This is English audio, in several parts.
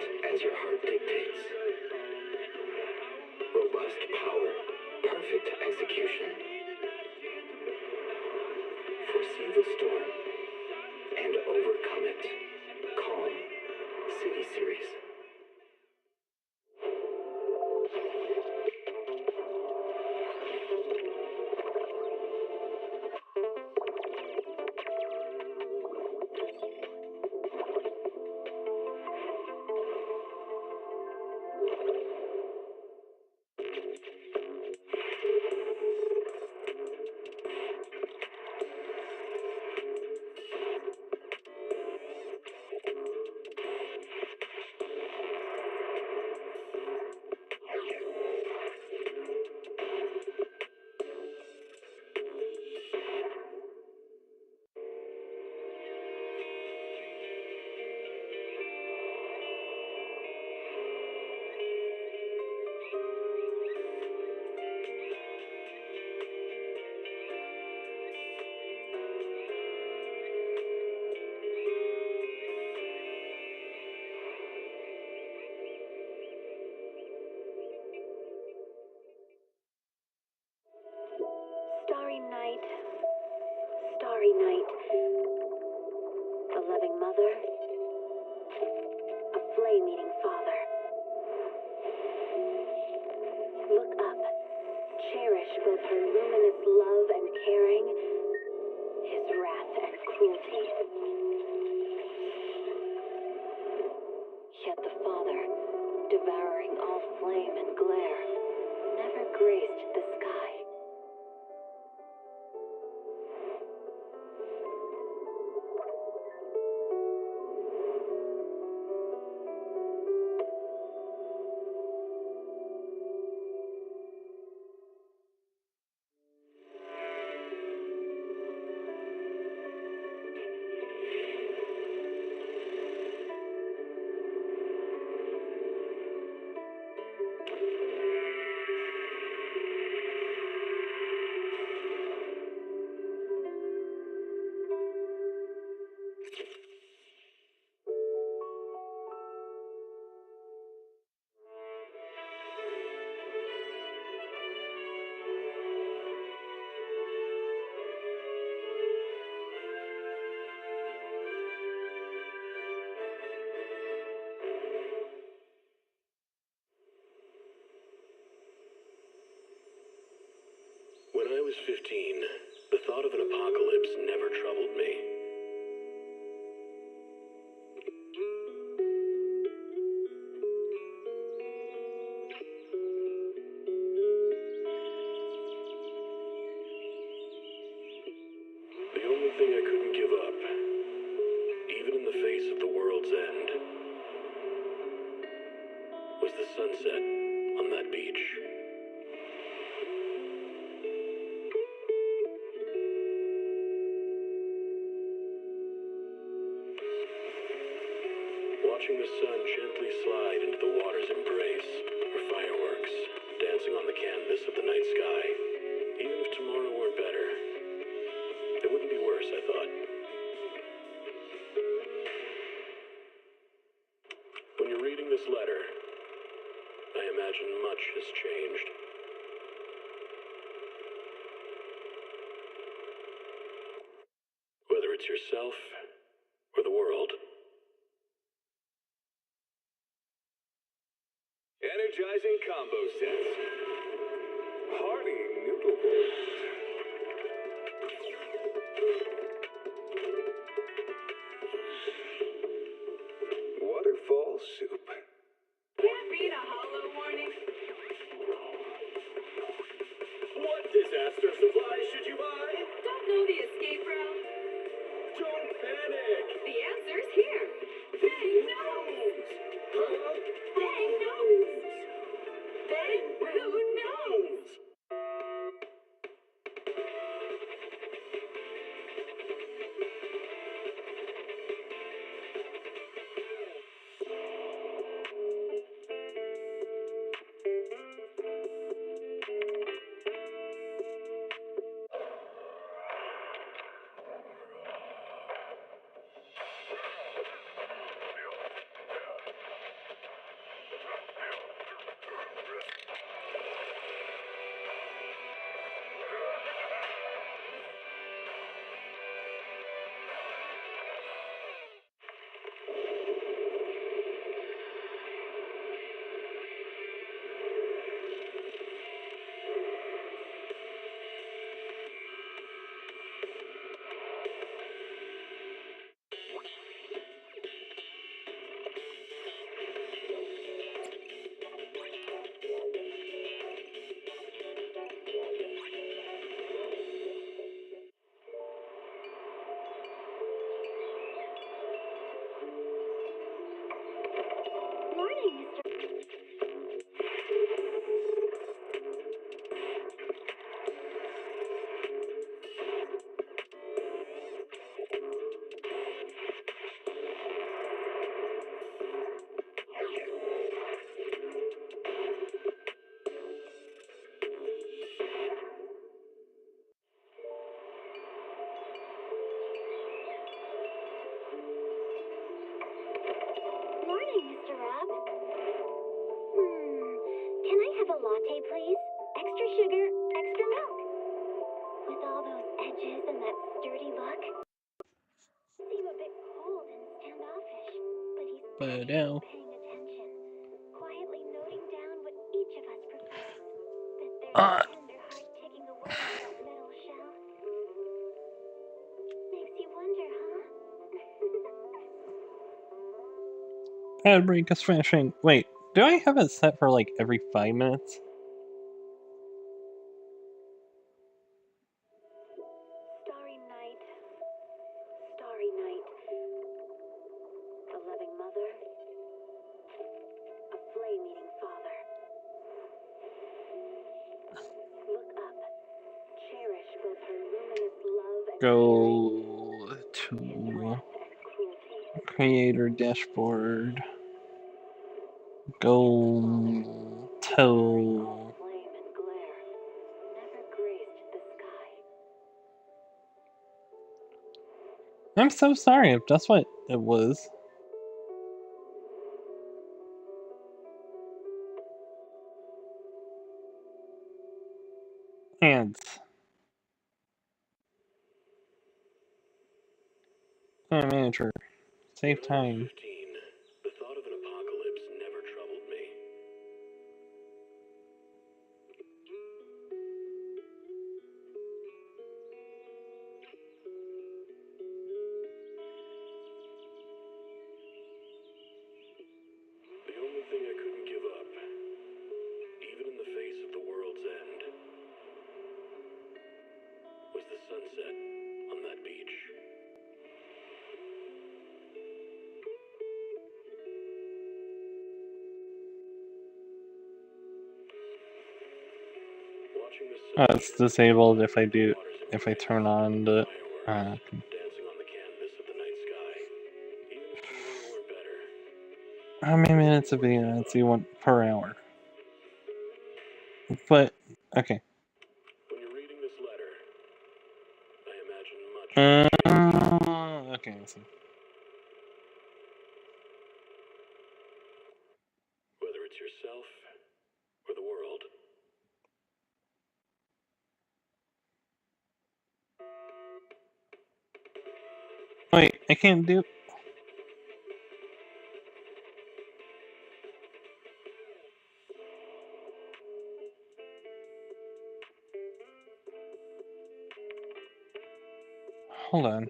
movement as your heart dictates. Robust power, perfect execution. Foresee the storm and overcome it. Calm City Series. Starry night, a loving mother, a flame-eating father. Look up, cherish both her luminous love and caring, his wrath and cruelty. Yet the Father, devouring all flame and glare, never graced the sky. When I was 15, the thought of an apocalypse never troubled me. The only thing I couldn't give up, even in the face of the world's end, was the sunset on that beach. Watching the sun gently slide into the water's embrace, or fireworks dancing on the canvas of the night sky. Even if tomorrow weren't better, it wouldn't be worse, I thought. When you're reading this letter, I imagine much has changed. Whether it's yourself or the world. Energizing combo sets. Hearty noodle bowls. Waterfall soup. Can't beat a hollow warning. What disaster supplies should you buy? Don't know the escape route? Don't panic. The answer's here. Bang knows. Huh? Bang knows. Bang who knows. latte, please. Extra sugar, extra milk. With all those edges and that sturdy look. Seem a bit cold and standoffish, but he's actually paying attention, quietly noting down what each of us prefers. Bet there's a tender heart ticking away in that metal shell. Makes you wonder, huh? Ad break is finishing. Wait, do I have it set for like every 5 minutes? Starry night, starry night. A loving mother, a flame-eating father. Look up, cherish both her luminous love and Go his to wrath and cruelty. creator dashboard. Go to. All flame and glare never graced the sky. I'm so sorry if that's what it was. Hands. Manager. Save When I was time. 15, the thought of an apocalypse never troubled me. The only thing I couldn't give up, even in the face of the world's end, was the sunset on that beach. Watching the sun It's disabled if I do, waters if I embrace, turn on the. fireworks dancing on the canvas of the night sky. Even if tomorrow weren't better, How many minutes of video ads do you want per hour? But, okay. when you're reading this letter, I imagine much. Okay, I see. Whether it's yourself or the world. Wait, I can't do. Hold on.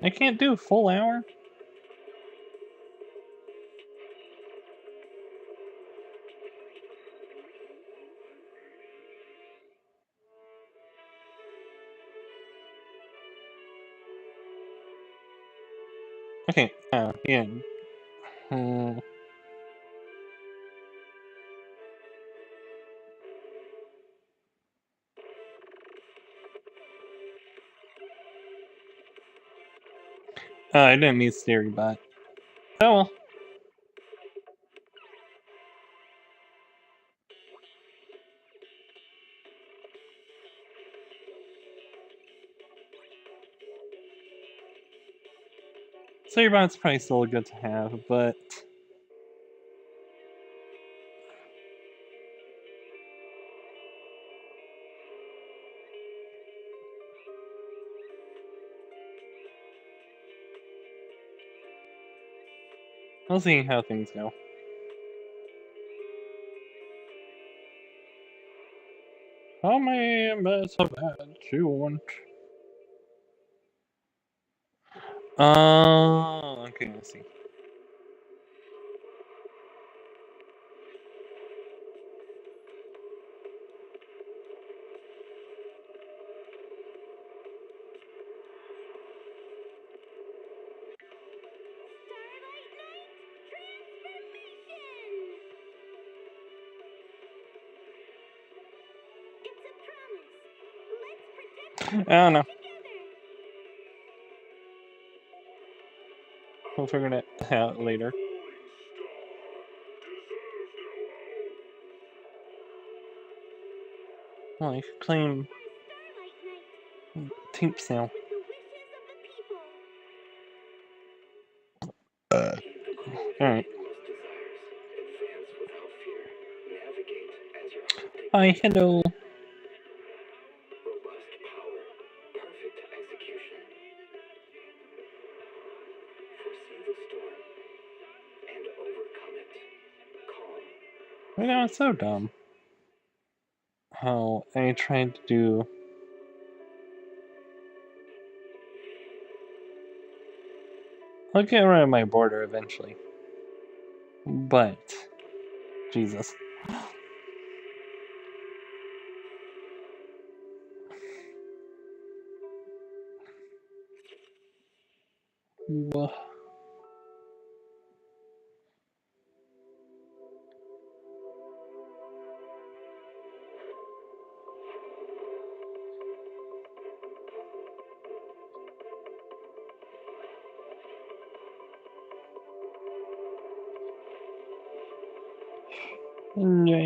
I can't do a full hour? Okay, yeah. I didn't need Siri bot. Oh well. Siri bot's probably still good to have, but. We'll see how things go. How many minutes of ads do you want? Okay, let's see. I don't know. We'll figure that out later. Well, I could claim tapes now. Alright. Most desires, advance without Hi, hello. Robust power, perfect execution. Foresee the storm and overcome it. Calm. You know, it's so dumb. How I tried to do. I'll get rid of my border eventually. But. Jesus. Well,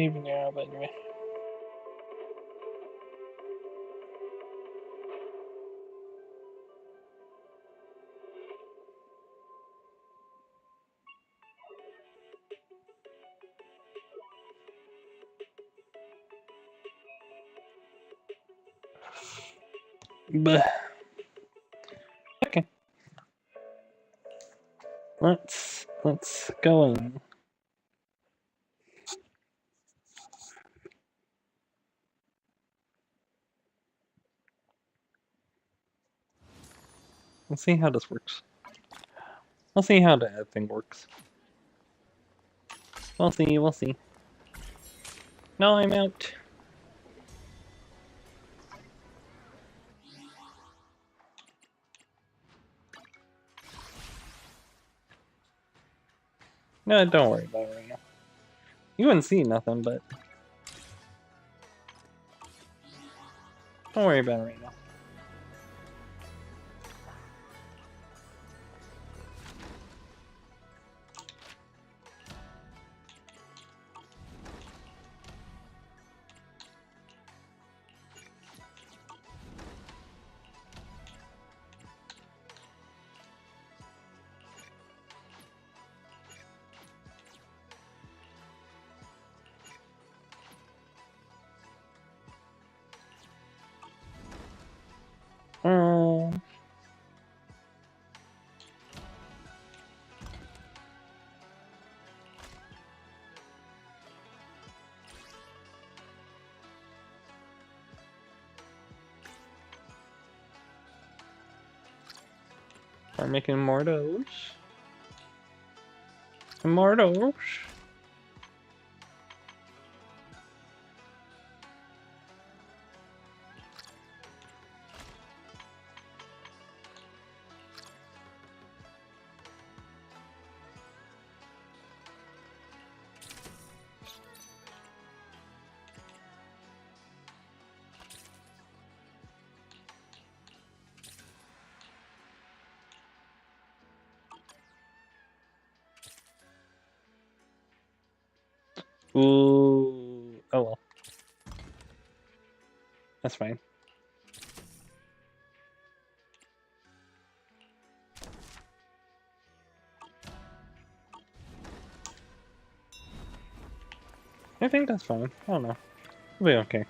even now, but anyway. But okay. Let's go in. Let's see how this works. We'll see how the ad thing works. We'll see. No, I'm out. No, don't worry about it right now. You wouldn't see nothing, but don't worry about it right now. Um, I'm making more of those. And more of those. Ooh. Oh well. That's fine. I think that's fine. I don't know. We'll be okay.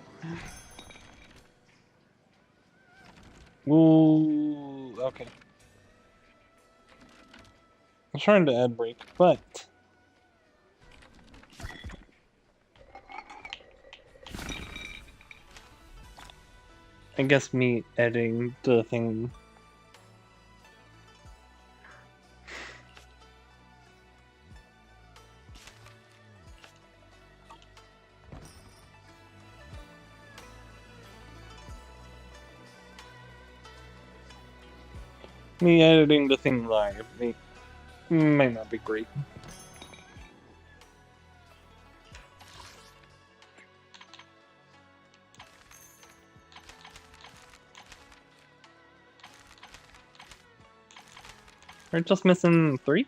Ooh. Okay. I'm trying to ad break, but I guess me editing the thing. Me editing the thing live might not be great. We're just missing 3?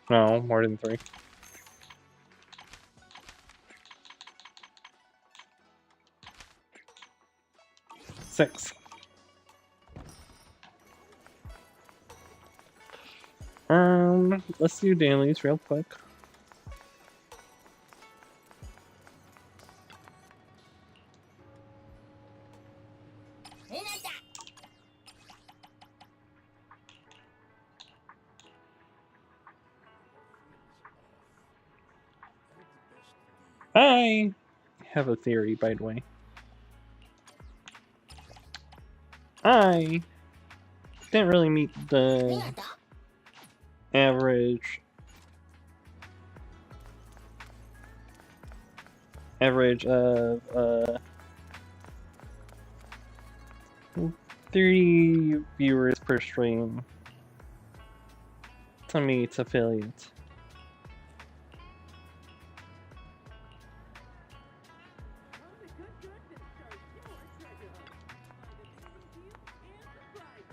No, more than 3. 6. Let's do dailies real quick. I have a theory, by the way. I didn't really meet the average of 3 viewers per stream to meet affiliates.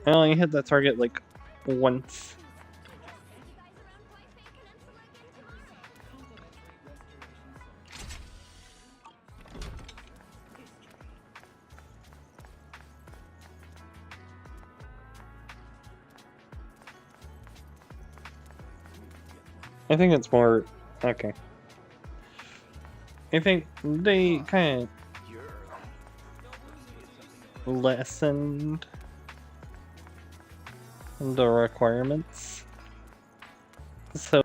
I only hit that target like once. I think it's more okay. I think they kind of lessened the requirements, so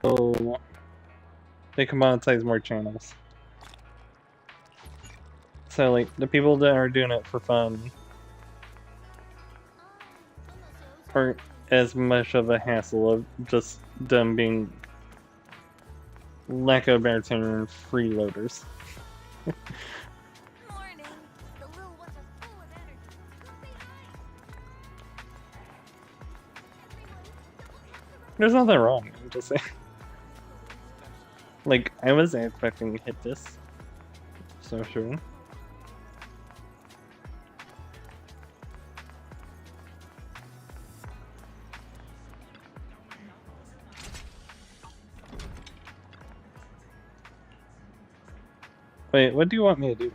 they can monetize more channels. So like the people that are doing it for fun aren't as much of a hassle of just them being lack of entertainment freeloaders. Morning. The little ones are full of energy. Go say hi. There's nothing wrong, I'm just saying. Like, I was expecting to hit this. So sure. Wait, what do you want me to do?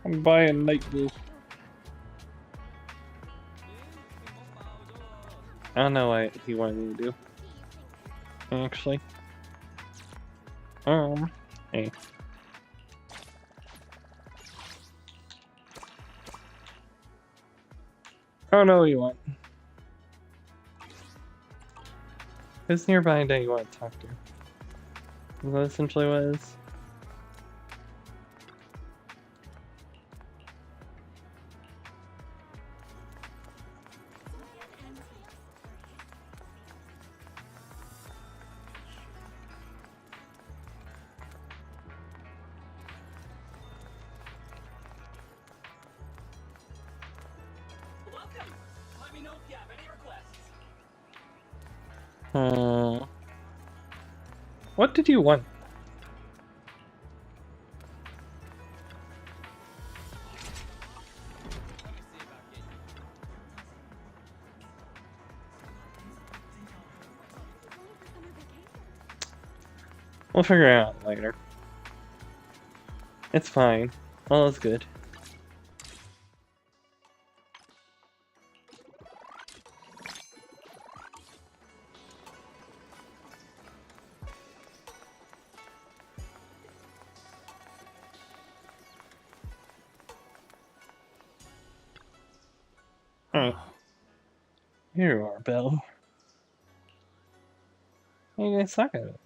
I'm buying Night Blue. I don't know what he wanted me to do. Actually. Hey. I don't know what you want. Who's nearby that you want to talk to? Is that essentially what it is? Welcome. Let me know if you have any requests. What did you want? We'll figure it out later. It's fine. All is good. Alright. Here you are, Bill. You guys suck at it.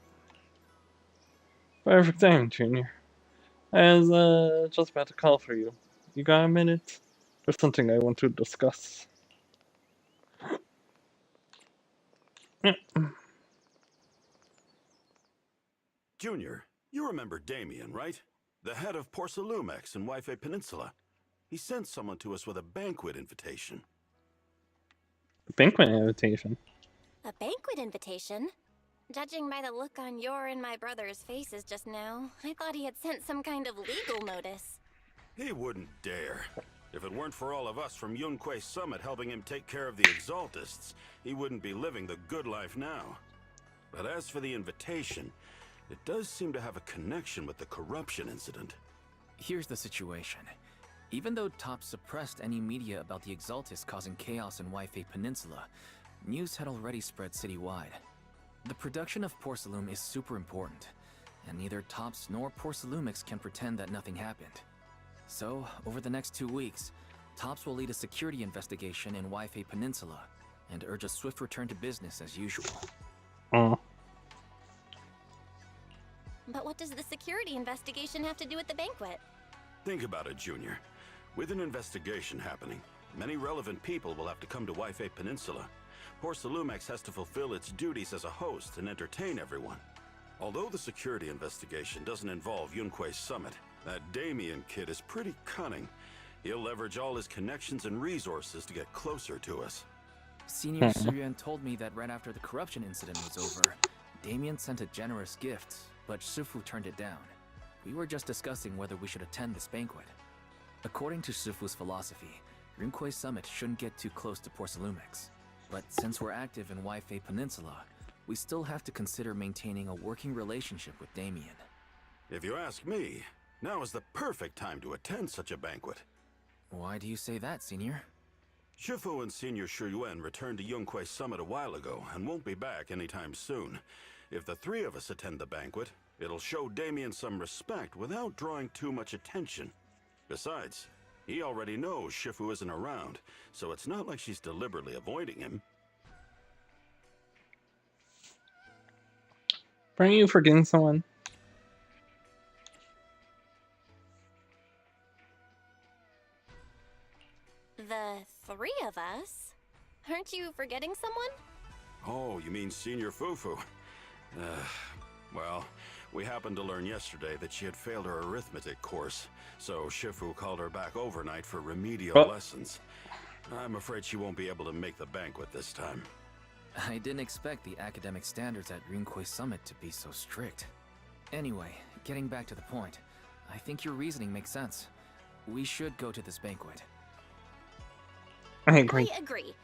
Perfect time, Junior. I was just about to call for you. You got a minute? There's something I want to discuss. Junior, you remember Damien, right? The head of Porcelumex in Wi-Fi Peninsula. He sent someone to us with a banquet invitation. Banquet invitation? A banquet invitation? Judging by the look on your and my brother's faces just now, I thought he had sent some kind of legal notice. He wouldn't dare. If it weren't for all of us from Yunque Summit helping him take care of the Exaltists, he wouldn't be living the good life now. But as for the invitation, it does seem to have a connection with the corruption incident. Here's the situation. Even though Top suppressed any media about the Exaltists causing chaos in Wi-Fi Peninsula, news had already spread citywide. The production of Porcelain is super important, and neither Tops nor Porcelumix can pretend that nothing happened. So, over the next 2 weeks, Tops will lead a security investigation in Waifei Peninsula and urge a swift return to business as usual. Oh. But what does the security investigation have to do with the banquet? Think about it, Junior. With an investigation happening, many relevant people will have to come to Waifei Peninsula. Porcelumex has to fulfill its duties as a host and entertain everyone. Although the security investigation doesn't involve Yunque's summit, that Damien kid is pretty cunning. He'll leverage all his connections and resources to get closer to us. Senior Suyuan told me that right after the corruption incident was over, Damien sent a generous gift, but Shifu turned it down. We were just discussing whether we should attend this banquet. According to Shifu's philosophy, Yunque's summit shouldn't get too close to Porcelumix. But since we're active in Waifei Peninsula, we still have to consider maintaining a working relationship with Damien. If you ask me, now is the perfect time to attend such a banquet. Why do you say that, Senior? Shifu and Senior Shuyuan returned to Yunque's summit a while ago and won't be back anytime soon. If the three of us attend the banquet, it'll show Damien some respect without drawing too much attention. Besides, he already knows Shifu isn't around, so it's not like she's deliberately avoiding him. Aren't you forgetting someone? The three of us? Aren't you forgetting someone? Oh, you mean Senior Fufu? Well, we happened to learn yesterday that she had failed her arithmetic course, so Shifu called her back overnight for remedial lessons. I'm afraid she won't be able to make the banquet this time. I didn't expect the academic standards at Yunque Summit to be so strict. Anyway, getting back to the point, I think your reasoning makes sense. We should go to this banquet. I agree. I agree.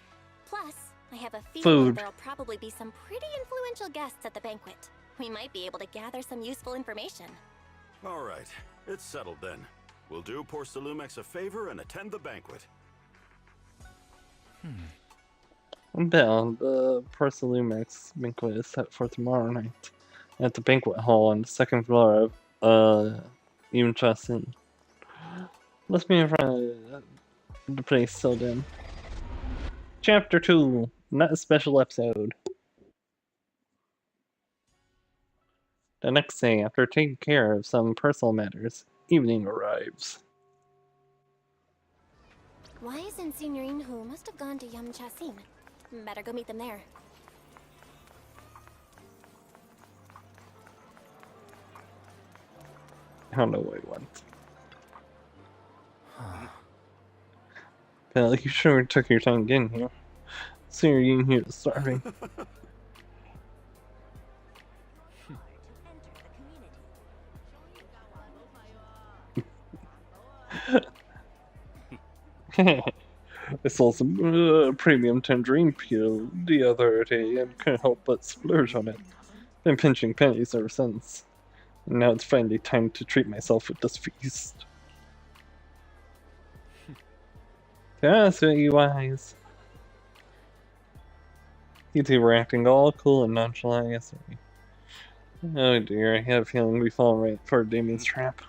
Plus, I have a feeling Food. there'll probably be some pretty influential guests at the banquet. We might be able to gather some useful information. All right, it's settled then. We'll do Porcelumex a favor and attend the banquet. Bell, the Porcelumix banquet is set for tomorrow night at the banquet hall on the second floor of Yuncha Inn. Let's be in front of the place till then. Chapter 2, not a special episode. The next day, after taking care of some personal matters, evening arrives. Why isn't Senior Inhu must have gone to Yamcha-sin? Better go meet them there. I don't know what he wants. Bell, you sure took your time getting here. Senior Inhu is starving. I saw some premium tangerine peel the other day and couldn't help but splurge on it. Been pinching pennies ever since. And now it's finally time to treat myself with this feast. Yeah, sweetie wise. You two were acting all cool and nonchalant yesterday. Oh dear, I had a feeling we fall right for Damien's trap.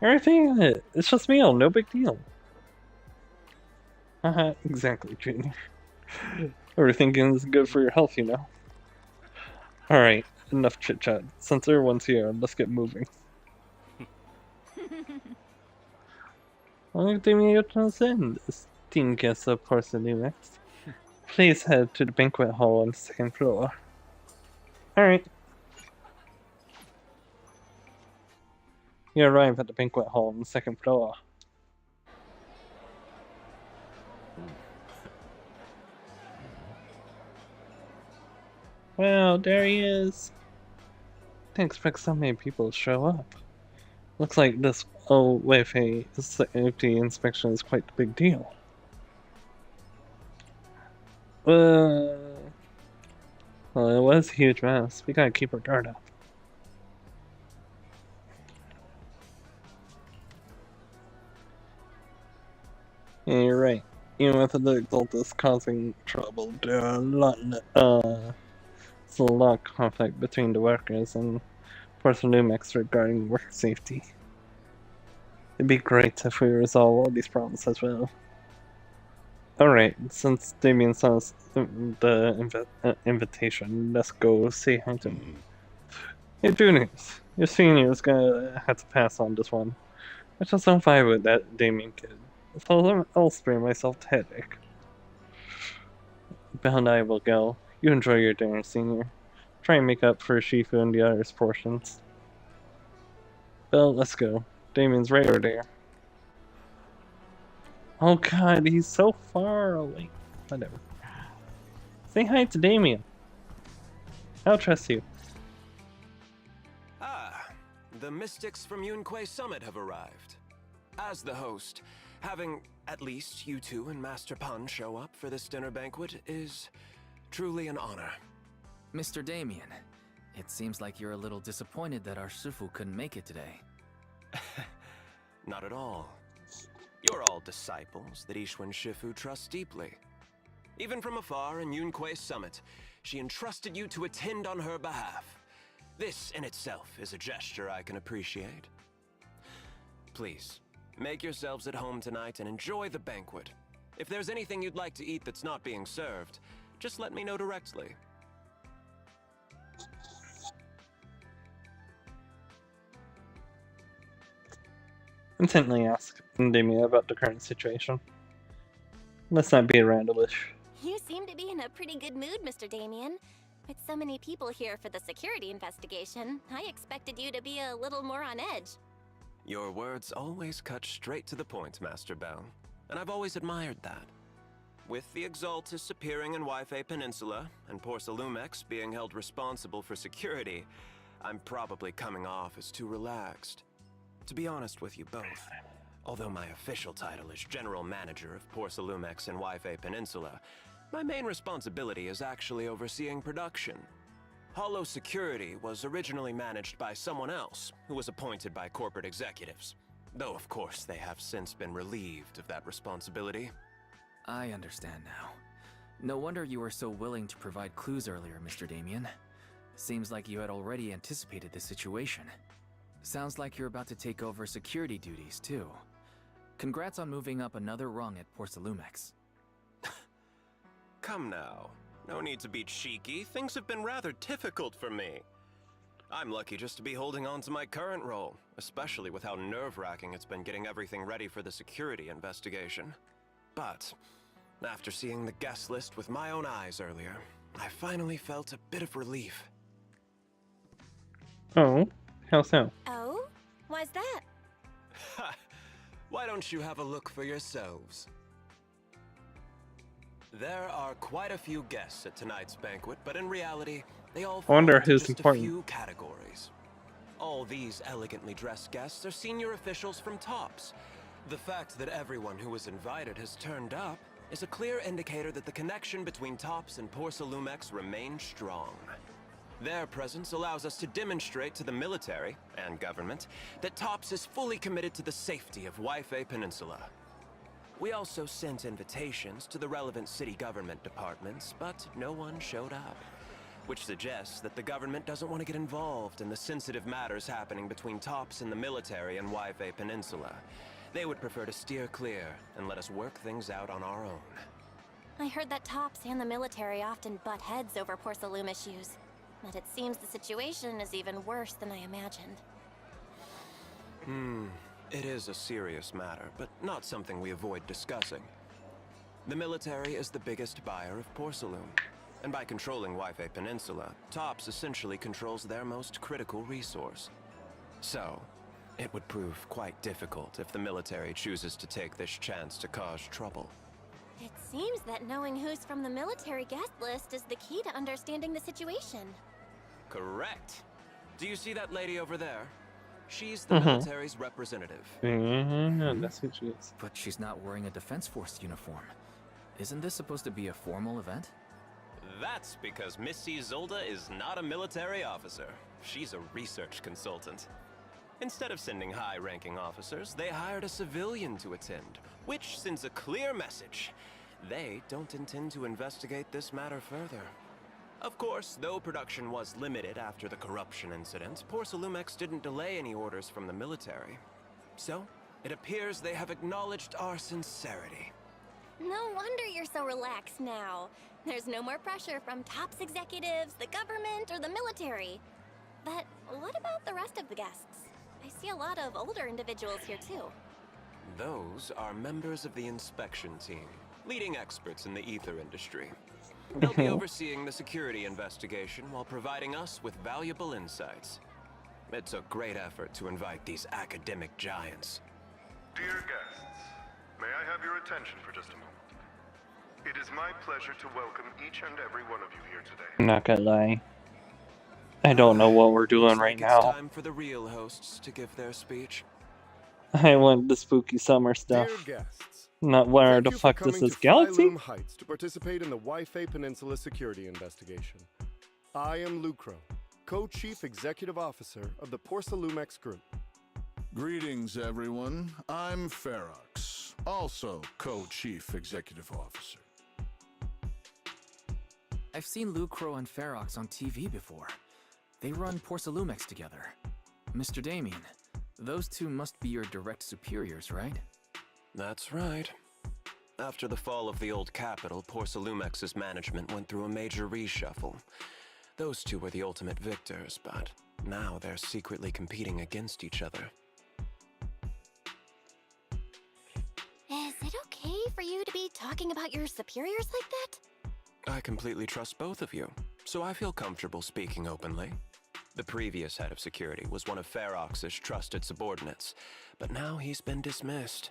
Everything, it's just meal, no big deal. Exactly, Junior. Overthinking is good for your health, you know. Alright, enough chit-chat. Since everyone's here, let's get moving. Esteemed guests of Porcelumix, please head to the banquet hall on the second floor. Alright. You arrive at the banquet hall on the second floor. Well, there he is. Didn't expect so many people to show up. Looks like this Waifei safety inspection is quite the big deal. Well, it was a huge mess. We gotta keep our guard up. Yeah, you're right. Even with the Exaltus causing trouble, there are a lot There's a lot of conflict between the workers and Porta Lumex regarding work safety. It'd be great if we resolve all these problems as well. Alright, since Damien sent us the invitation, let's go say hi to him. Hey Juniors, your senior's gonna have to pass on this one. I just don't vibe with that Damien kid. So I'll spare myself the headache. Belle and I will go. You enjoy your dinner, senior. Try and make up for Shifu and the others' portions. Belle, let's go. Damien's right over there. Oh god, he's so far away. Whatever. Say hi to Damien. I'll trust you. Ah, the mystics from Yunquei Summit have arrived. As the host, having at least you two and Master Pun show up for this dinner banquet is truly an honor. Mr. Damien, it seems like you're a little disappointed that our Shifu couldn't make it today. Not at all. You're all disciples that Ishwan Shifu trusts deeply. Even from afar in Yunquei Summit, she entrusted you to attend on her behalf. This in itself is a gesture I can appreciate. Please, make yourselves at home tonight and enjoy the banquet. If there's anything you'd like to eat that's not being served, just let me know directly. Intently ask Damien about the current situation. Let's not be randalish. You seem to be in a pretty good mood, Mr. Damien. With so many people here for the security investigation, I expected you to be a little more on edge. Your words always cut straight to the point, Master Bell, and I've always admired that. With the Exaltus appearing in Waifei Peninsula and Porta Lumex being held responsible for security, I'm probably coming off as too relaxed. To be honest with you both, although my official title is General Manager of Porta Lumex and Waifei Peninsula, my main responsibility is actually overseeing production. Hollow Security was originally managed by someone else who was appointed by corporate executives, though of course they have since been relieved of that responsibility. I understand now. No wonder you were so willing to provide clues earlier, Mr. Damien. Seems like you had already anticipated the situation. Sounds like you're about to take over security duties, too. Congrats on moving up another rung at Porta Lumex. Come now. No need to be cheeky. Things have been rather difficult for me. I'm lucky just to be holding on to my current role, especially with how nerve-wracking it's been getting everything ready for the security investigation. But after seeing the guest list with my own eyes earlier, I finally felt a bit of relief. Oh, how so? Oh? Why's that? Ha! Why don't you have a look for yourselves? There are quite a few guests at tonight's banquet, but in reality, they all fall wonder into who's just important. a few categories. All these elegantly dressed guests are senior officials from TOPS. The fact that everyone who was invited has turned up is a clear indicator that the connection between TOPS and Porta Lumex remains strong. Their presence allows us to demonstrate to the military and government that TOPS is fully committed to the safety of Waifei Peninsula. We also sent invitations to the relevant city government departments, but no one showed up, which suggests that the government doesn't want to get involved in the sensitive matters happening between TOPS and the military and Waifei Peninsula. They would prefer to steer clear and let us work things out on our own. I heard that TOPS and the military often butt heads over Porta Lumex issues, but it seems the situation is even worse than I imagined. It is a serious matter, but not something we avoid discussing. The military is the biggest buyer of porcelain, and by controlling Waifei Peninsula, TOPS essentially controls their most critical resource. So, it would prove quite difficult if the military chooses to take this chance to cause trouble. It seems that knowing who's from the military guest list is the key to understanding the situation. Correct. Do you see that lady over there? She's the military's representative. That's who she is. But she's not wearing a Defense Force uniform. Isn't this supposed to be a formal event? That's because Missy Zolda is not a military officer. She's a research consultant. Instead of sending high-ranking officers, they hired a civilian to attend, which sends a clear message. They don't intend to investigate this matter further. Of course, though production was limited after the corruption incident, Porcelumex didn't delay any orders from the military. So, it appears they have acknowledged our sincerity. No wonder you're so relaxed now. There's no more pressure from tops executives, the government, or the military. But what about the rest of the guests? I see a lot of older individuals here too. Those are members of the inspection team, leading experts in the ether industry. They'll be overseeing the security investigation while providing us with valuable insights. It took great effort to invite these academic giants. Dear guests, may I have your attention for just a moment? It is my pleasure to welcome each and every one of you here today. I'm not gonna lie. I don't know what we're doing Looks right like it's now. time for the real hosts to give their speech. I want the spooky summer stuff. Dear guests, Not where thank the you for fuck this coming is, to Galaxy? Flyloom Heights to participate in the Wi-Fi Peninsula security investigation. I am Lucro, Co-Chief Executive Officer of the Porcelumex Group. Greetings, everyone. I'm Ferox, also Co-Chief Executive Officer. I've seen Lucro and Ferox on TV before. They run Porcelumex together. Mr. Damien, those two must be your direct superiors, right? That's right. After the fall of the old capital, Porcelumex's management went through a major reshuffle. Those two were the ultimate victors, but now they're secretly competing against each other. Is it okay for you to be talking about your superiors like that? I completely trust both of you, so I feel comfortable speaking openly. The previous head of security was one of Ferox's trusted subordinates, but now he's been dismissed.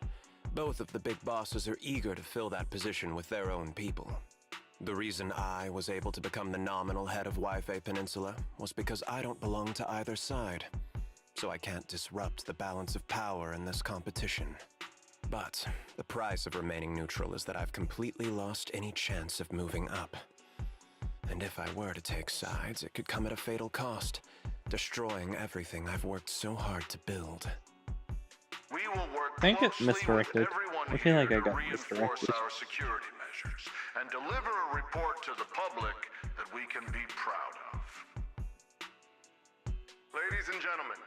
Both of the big bosses are eager to fill that position with their own people. The reason I was able to become the nominal head of Wi-Fi Peninsula was because I don't belong to either side, so I can't disrupt the balance of power in this competition. But the price of remaining neutral is that I've completely lost any chance of moving up. And if I were to take sides, it could come at a fatal cost, destroying everything I've worked so hard to build. We will work I get closely misdirected. with everyone I feel like here I got to reinforce misdirected. our security measures and deliver a report to the public that we can be proud of. Ladies and gentlemen,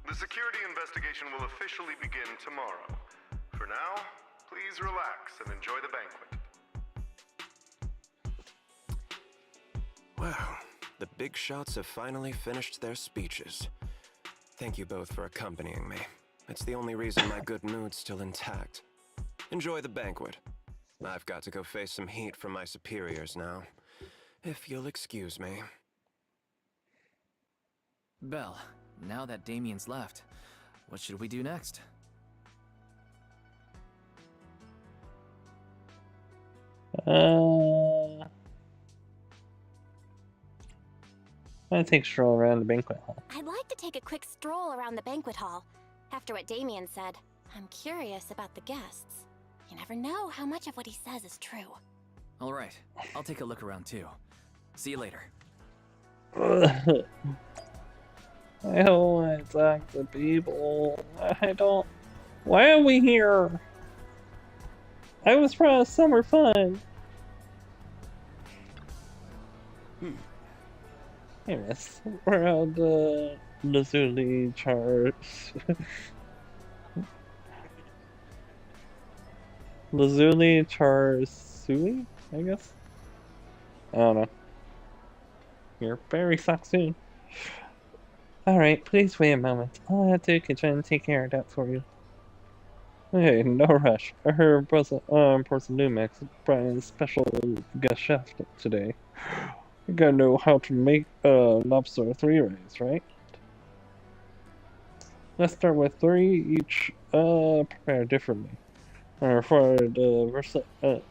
the security investigation will officially begin tomorrow. For now, please relax and enjoy the banquet. Wow, the big shots have finally finished their speeches. Thank you both for accompanying me. It's the only reason my good mood's still intact. Enjoy the banquet. I've got to go face some heat from my superiors now. If you'll excuse me. Belle, now that Damien's left, what should we do next? I take a stroll around the banquet hall. I'd like to take a quick stroll around the banquet hall. After what Damien said, I'm curious about the guests. You never know how much of what he says is true. All right, I'll take a look around too. See you later. I don't want to talk to people. I don't. Why are we here? I was promised summer fun. Yes, we're on the Lazuli charts. Lazuli Charsui, I guess? I don't know. You're very soon. Alright, please wait a moment. I'll have to kitchen and take care of that for you. Hey, no rush. I heard Porcelumex brought in a special guest chef today. You gotta know how to make lobster 3 rays, right? Let's start with 3 each, prepared differently. For the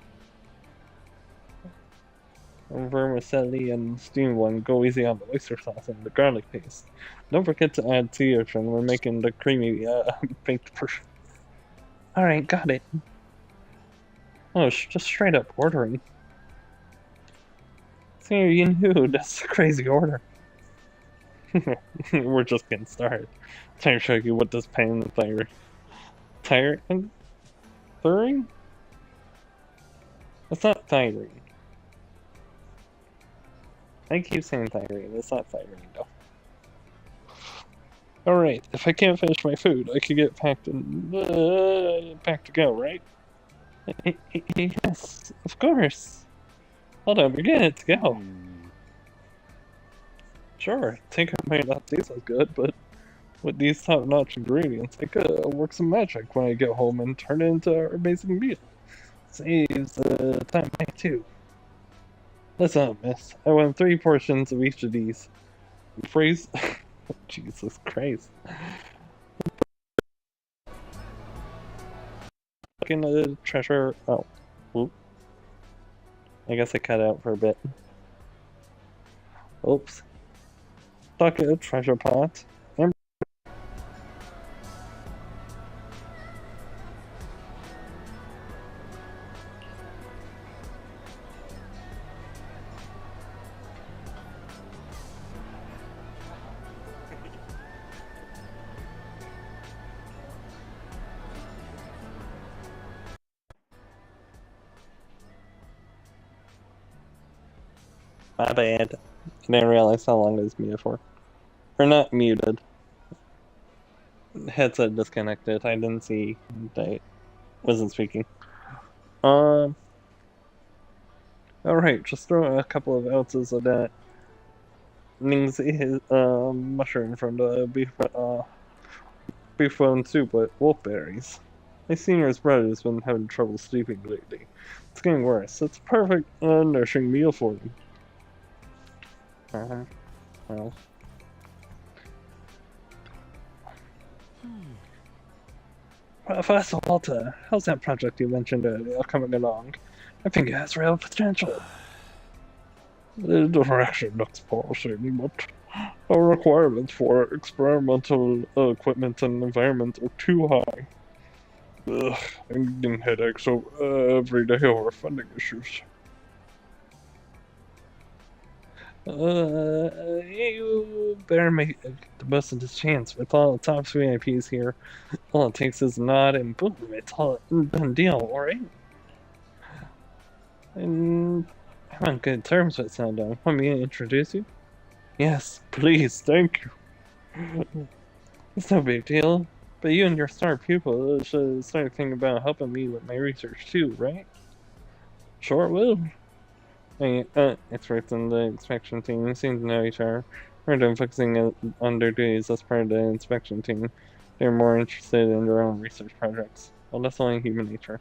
vermicelli and steamed one, go easy on the oyster sauce and the garlic paste. Don't forget to add tea when we're making the creamy baked version. Alright, got it. Oh, just straight up ordering. See, you knew that's a crazy order. We're just getting started. Time to show you what this pain is like. Tiring? It's not tiring. I keep saying thyroid, it's not thyroid though. Alright, if I can't finish my food, I could get packed and packed to go, right? Yes, of course. Hold on, we're getting it to go. Sure, takeout might not taste as good, but with these top-notch ingredients, I could work some magic when I get home and turn it into our amazing meal. Saves time too. Listen up, miss. I want 3 portions of each of these. Freeze. Jesus Christ. Looking at the treasure. Oh. Oop. I guess I cut out for a bit. Oops. Bucket, treasure pot. And my bad. I didn't realize how long it was muted for. Or not muted. Headset disconnected. I didn't see that I wasn't speaking. Alright, just throw a couple of ounces of that Ningzi mushroom from the beef bone soup with wolfberries. My senior's brother's been having trouble sleeping lately. It's getting worse. It's a perfect nourishing meal for him. Well. Professor Walter, how's that project you mentioned earlier coming along? I think it has real potential. The direction looks promising, but our requirements for experimental equipment and environment are too high. Ugh, I'm getting headaches every day over funding issues. You better make the most of this chance. With all the top VIPs here, all it takes is a nod and boom, it's all done deal, alright? And I'm on good terms with Sando. Want me to introduce you? Yes, please, thank you. It's no big deal. But you and your star pupil should start thinking about helping me with my research too, right? Sure will. Hey, experts in the inspection team seem to know each other. Rather than focusing on their duties as part of the inspection team, they're more interested in their own research projects. Well, that's only human nature.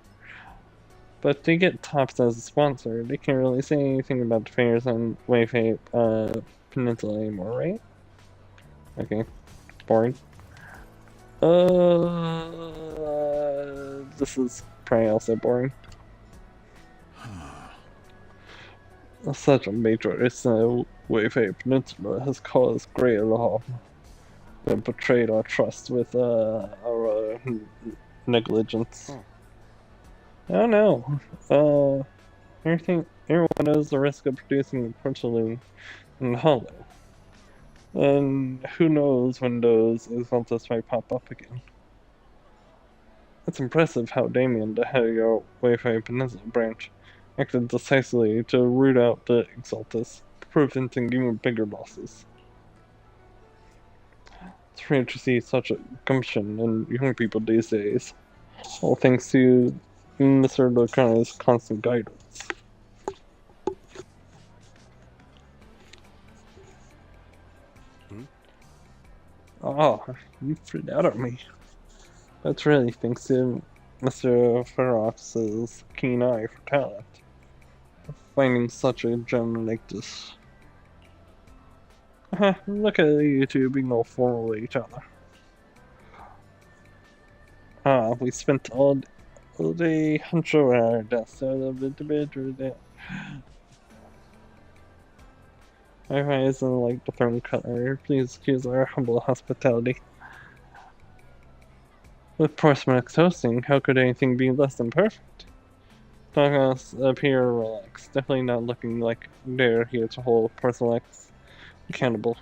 But they get Tops as a sponsor. They can't really say anything about the fairs on Wayfair Peninsula anymore, right? Okay. Boring. This is probably also boring. Such a major incident Wayfair Peninsula has caused great alarm and betrayed our trust with our negligence. I don't know. Everyone knows the risk of producing porcelain in hollow. And who knows when those exaltas might pop up again. It's impressive how Damien, the head of your Wayfair Peninsula branch, acted decisively to root out the exaltas, preventing even bigger losses. It's rare to see such a gumption in young people these days, all thanks to Mr. Locana's constant guidance. Oh, you freaked out at me. That's really thanks to Mr. Ferox's keen eye for talent. Finding such a gem like this. Look at you two being all formal with each other. We spent all day hunched over our desks, so a bit there. My eye isn't like the throne cutter. Please excuse our humble hospitality. With Portsmouth hosting, how could anything be less than perfect? Douglas appear relaxed, definitely not looking like they're here to hold Porcelax accountable.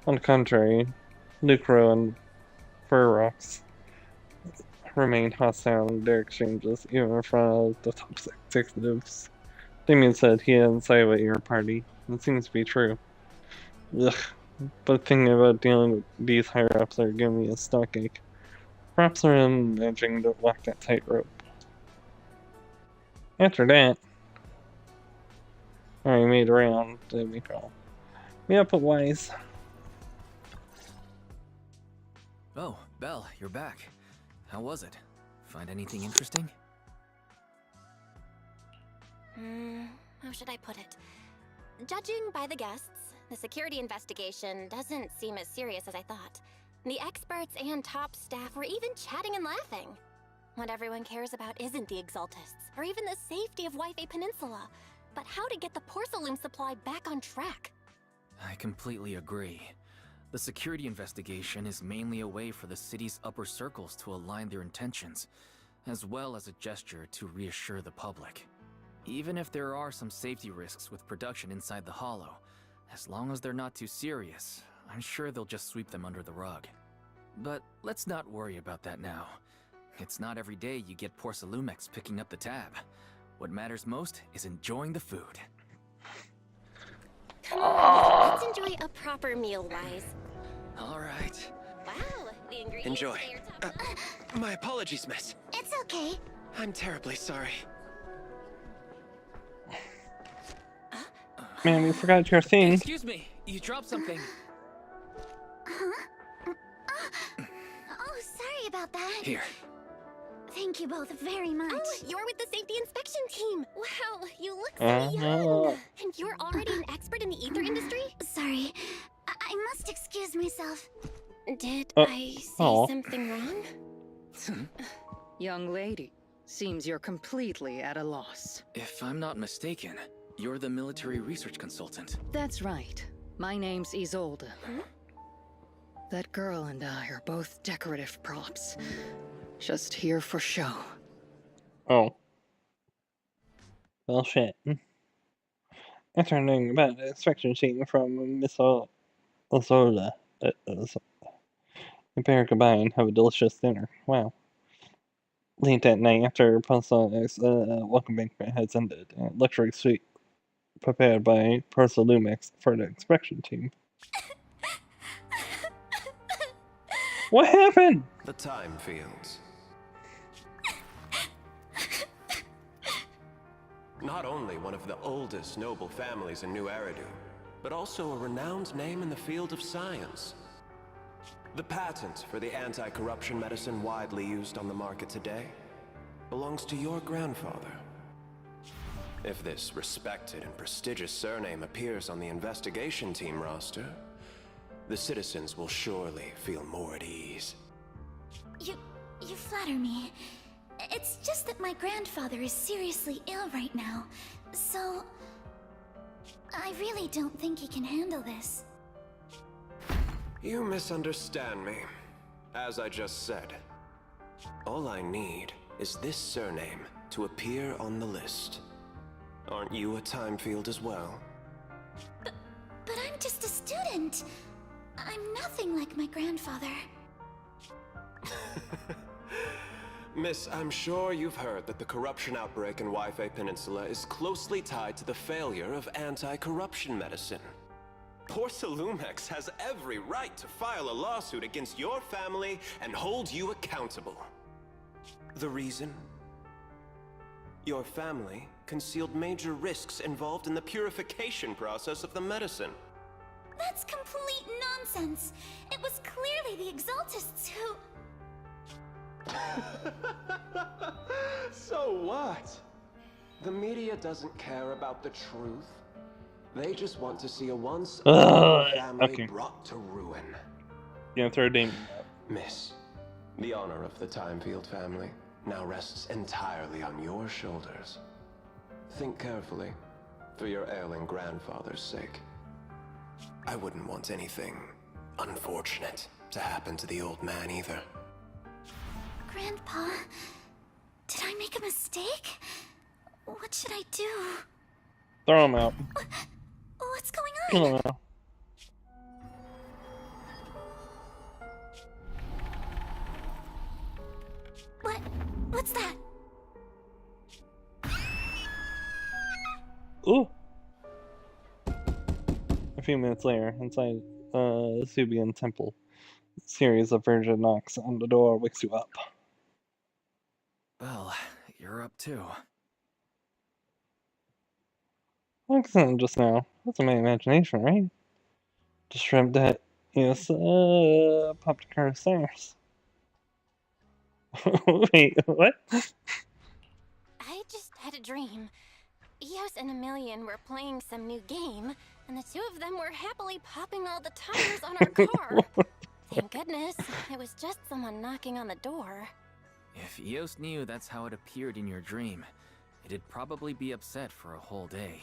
On the contrary, Lucro and Furrox remained hostile in their exchanges, even in front of the top executives. Damien said he hadn't sided with your party. It seems to be true. Ugh. But thinking about dealing with these higher-ups are giving me a stomachache. Perhaps I'm managing to walk that tightrope. After that, I made around to make all. Meet up with Wise. Oh, Belle, you're back. How was it? Find anything interesting? How should I put it? Judging by the guests, the security investigation doesn't seem as serious as I thought. The experts and top staff were even chatting and laughing. What everyone cares about isn't the Exaltists, or even the safety of Wi-Fi Peninsula, but how to get the porcelain supply back on track. I completely agree. The security investigation is mainly a way for the city's upper circles to align their intentions, as well as a gesture to reassure the public. Even if there are some safety risks with production inside the Hollow, as long as they're not too serious, I'm sure they'll just sweep them under the rug. But let's not worry about that now. It's not every day you get Porcelumex picking up the tab. What matters most is enjoying the food. Come on, let's enjoy a proper meal, Wise. All right. Wow, the ingredients Enjoy. say you're top- My apologies, miss. It's okay. I'm terribly sorry. Man, you forgot your thing. Excuse me, you dropped something. Oh, sorry about that. Here. Thank you both very much. Oh, you're with the safety inspection team. Wow, you look so Uh-huh. young. And you're already an expert in the ether industry? Sorry, I must excuse myself. Did I say something wrong? Young lady, seems you're completely at a loss. If I'm not mistaken, you're the military research consultant. That's right. My name's Isolde. That girl and I are both decorative props. Just here for show. Oh. Well, shit. After learning about the inspection team from Miss Ozola, we better goodbye and have a delicious dinner. Wow. Late that night, after Ponce's welcome banquet has ended, a luxury suite prepared by Porcelumex for the inspection team. What happened? The time fields. Not only one of the oldest noble families in New Eridu, but also a renowned name in the field of science. The patent for the anti-corruption medicine widely used on the market today belongs to your grandfather. If this respected and prestigious surname appears on the investigation team roster, the citizens will surely feel more at ease. You flatter me. It's just that my grandfather is seriously ill right now, so I really don't think he can handle this. You misunderstand me. As I just said, all I need is this surname to appear on the list. Aren't you a time field as well? But I'm just a student. I'm nothing like my grandfather. Miss, I'm sure you've heard that the corruption outbreak in Wi-Fi Peninsula is closely tied to the failure of anti-corruption medicine. Porcelumex has every right to file a lawsuit against your family and hold you accountable. The reason? Your family concealed major risks involved in the purification process of the medicine. That's complete nonsense. It was clearly the Exaltists who... So what? The media doesn't care about the truth. They just want to see a once-a family brought to ruin. Yeah, throw a demon. Miss, the honor of the Timefield family now rests entirely on your shoulders. Think carefully, for your ailing grandfather's sake. I wouldn't want anything unfortunate to happen to the old man either. Grandpa, did I make a mistake? What should I do? Throw him out. What's going on? Kill him out. What's that? few minutes later, inside the Subian temple, a series of virgin knocks on the door wakes you up. Well, you're up too. Excellent just now. That's in my imagination, right? Just dreamt that popped a car of stairs. Wait, what? I just had a dream. Eos and Emilian were playing some new game, and the two of them were happily popping all the tires on our car. Thank goodness, it was just someone knocking on the door. If Eos knew that's how it appeared in your dream, it'd probably be upset for a whole day.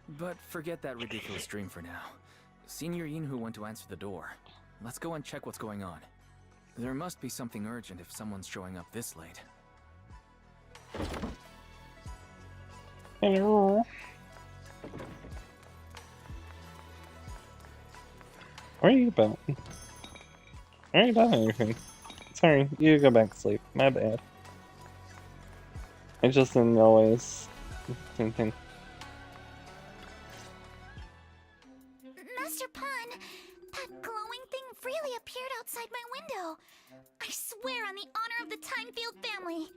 But forget that ridiculous dream for now. Senior Yinhu went to answer the door. Let's go and check what's going on. There must be something urgent if someone's showing up this late. Hello. Where are you about? I ain't done anything. Sorry, you go back to sleep. My bad. I just didn't always think. Master Pun, that glowing thing really appeared outside my window. I swear on the honor of the Timefield family.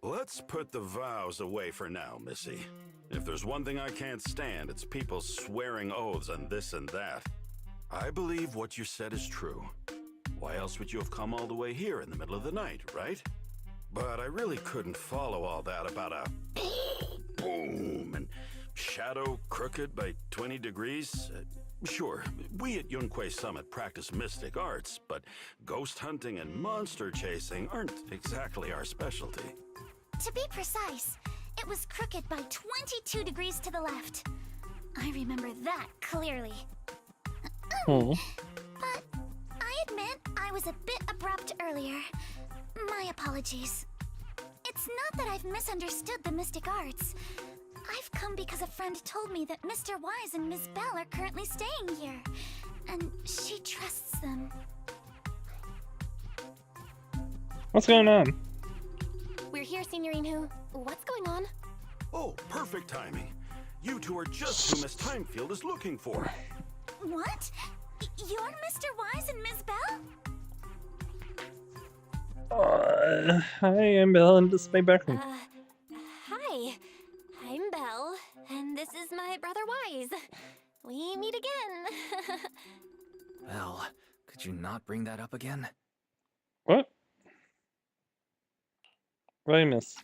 Let's put the vows away for now, Missy. If there's one thing I can't stand, it's people swearing oaths and this and that. I believe what you said is true. Why else would you have come all the way here in the middle of the night, right? But I really couldn't follow all that about a boom and shadow crooked by 20 degrees. Sure, we at Yunquei Summit practice mystic arts, but ghost hunting and monster chasing aren't exactly our specialty. To be precise, it was crooked by 22 degrees to the left. I remember that clearly. But I admit I was a bit abrupt earlier. My apologies. It's not that I've misunderstood the mystic arts. I've come because a friend told me that Mr. Wise and Ms. Bell are currently staying here, and she trusts them. What's going on? We're here, Senior Inhu. What's going on? Oh, perfect timing. You two are just who Miss Timefield is looking for. What? You're Mr. Wise and Ms. Bell? Hi, I'm Bill, and this is my background. Hi. I'm Belle, and this is my brother Wise. We meet again. Well, could you not bring that up again? What? What did I miss?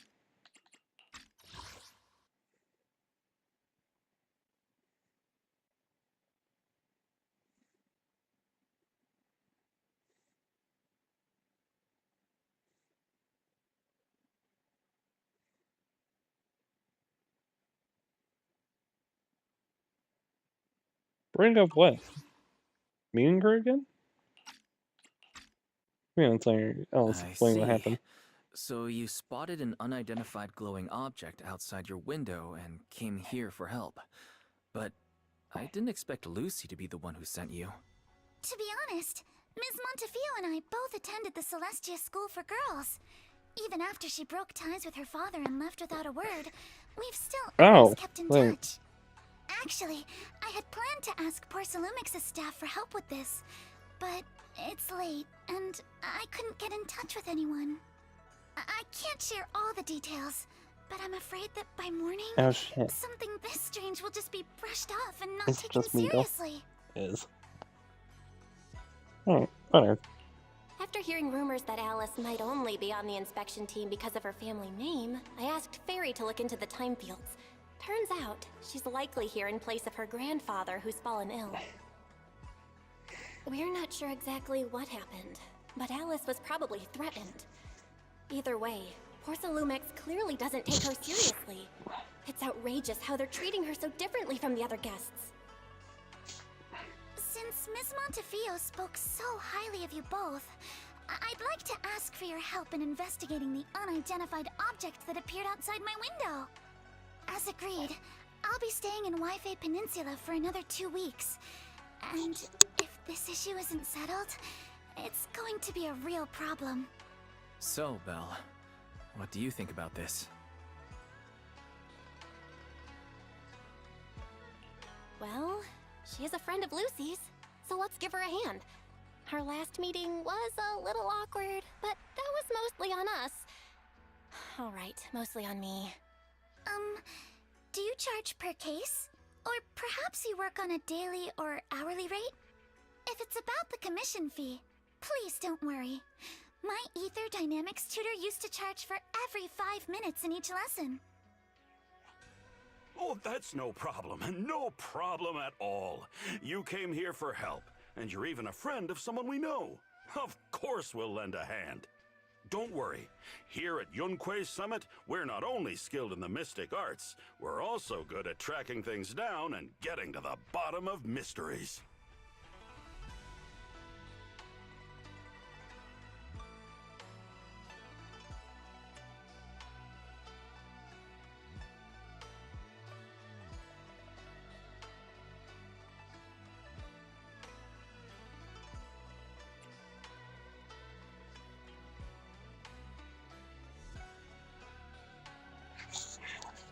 Bring up what? Meeting her again? I'll explain what happened. So you spotted an unidentified glowing object outside your window and came here for help. But I didn't expect Lucy to be the one who sent you. To be honest, Ms. Montefiore and I both attended the Celestia School for Girls. Even after she broke ties with her father and left without a word, we've still always kept in touch. Actually, I had planned to ask Porcelumix's staff for help with this, but it's late, and I couldn't get in touch with anyone. I can't share all the details, but I'm afraid that by morning, something this strange will just be brushed off and not taken seriously. Is. Alright, whatever. After hearing rumors that Alice might only be on the inspection team because of her family name, I asked Fairy to look into the Timefields. Turns out, she's likely here in place of her grandfather who's fallen ill. We're not sure exactly what happened, but Alice was probably threatened. Either way, Porcelumix clearly doesn't take her seriously. It's outrageous how they're treating her so differently from the other guests. Since Ms. Montefiore spoke so highly of you both, I'd like to ask for your help in investigating the unidentified object that appeared outside my window. As agreed, I'll be staying in Waifei Peninsula for another 2 weeks. And if this issue isn't settled, it's going to be a real problem. So, Belle, what do you think about this? Well, She is a friend of Lucy's, so let's give her a hand. Our last meeting was a little awkward, but that was mostly on us. Alright, mostly on me. Do you charge per case? Or perhaps you work on a daily or hourly rate? If it's about the commission fee, please don't worry. My Ether Dynamics tutor used to charge for every 5 minutes in each lesson. Oh, that's no problem. No problem at all. You came here for help, and you're even a friend of someone we know. Of course we'll lend a hand. Don't worry. Here at Yunquei Summit, we're not only skilled in the mystic arts, we're also good at tracking things down and getting to the bottom of mysteries.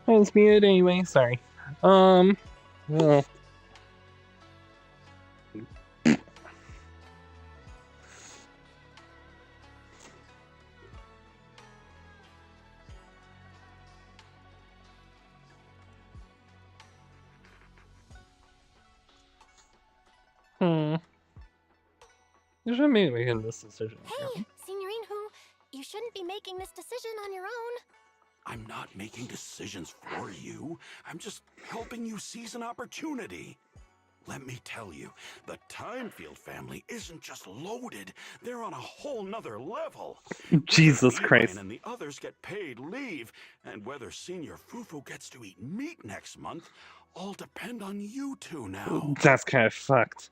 I was muted anyway, sorry. Well. You should be making this decision. Hey, Signorine Hu, you shouldn't be making this decision on your own. I'm not making decisions for you. I'm just helping you seize an opportunity. Let me tell you, the Timefield family isn't just loaded. They're on a whole nother level. Jesus Christ. Ryan and the others get paid leave, and whether Senior Fufu gets to eat meat next month all depend on you two now. That's kind of fucked.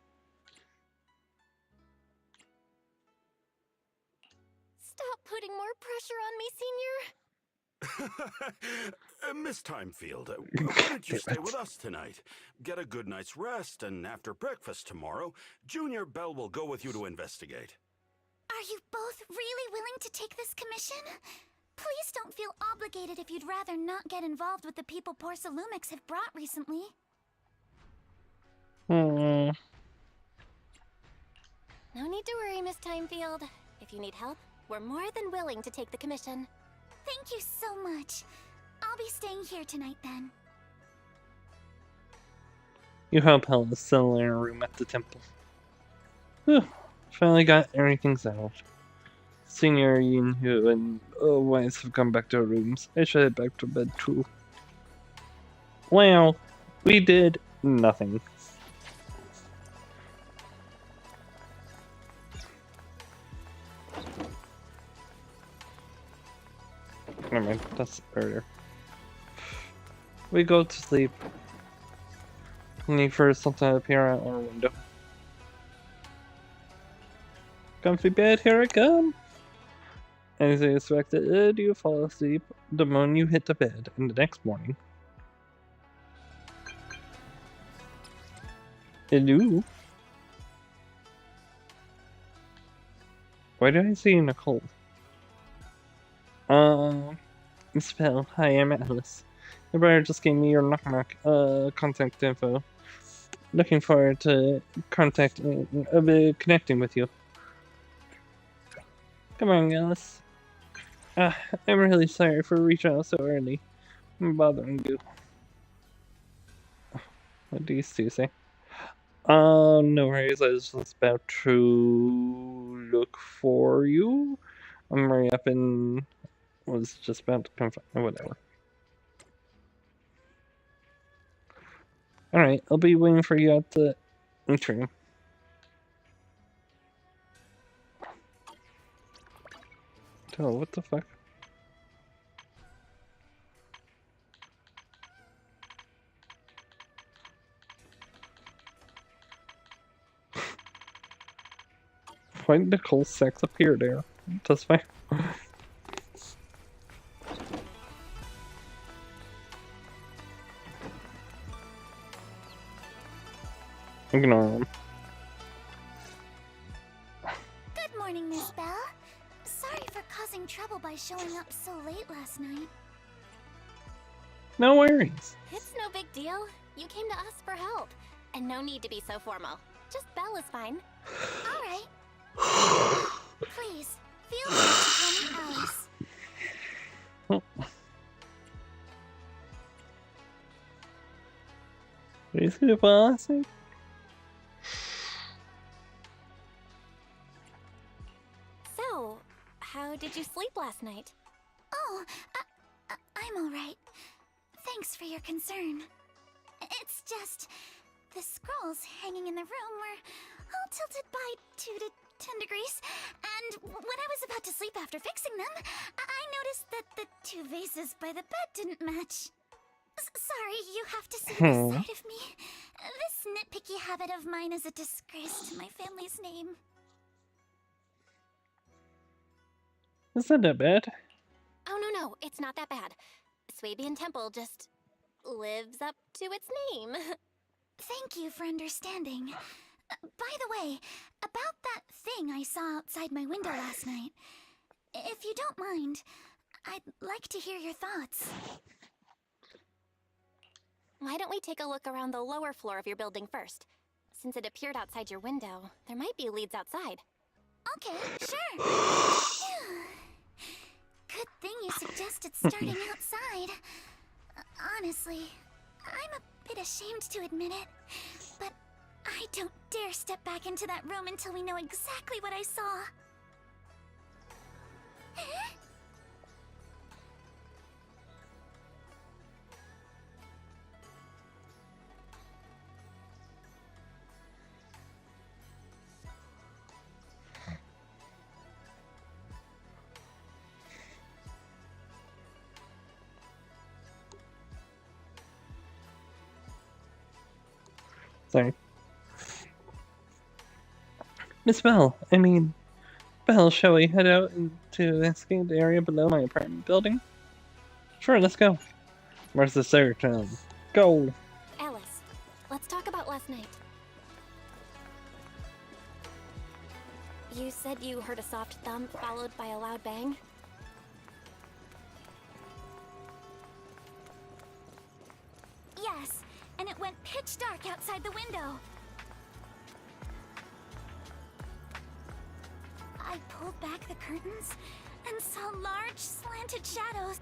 Stop putting more pressure on me, Senior. Miss Timefield, why don't you stay with us tonight? Get a good night's rest, and after breakfast tomorrow, Junior Bell will go with you to investigate. Are you both really willing to take this commission? Please don't feel obligated if you'd rather not get involved with the people Porcelumics have brought recently. No need to worry, Miss Timefield. If you need help, we're more than willing to take the commission. Thank you so much. I'll be staying here tonight then. You help Helen still in a room at the temple. Whew. Finally got everything settled. Senior Yinhu and Weiss have come back to their rooms. I should head back to bed too. Well, we did nothing. Never mind, that's earlier. We go to sleep. Need for something to appear out our window. Comfy bed, here I come! As I expected, you fall asleep the moment you hit the bed, and the next morning. Hello? Why did I say Nicole? Miss Bell, hi, I'm Alice. Your brother just gave me your knock-knock, contact info. Looking forward to connecting with you. Come on, Alice. I'm really sorry for reaching out so early. I'm bothering you. What do you say? No worries, I was just about to look for you. I'm right up and was just about to come whatever. Alright, I'll be waiting for you at the atrium. Oh, what the fuck? Why did Nicole's sex appear there? That's fine. Ignore him. Good morning, Miss Bell. Sorry for causing trouble by showing up so late last night. No worries. It's no big deal. You came to us for help. And no need to be so formal. Just Belle is fine. Alright. Please, feel free to call me Alice. Is it bossy? So, how did you sleep last night? Oh, I'm alright. Thanks for your concern. It's just, the scrolls hanging in the room were all tilted by 2 to 10 degrees, and when I was about to sleep after fixing them, I noticed that the 2 vases by the bed didn't match. Sorry, you have to see this side of me. This nitpicky habit of mine is a disgrace to my family's name. Is that that bad? Oh, no, it's not that bad. Swabian Temple just lives up to its name. Thank you for understanding. By the way, about that thing I saw outside my window last night, if you don't mind, I'd like to hear your thoughts. Why don't we take a look around the lower floor of your building first? Since it appeared outside your window, there might be leads outside. Okay, sure. Good thing you suggested starting outside. Honestly, I'm a bit ashamed to admit it, but I don't dare step back into that room until we know exactly what I saw. Sorry. Miss Bell, Bell, shall we head out to investigate the area below my apartment building? Sure, let's go. Where's the search? Go! Alice, let's talk about last night. You said you heard a soft thump followed by a loud bang? Yes, and it went pitch dark outside the window. I pulled back the curtains and saw large, slanted shadows.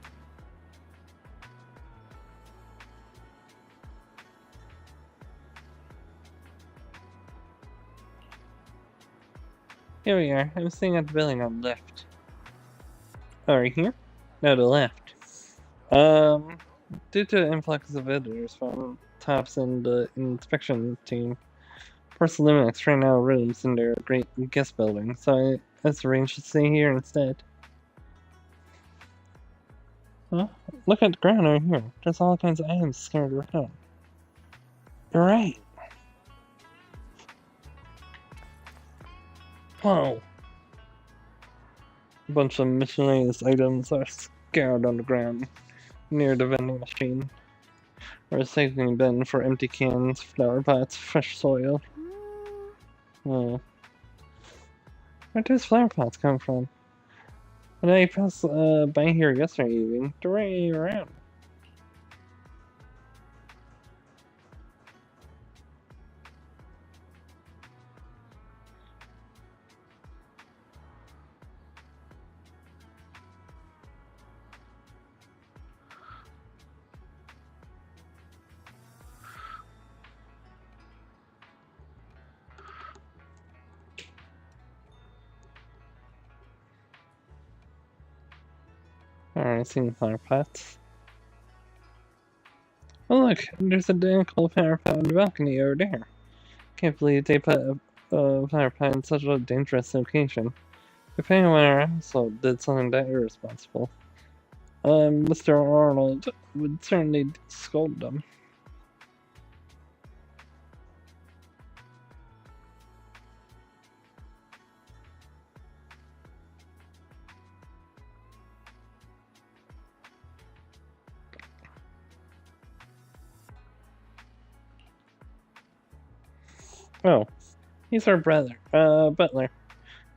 Here we are. I'm staying at the building on the left. Oh, right here? No, the left. Due to the influx of visitors from Tops and the inspection team, Porcelainics ran out of rooms in their great guest building, so I arranged to stay here instead. Huh? Look at the ground over here. There's all kinds of items scattered around. You're right. Whoa. A bunch of miscellaneous items are scattered on the ground near the vending machine. Or a recycling bin for empty cans, flower pots, fresh soil. Oh. Where does flower pots come from? When I passed by here yesterday evening, they're right around. Alright, seen flower pots. Oh look, there's a identical flower pot on the balcony over there. Can't believe they put a flower pot in such a dangerous location. If anyone in our household did something that irresponsible, Mr. Arnold would certainly scold them. Oh, he's our brother, butler.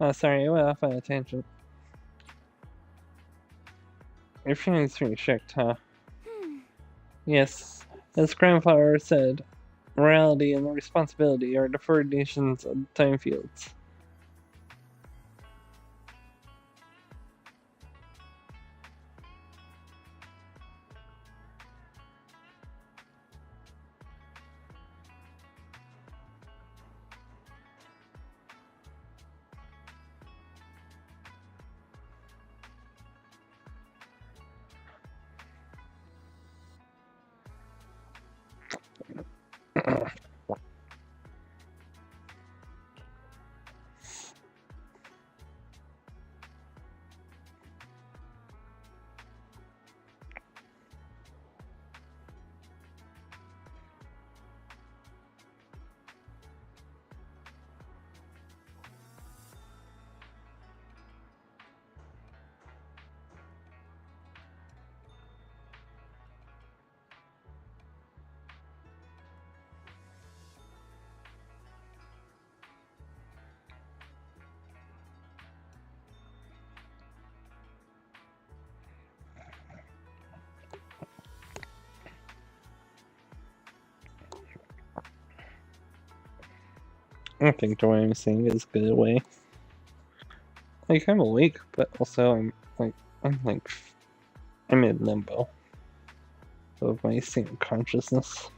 Oh, sorry, I went off on a tangent. Your feeling's pretty shocked, huh? Yes, as grandfather said, Morality and responsibility are deferred nations of the time fields. I don't think the way I'm saying is good away. Like, I'm awake, but also I'm in limbo of my state of consciousness.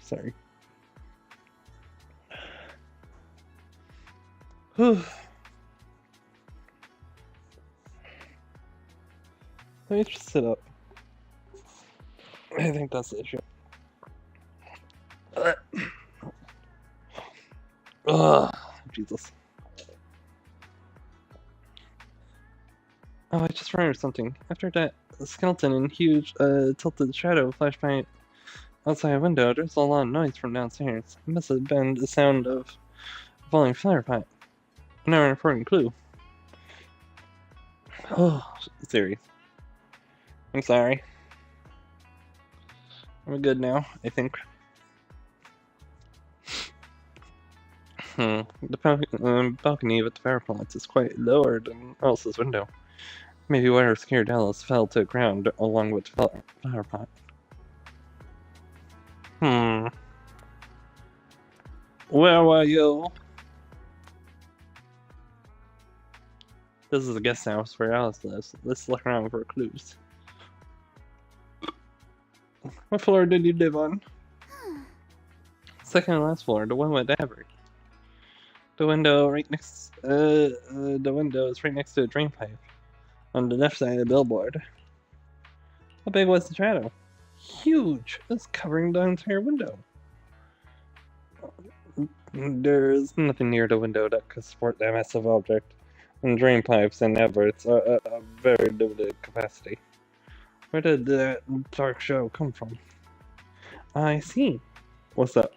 Sorry. Whew. Let me just sit up. I think that's the issue. Ugh, Jesus. Oh, I just remembered something. After that skeleton and huge, tilted shadow flashed by outside a window, there's a lot of noise from downstairs. It must have been the sound of a falling flower pot. Another important clue. Oh, serious. I'm sorry. I'm good now, I think. The balcony with the flower pots is quite lower than Elsa's window. Maybe where her scared Alice fell to the ground along with the flower pot. Where were you? This is a guest house where Alice lives. Let's look around for clues. What floor did you live on? Second and last floor, the one with Avery. The window right next. The window is right next to a drain pipe, on the left side of the billboard. How big was the shadow? Huge! It's covering the entire window. There's nothing near the window that could support that massive object, and drain pipes and efforts are a very limited capacity. Where did that dark shadow come from? I see. What's up?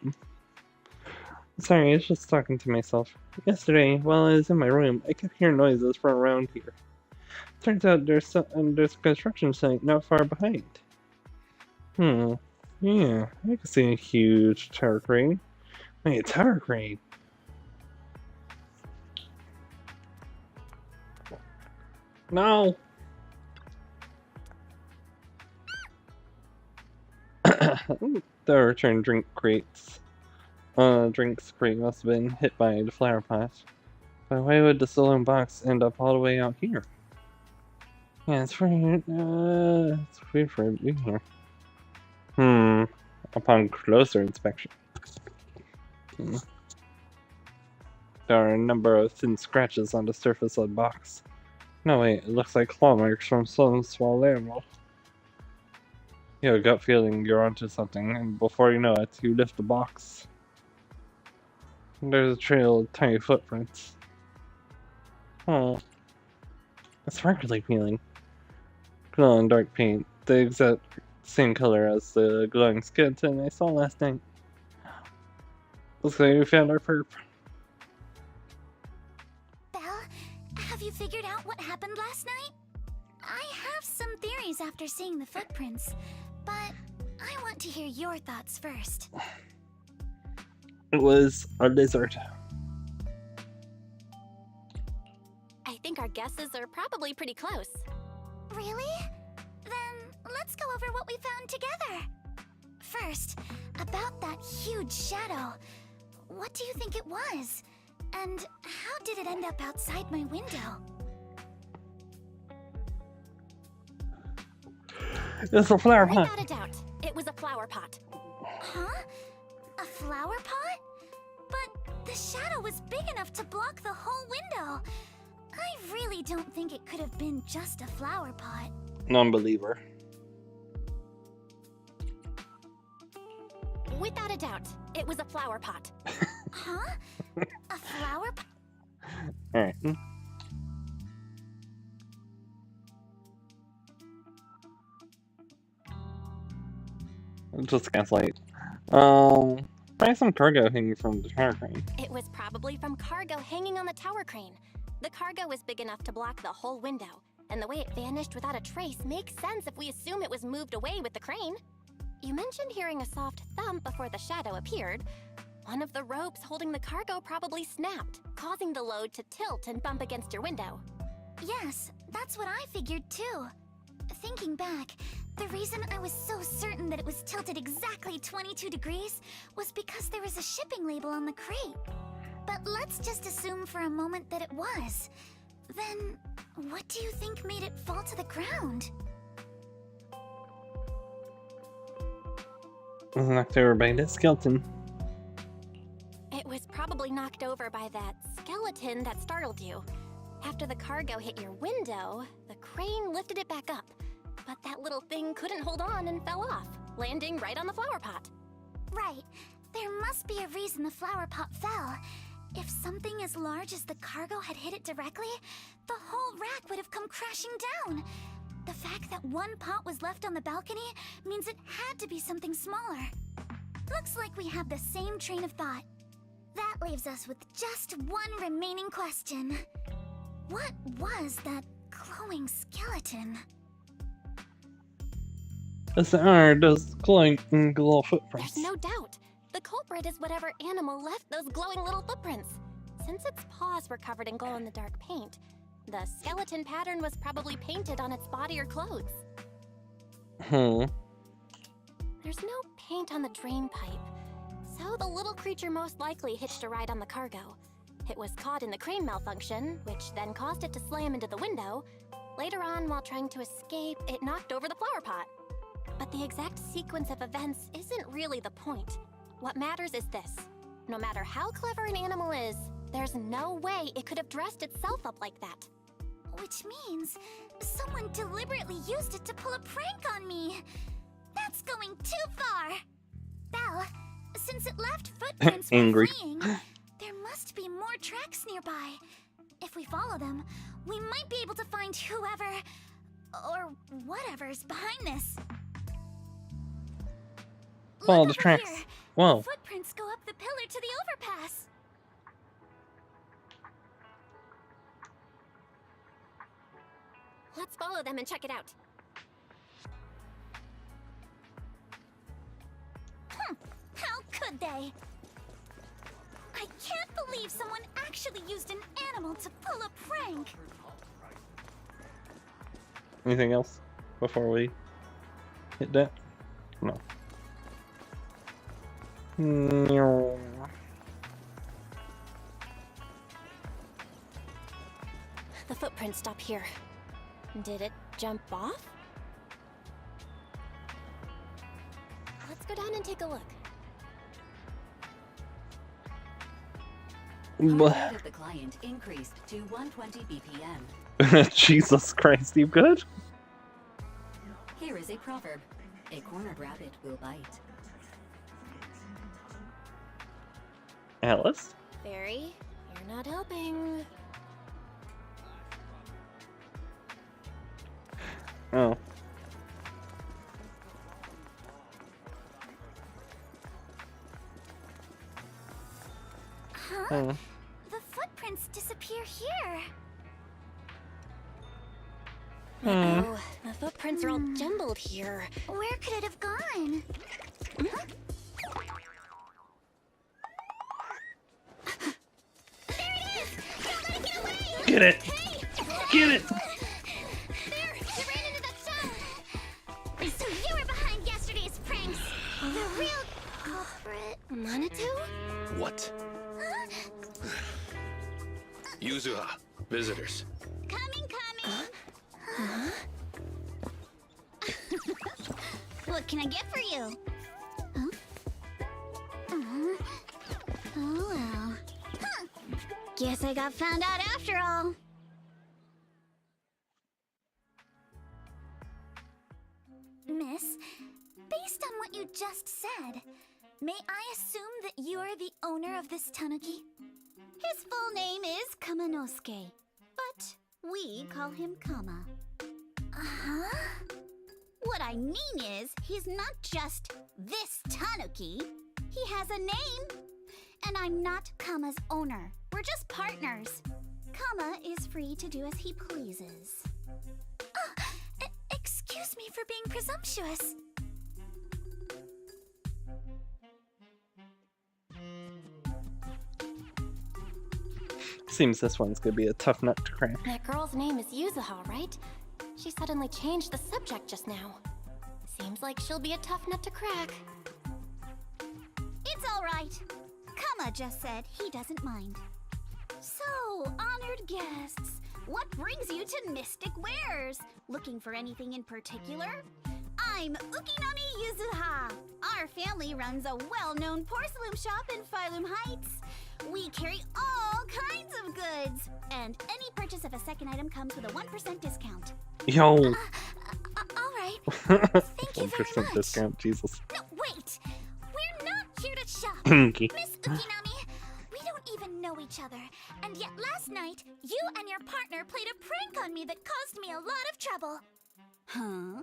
Sorry, I was just talking to myself. Yesterday, while I was in my room, I kept hearing noises from around here. Turns out there's a construction site not far behind. Yeah, I can see a huge tower crane. Wait, a tower crane? No! The return drinks crate must have been hit by the flower pot. But why would the stolen box end up all the way out here? Yeah, it's weird. It's weird for it being here. Upon closer inspection. There are a number of thin scratches on the surface of the box. No, wait, it looks like claw marks from some small animal. You have a gut feeling you're onto something, and before you know it, you lift the box. There's a trail of tiny footprints. Oh. A sparkly feeling. Glow in dark paint, the exact same color as the glowing skeleton I saw last night. Looks like we found our perp. Belle, have you figured out what happened last night? I have some theories after seeing the footprints, but I want to hear your thoughts first. It was a lizard. I think our guesses are probably pretty close. Really? Then let's go over what we found together. First, about that huge shadow. What do you think it was? And how did it end up outside my window? It's a flower pot. Without a doubt, it was a flower pot. Huh? A flower pot? But the shadow was big enough to block the whole window. I really don't think it could have been just a flower pot. Non-believer. Without a doubt, it was a flower pot. Huh? A flower pot? Alright. Just gaslight. Probably some cargo hanging from the tower crane. It was probably from cargo hanging on the tower crane. The cargo was big enough to block the whole window, and the way it vanished without a trace makes sense if we assume it was moved away with the crane. You mentioned hearing a soft thump before the shadow appeared. One of the ropes holding the cargo probably snapped, causing the load to tilt and bump against your window. Yes, that's what I figured too. Thinking back, the reason I was so certain that it was tilted exactly 22 degrees was because there was a shipping label on the crate. But let's just assume for a moment that it was. Then, what do you think made it fall to the ground? Knocked over by that skeleton. It was probably knocked over by that skeleton that startled you. After the cargo hit your window, the crane lifted it back up. But that little thing couldn't hold on and fell off, landing right on the flower pot. Right. There must be a reason the flower pot fell. If something as large as the cargo had hit it directly, the whole rack would have come crashing down. The fact that one pot was left on the balcony means it had to be something smaller. Looks like we have the same train of thought. That leaves us with just one remaining question. What was that glowing skeleton? As there are those glowing glow footprints. There's no doubt. The culprit is whatever animal left those glowing little footprints. Since its paws were covered in glow-in-the-dark paint, the skeleton pattern was probably painted on its body or clothes. Hmm. There's no paint on the drain pipe, so the little creature most likely hitched a ride on the cargo. It was caught in the crane malfunction, which then caused it to slam into the window. Later on, while trying to escape, it knocked over the flower pot. But the exact sequence of events isn't really the point. What matters is this. No matter how clever an animal is, there's no way it could have dressed itself up like that. Which means someone deliberately used it to pull a prank on me. That's going too far. Belle, since it left footprints while fleeing, there must be more tracks nearby. If we follow them, we might be able to find whoever or whatever's behind this. Follow the tracks. Here. Whoa. The footprints go up the pillar to the overpass. Let's follow them and check it out. How could they? I can't believe someone actually used an animal to pull a prank. Anything else before we hit that? No. No. The footprints stop here. Did it jump off? Let's go down and take a look. What? Heart rate of the client increased to 120 BPM. Jesus Christ, you good? Here is a proverb. A cornered rabbit will bite. Alice? Barry, you're not helping. Oh. Huh? The footprints disappear here. Uh-oh, the footprints are all jumbled here. Where could it have gone? Huh? There it is! Don't let it get away! Get it! Hey! Get it! There! It ran into that stone! So you were behind yesterday's pranks! The real culprit... Manitou? What? Huh? Yuzuha, visitors. Coming! What can I get for you? Huh? Oh well. Huh. Guess I got found out after all. Miss, based on what you just said, may I assume that you are the owner of this tanuki? His full name is Kamanosuke, but we call him Kama. Uh-huh. What I mean is, he's not just this tanuki. He has a name. And I'm not Kama's owner. We're just partners. Kama is free to do as he pleases. Excuse me for being presumptuous. Seems this one's gonna be a tough nut to crack. That girl's name is Yuzuha, right? She suddenly changed the subject just now. Seems like she'll be a tough nut to crack. It's all right. Kama just said he doesn't mind. So, honored guests, what brings you to Mystic Wares? Looking for anything in particular? I'm Ukinami Yuzuha. Our family runs a well-known porcelain shop in Phylum Heights. We carry all kinds of goods, and any purchase of a second item comes with a 1% discount. Yo. All right. Thank you very 1% much. discount, Jesus. No, wait. We're not here to shop. Okay. Miss Ukinami, we don't even know each other, and yet last night, you and your partner played a prank on me that caused me a lot of trouble. Huh?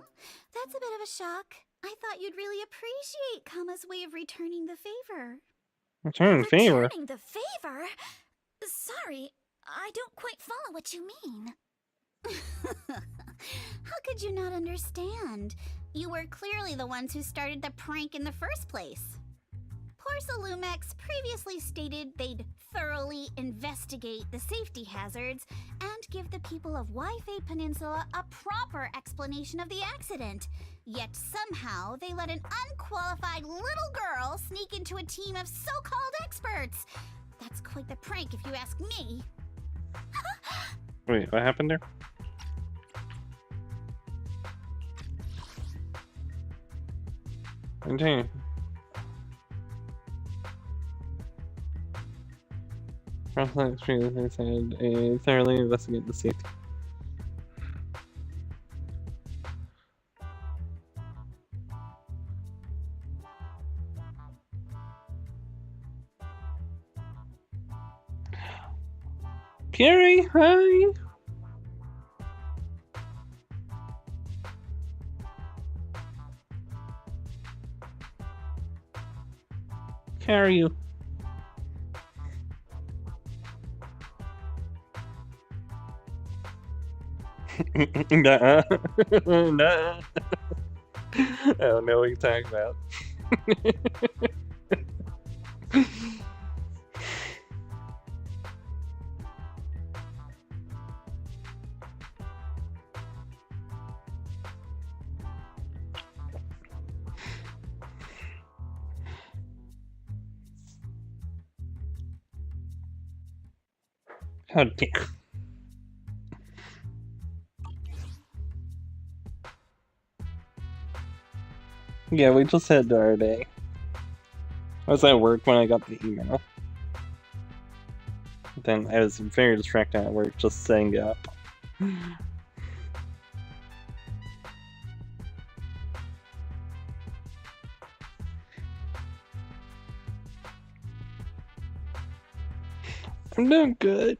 That's a bit of a shock. I thought you'd really appreciate Kama's way of returning the favor. Return favor? Returning the favor? Sorry, I don't quite follow what you mean. How could you not understand? You were clearly the ones who started the prank in the first place. Porcelumex previously stated they'd thoroughly investigate the safety hazards and give the people of Waifei Peninsula a proper explanation of the accident. Yet somehow they let an unqualified little girl sneak into a team of so-called experts. That's quite the prank if you ask me. Wait, what happened there? Continue. Crossline extremely said a thoroughly investigate the safety. Carrie, hi! Carrie, you. Nuh-uh. Nuh-uh. I don't know what you're talking about. How dare. Yeah, we just had our day. I was at work when I got the email. Then I was very distracted at work, just setting it up. I'm doing good.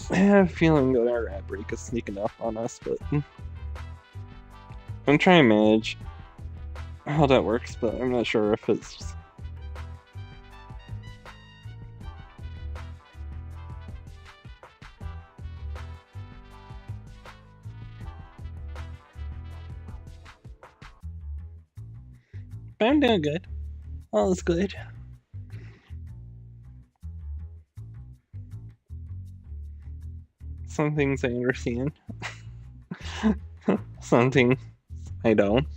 I have a feeling that our ad break is sneaking up on us, but I'm trying to manage how that works, but I'm not sure if it's just... But I'm doing good. All is good. Some things I understand. Some things I don't.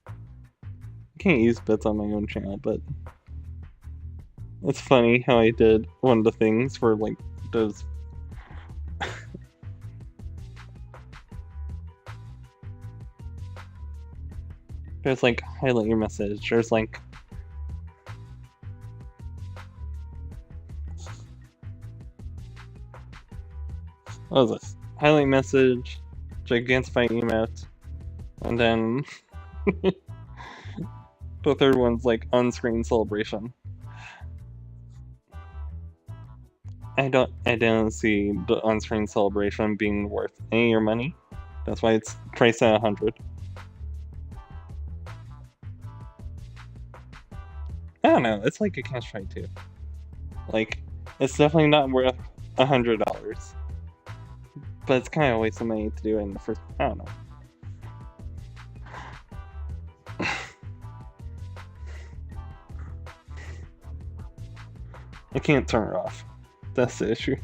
I can't use bits on my own channel, but it's funny how I did one of the things where, like, those... There's, like, highlight your message. There's, like... What was this? Highlight message, Gigantify emote, and then the third one's like on-screen celebration. I don't see the on-screen celebration being worth any of your money. That's why it's priced at 100. I don't know, it's like a cash try too. Like, it's definitely not worth $100. But it's kind of a waste of money to do it in the first... I don't know. I can't turn it off. That's the issue.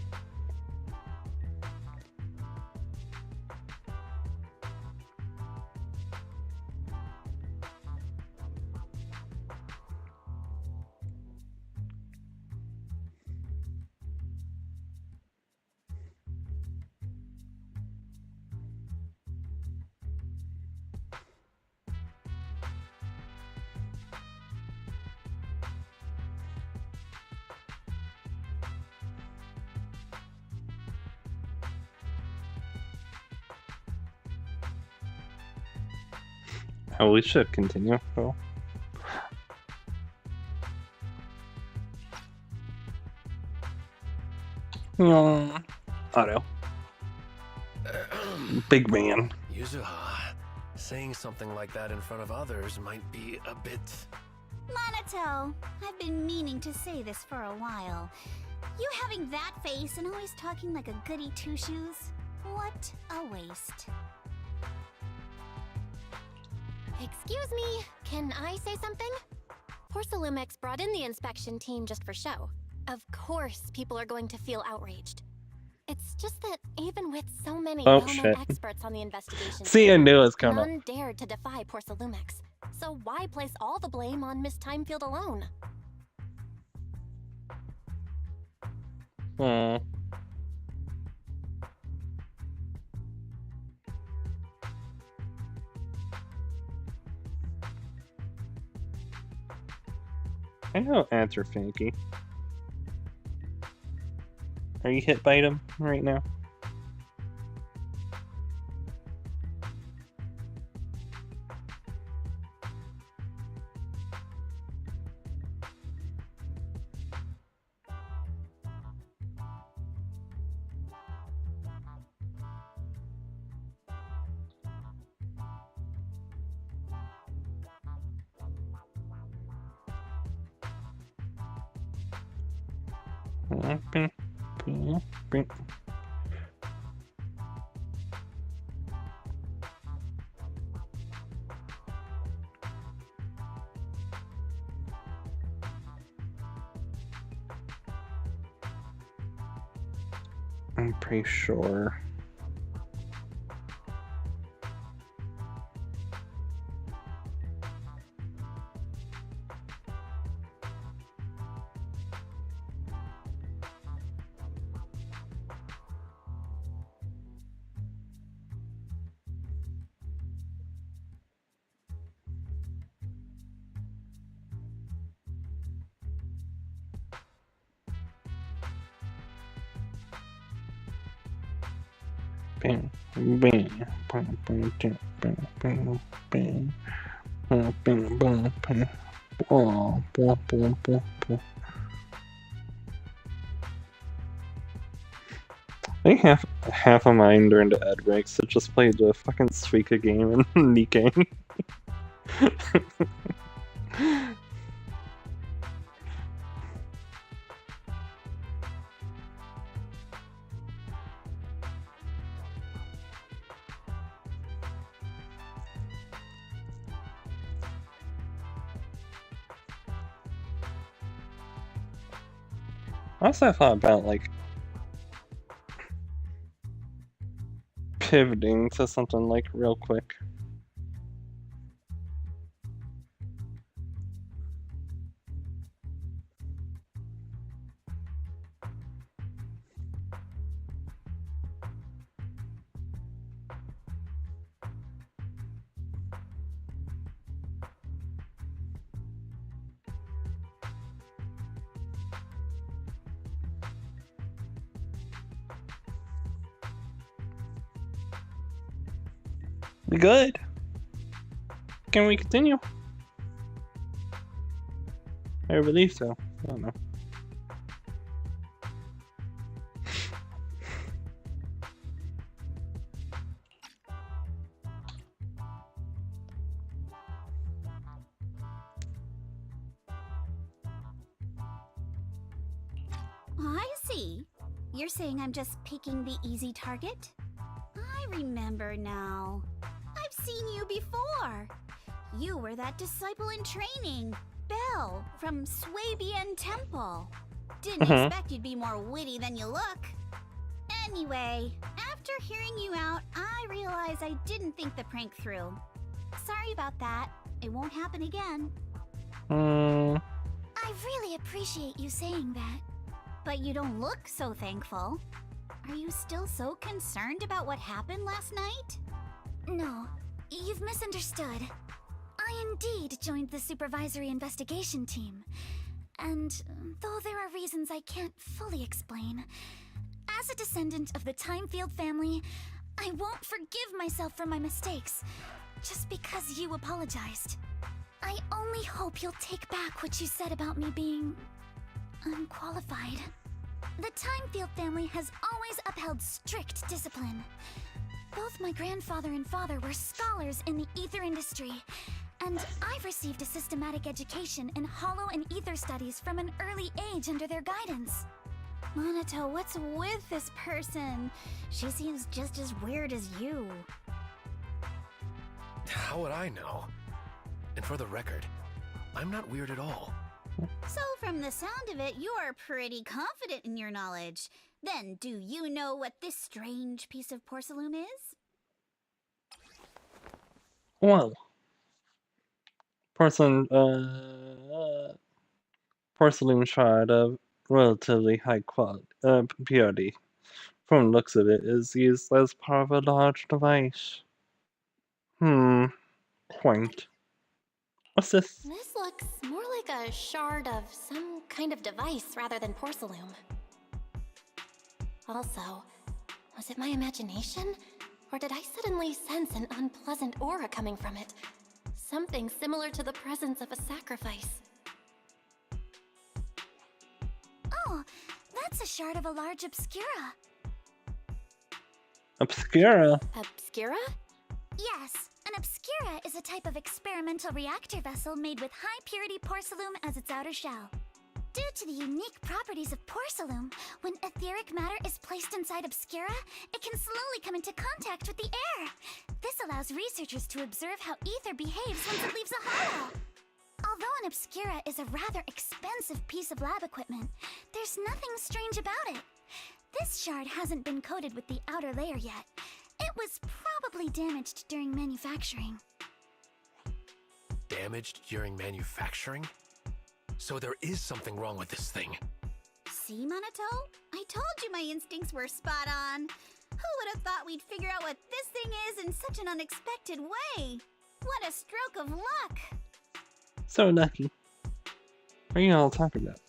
Oh, we should continue, though. Auto. Big man. Yuzuha, saying something like that in front of others might be a bit... Monato, I've been meaning to say this for a while. You having that face and always talking like a goody two-shoes? What a waste. Excuse me, can I say something? Porcelumex brought in the inspection team just for show. Of course people are going to feel outraged. It's just that even with so many well-known experts on the investigation, see, I knew it was coming. None dared to defy Porcelumex. So why place all the blame on Miss Timefield alone? Aww. I know ants are finicky. Are you hit by them right now? I'm pretty sure. Bam, bam, bam, bam, bam, bam, bam, bam, bam, bam, bam. Oh, boom, boom, boom, boom. I think half of mine during the ad breaks to just play the fucking Suika game and Nikkei. Also, I thought about like pivoting to something like real quick. We good? Can we continue? I believe so. I don't know. I see. You're saying I'm just picking the easy target? I remember now. I've seen you before. You were that disciple in training, Belle, from Swabian Temple. Didn't expect you'd be more witty than you look. Anyway, after hearing you out, I realized I didn't think the prank through. Sorry about that. It won't happen again. I really appreciate you saying that. But you don't look so thankful. Are you still so concerned about what happened last night? No, you've misunderstood. I indeed joined the supervisory investigation team. And though there are reasons I can't fully explain, as a descendant of the Timefield family, I won't forgive myself for my mistakes. just because you apologized. I only hope you'll take back what you said about me being unqualified. The Timefield family has always upheld strict discipline. Both my grandfather and father were scholars in the ether industry, and I've received a systematic education in hollow and ether studies from an early age under their guidance. Monato, what's with this person? She seems just as weird as you. How would I know? And for the record, I'm not weird at all. So from the sound of it, you are pretty confident in your knowledge. Then, do you know what this strange piece of porcelain is? Well, porcelain shard of relatively high quality purity. From the looks of it, is used as part of a large device. Quaint. What's this? This looks more like a shard of some kind of device rather than porcelain. Also, was it my imagination? Or did I suddenly sense an unpleasant aura coming from it? Something similar to the presence of a sacrifice. Oh, that's a shard of a large obscura. Obscura? Obscura? Yes, an obscura is a type of experimental reactor vessel made with high-purity porcelain as its outer shell. Due to the unique properties of porcelain, when etheric matter is placed inside obscura, it can slowly come into contact with the air. This allows researchers to observe how ether behaves once it leaves a hollow. Although an obscura is a rather expensive piece of lab equipment, there's nothing strange about it. This shard hasn't been coated with the outer layer yet. It was probably damaged during manufacturing. Damaged during manufacturing? So there is something wrong with this thing. See, Monato? I told you my instincts were spot on. Who would have thought we'd figure out what this thing is in such an unexpected way? What a stroke of luck! So lucky. What are you all talking about?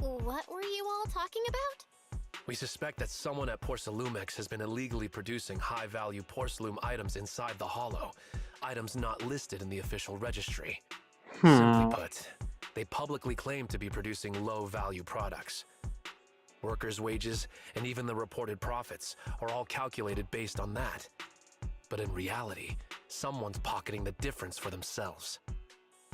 What were you all talking about? We suspect that someone at Porcelumex has been illegally producing high-value porcelain items inside the Hollow. Items not listed in the official registry. Simply put, they publicly claim to be producing low-value products. Workers' wages and even the reported profits are all calculated based on that. But in reality, someone's pocketing the difference for themselves.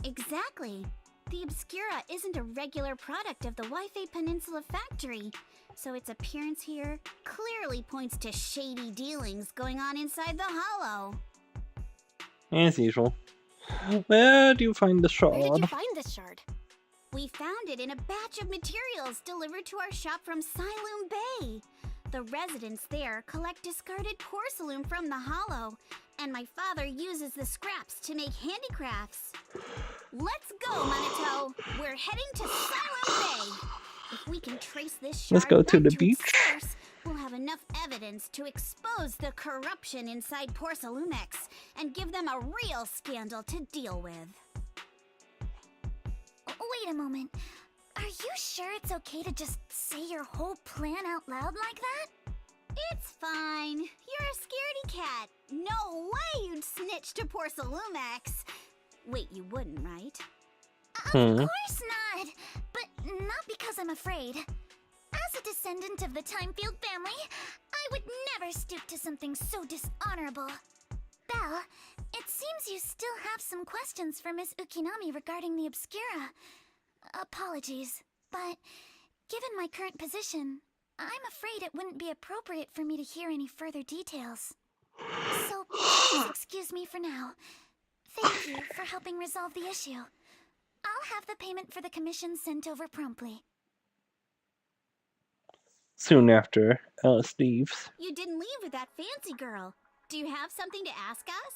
Exactly. The Obscura isn't a regular product of the Waifei Peninsula factory, so its appearance here clearly points to shady dealings going on inside the Hollow. As usual. Where do you find the shard? Where did you find this shard? We found it in a batch of materials delivered to our shop from Siloon Bay. The residents there collect discarded porcelain from the Hollow, and my father uses the scraps to make handicrafts. Let's go, Monato. We're heading to Siloon Bay. If we can trace this shard Let's go to the its beach. source, we'll have enough evidence to expose the corruption inside Porcelumex and give them a real scandal to deal with. Wait a moment. Are you sure it's okay to just say your whole plan out loud like that? It's fine. You're a scaredy cat. No way you'd snitch to Porcelumex. Wait, you wouldn't, right? Of course not. But not because I'm afraid. As a descendant of the Timefield family, I would never stoop to something so dishonorable. Belle, it seems you still have some questions for Miss Ukinami regarding the Obscura. Apologies, but given my current position, I'm afraid it wouldn't be appropriate for me to hear any further details. So please excuse me for now. Thank you for helping resolve the issue. I'll have the payment for the commission sent over promptly. Soon after, Alice leaves. You didn't leave with that fancy girl. Do you have something to ask us?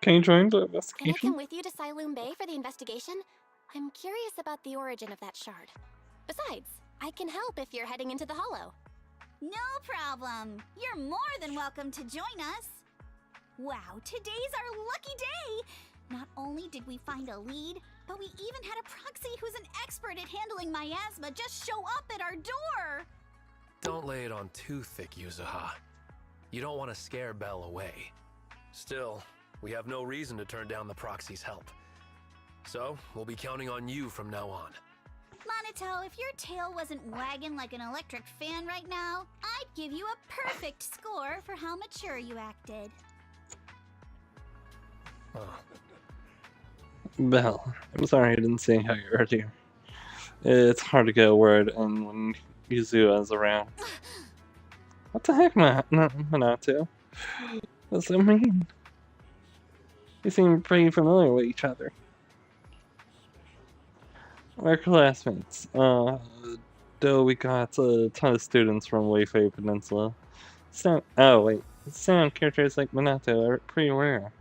Can you join the Can I investigation? come with you to Siloon Bay for the investigation? I'm curious about the origin of that shard. Besides, I can help if you're heading into the Hollow. No problem. You're more than welcome to join us. Wow, today's our lucky day. Not only did we find a lead, but we even had a proxy who's an expert at handling miasma just show up at our door. Don't lay it on too thick, Yuzuha. You don't want to scare Belle away. Still, we have no reason to turn down the proxy's help. So, we'll be counting on you from now on. Monito, if your tail wasn't wagging like an electric fan right now, I'd give you a perfect score for how mature you acted. Belle, I'm sorry I didn't say hi earlier. It's hard to get a word in when Yuzua's around. What the heck, Minato? What's that mean? You seem pretty familiar with each other. We're classmates. Though we got a ton of students from Weifei Peninsula. Sound characters like Minato are pretty rare.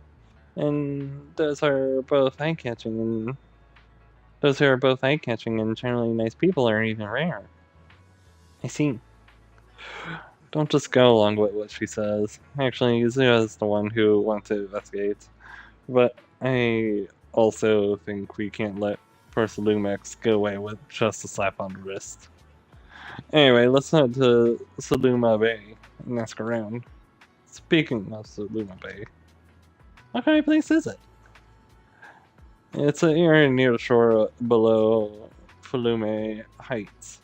And those who are both eye-catching and generally nice people are even rare. I see. Don't just go along with what she says. Actually, Yuzua is the one who wants to investigate. But I also think we can't let Lumex get away with just a slap on the wrist. Anyway, let's head to Saluma Bay and ask around. Speaking of Saluma Bay, what kind of place is it? It's an area near the shore below Falume Heights.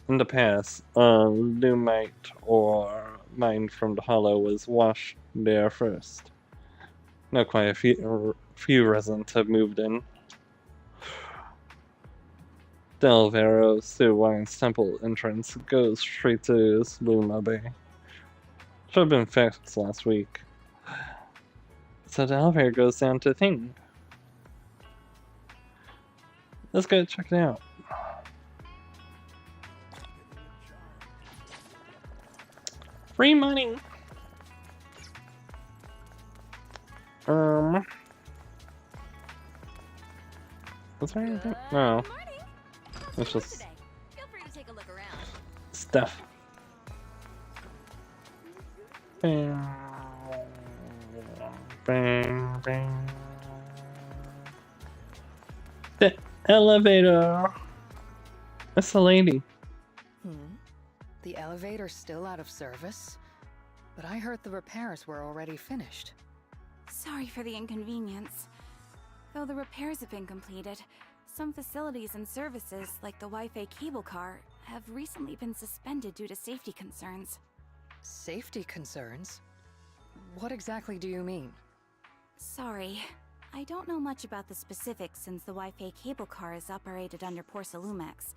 In the past, lumite or mined from the hollow was washed there first. Now quite a few residents have moved in. The elevator through Wang's temple entrance goes straight to Saluma Bay. Should have been fixed last week. So the elevator goes down to Thing. Let's go check it out. Free money! Is there anything? No. It's just stuff. Bang, bang, bang. The elevator. That's the lady. The elevator's still out of service? But I heard the repairs were already finished. Sorry for the inconvenience. Though the repairs have been completed, some facilities and services, like the Wi-Fi cable car, have recently been suspended due to safety concerns. Safety concerns? What exactly do you mean? Sorry. I don't know much about the specifics since the Wi-Fi cable car is operated under Lumex.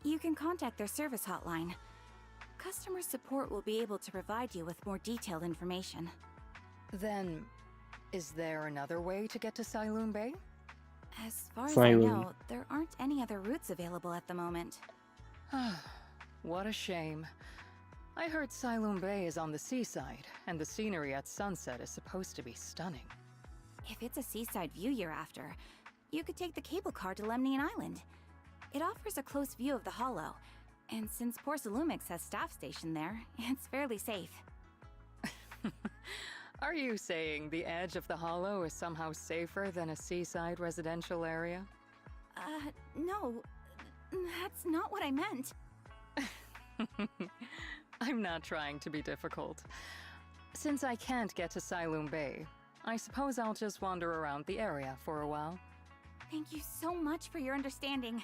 You can contact their service hotline. Customer support will be able to provide you with more detailed information. Then, is there another way to get to Sailoon Bay? As far as I know, there aren't any other routes available at the moment. What a shame. I heard Sailoon Bay is on the seaside, and the scenery at sunset is supposed to be stunning. If it's a seaside view you're after, you could take the cable car to Lemnian Island. It offers a close view of the hollow, and since Lumix has staff stationed there, it's fairly safe. Are you saying the edge of the hollow is somehow safer than a seaside residential area? No. That's not what I meant. I'm not trying to be difficult. Since I can't get to Sailoon Bay, I suppose I'll just wander around the area for a while. Thank you so much for your understanding.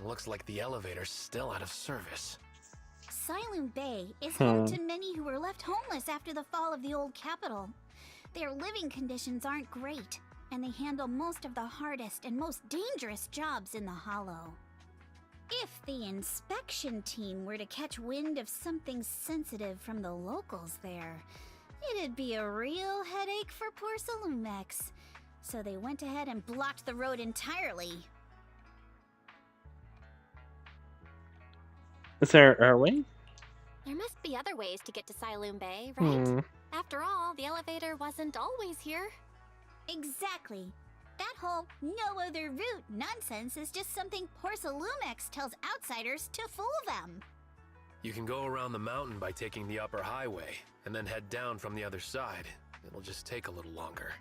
Looks like the elevator's still out of service. Sailoon Bay is home to many who were left homeless after the fall of the old capital. Their living conditions aren't great, and they handle most of the hardest and most dangerous jobs in the hollow. If the inspection team were to catch wind of something sensitive from the locals there, it'd be a real headache for Lumex. So they went ahead and blocked the road entirely. Is there a way? There must be other ways to get to Sailoon Bay, right? After all, the elevator wasn't always here. Exactly. That whole no other route nonsense is just something Lumex tells outsiders to fool them. You can go around the mountain by taking the upper highway, and then head down from the other side. It'll just take a little longer.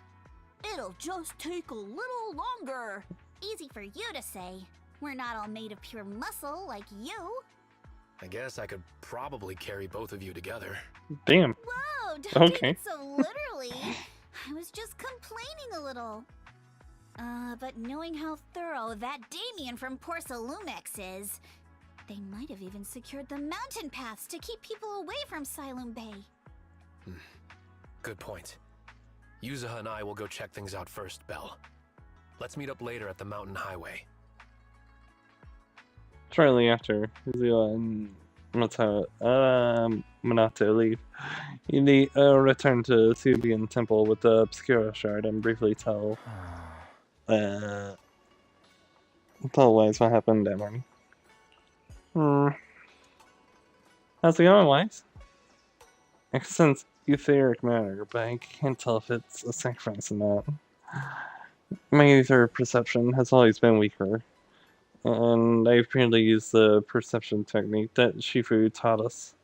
It'll just take a little longer. Easy for you to say. We're not all made of pure muscle like you. I guess I could probably carry both of you together. Damn. Whoa, don't take Okay. it so literally. I was just complaining a little. But knowing how thorough that Damien from Porsalumex is, they might have even secured the mountain paths to keep people away from Siloam Bay. Good point. Yuzuha and I will go check things out first, Belle. Let's meet up later at the mountain highway. Shortly after Zio and Minato leave, they return to Subian Temple with the Obscura Shard and briefly tell Wise what happened that morning. How's it going, Wise? I can sense etheric matter, but I can't tell if it's a sacrifice or not. My ether perception has always been weaker, and I've apparently used the perception technique that Shifu taught us.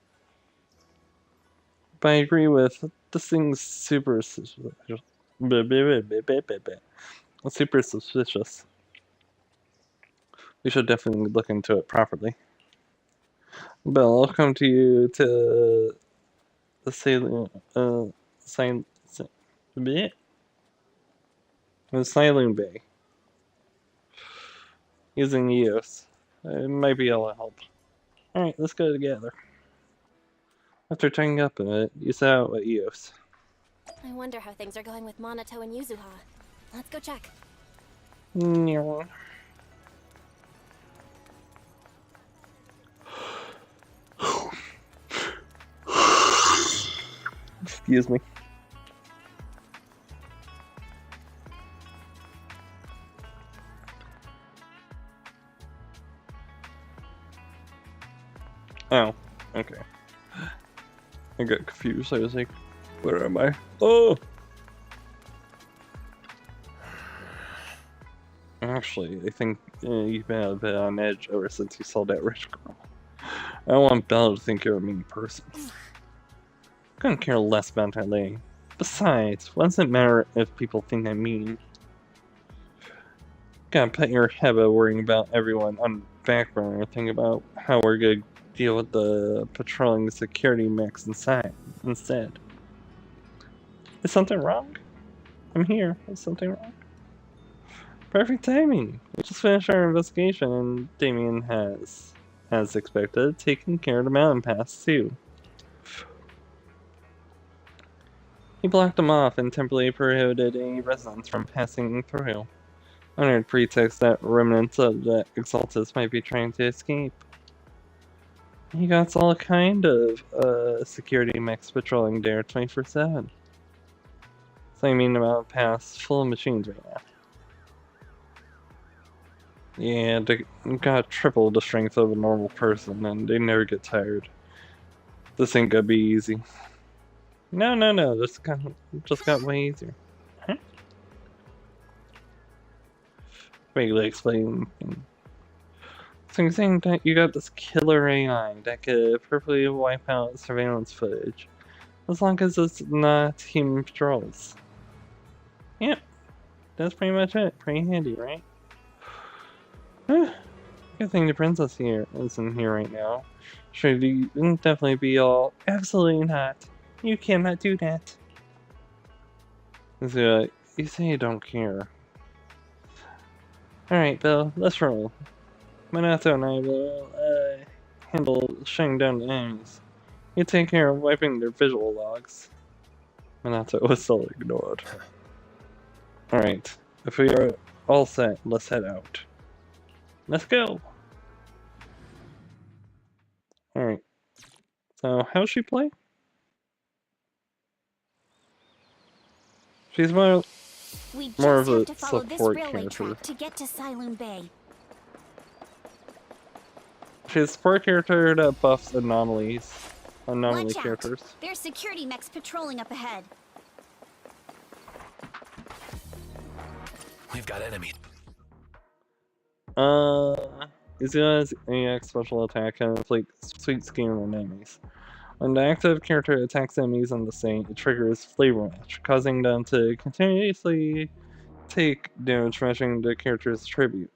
But I agree with this thing's super suspicious. We should definitely look into it properly. Belle, I'll come to you to the Saloon Bay. Using EOS. It might be able to help. Alright, let's go together. After checking up on it, you set out with EOS. I wonder how things are going with Minato and Yuzuha. Let's go check. Excuse me. Oh, okay. I got confused. I was like, where am I? Oh! Actually, I think you've been a bit on edge ever since you saw that rich girl. I don't want Belle to think you're a mean person. Couldn't care less about that lady. Besides, what does it matter if people think I'm mean? Gotta put your head about worrying about everyone on the back burner and think about how we're gonna deal with the patrolling security mix instead. Is something wrong? I'm here. Is something wrong? Perfect timing. We just finished our investigation and Damien has, as expected, taken care of the mountain pass too. He blocked them off and temporarily prohibited any residents from passing through, under the pretext that remnants of the Exaltus might be trying to escape. He got all kind of security mechs patrolling there 24/7. So I mean about a pass full of machines right now. Yeah, they got triple the strength of a normal person and they never get tired. This ain't gonna be easy. No, this just got way easier. Huh? Vaguely explain. So you're saying that you got this killer AI that could perfectly wipe out surveillance footage, as long as it's not human patrols. Yep, that's pretty much it. Pretty handy, right? Good thing the princess here isn't here right now. Should you definitely be all, absolutely not. You cannot do that. So, you say you don't care. Alright, Bill, let's roll. Minato and I will handle shutting down the enemies. You take care of wiping their visual logs. Minato was still ignored. Alright, if we are all set, let's head out. Let's go! Alright. So, how's she play? She's more of a support character. To get to Siloam Bay. She's a support character that buffs anomaly characters. There's security mechs patrolling up ahead. We've got enemies. Izuna's AX special attack can inflict sweet skin on enemies. When the active character attacks enemies on the scene, it triggers Flavor Match, causing them to continuously take damage, matching the character's tribute.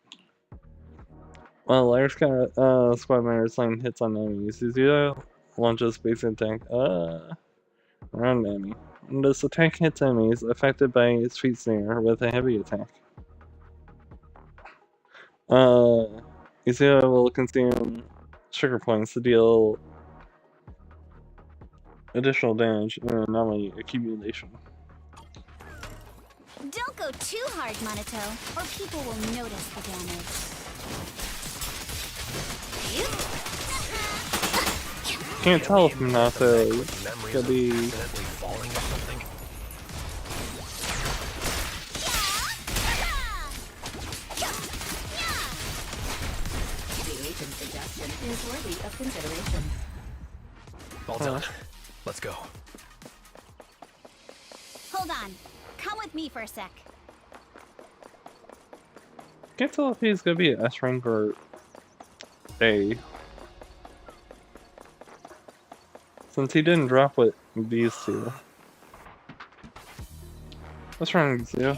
Well, Larry's got squad members laying hits on enemies. Izuya launches basic attack around enemy. And this attack hits enemies affected by Sweet Snare with a heavy attack. Izuya will consume sugar points to deal additional damage in anomaly accumulation. Don't go too hard, Monato, or people will notice the damage. Can't tell if Minato could be. The agent's suggestion is worthy of consideration. All done. Let's go. Hold on. Come with me for a sec. Can't tell if he's gonna be an S rank or A. Since he didn't drop with these two. What's wrong with you?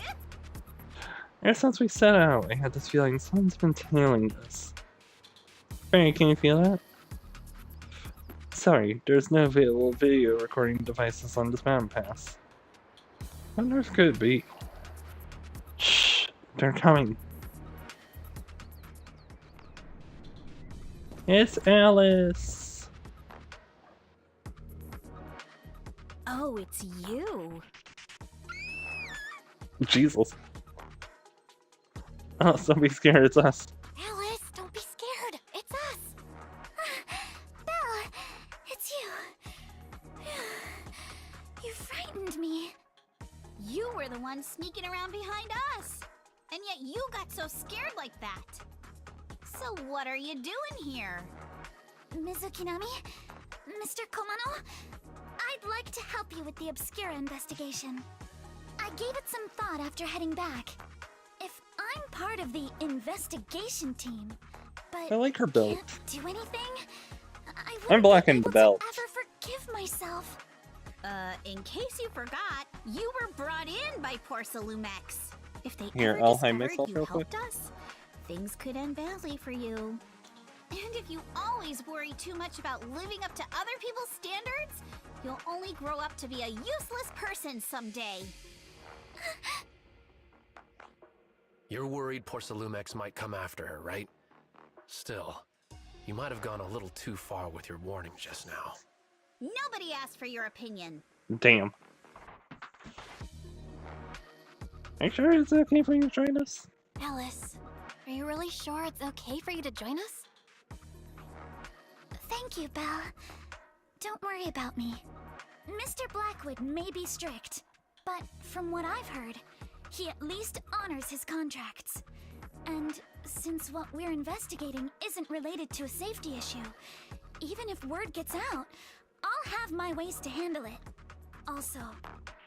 Ever since we set out, I had this feeling someone's been tailing us. Barry, can you feel that? Sorry, there's no available video recording devices on this mountain pass. What on earth could it be? Shh, they're coming. It's Alice! Oh, it's you. Jesus. Oh, don't be scared, it's us. Alice, don't be scared. It's us. Belle, it's you. You frightened me. You were the one sneaking around behind us. And yet you got so scared like that. So what are you doing here? Mizukinami? Mr. Komano? I'd like to help you with the Obscura investigation. I gave it some thought after heading back. If I'm part of the investigation team, but I like her belt. can't do anything, I'm blacking the belt. ever forgive myself. In case you forgot, you were brought in by Porsalumex. If they Here, ever I'll hide discovered myself you real quick. helped us, things could end badly for you. And if you always worry too much about living up to other people's standards, you'll only grow up to be a useless person someday. You're worried Porsalumex might come after her, right? Still, you might have gone a little too far with your warning just now. Nobody asked for your opinion. Damn. Are you sure it's okay for you to join us? Alice, are you really sure it's okay for you to join us? Thank you, Belle. Don't worry about me. Mr. Blackwood may be strict, but from what I've heard, he at least honors his contracts. And since what we're investigating isn't related to a safety issue, even if word gets out, I'll have my ways to handle it. Also,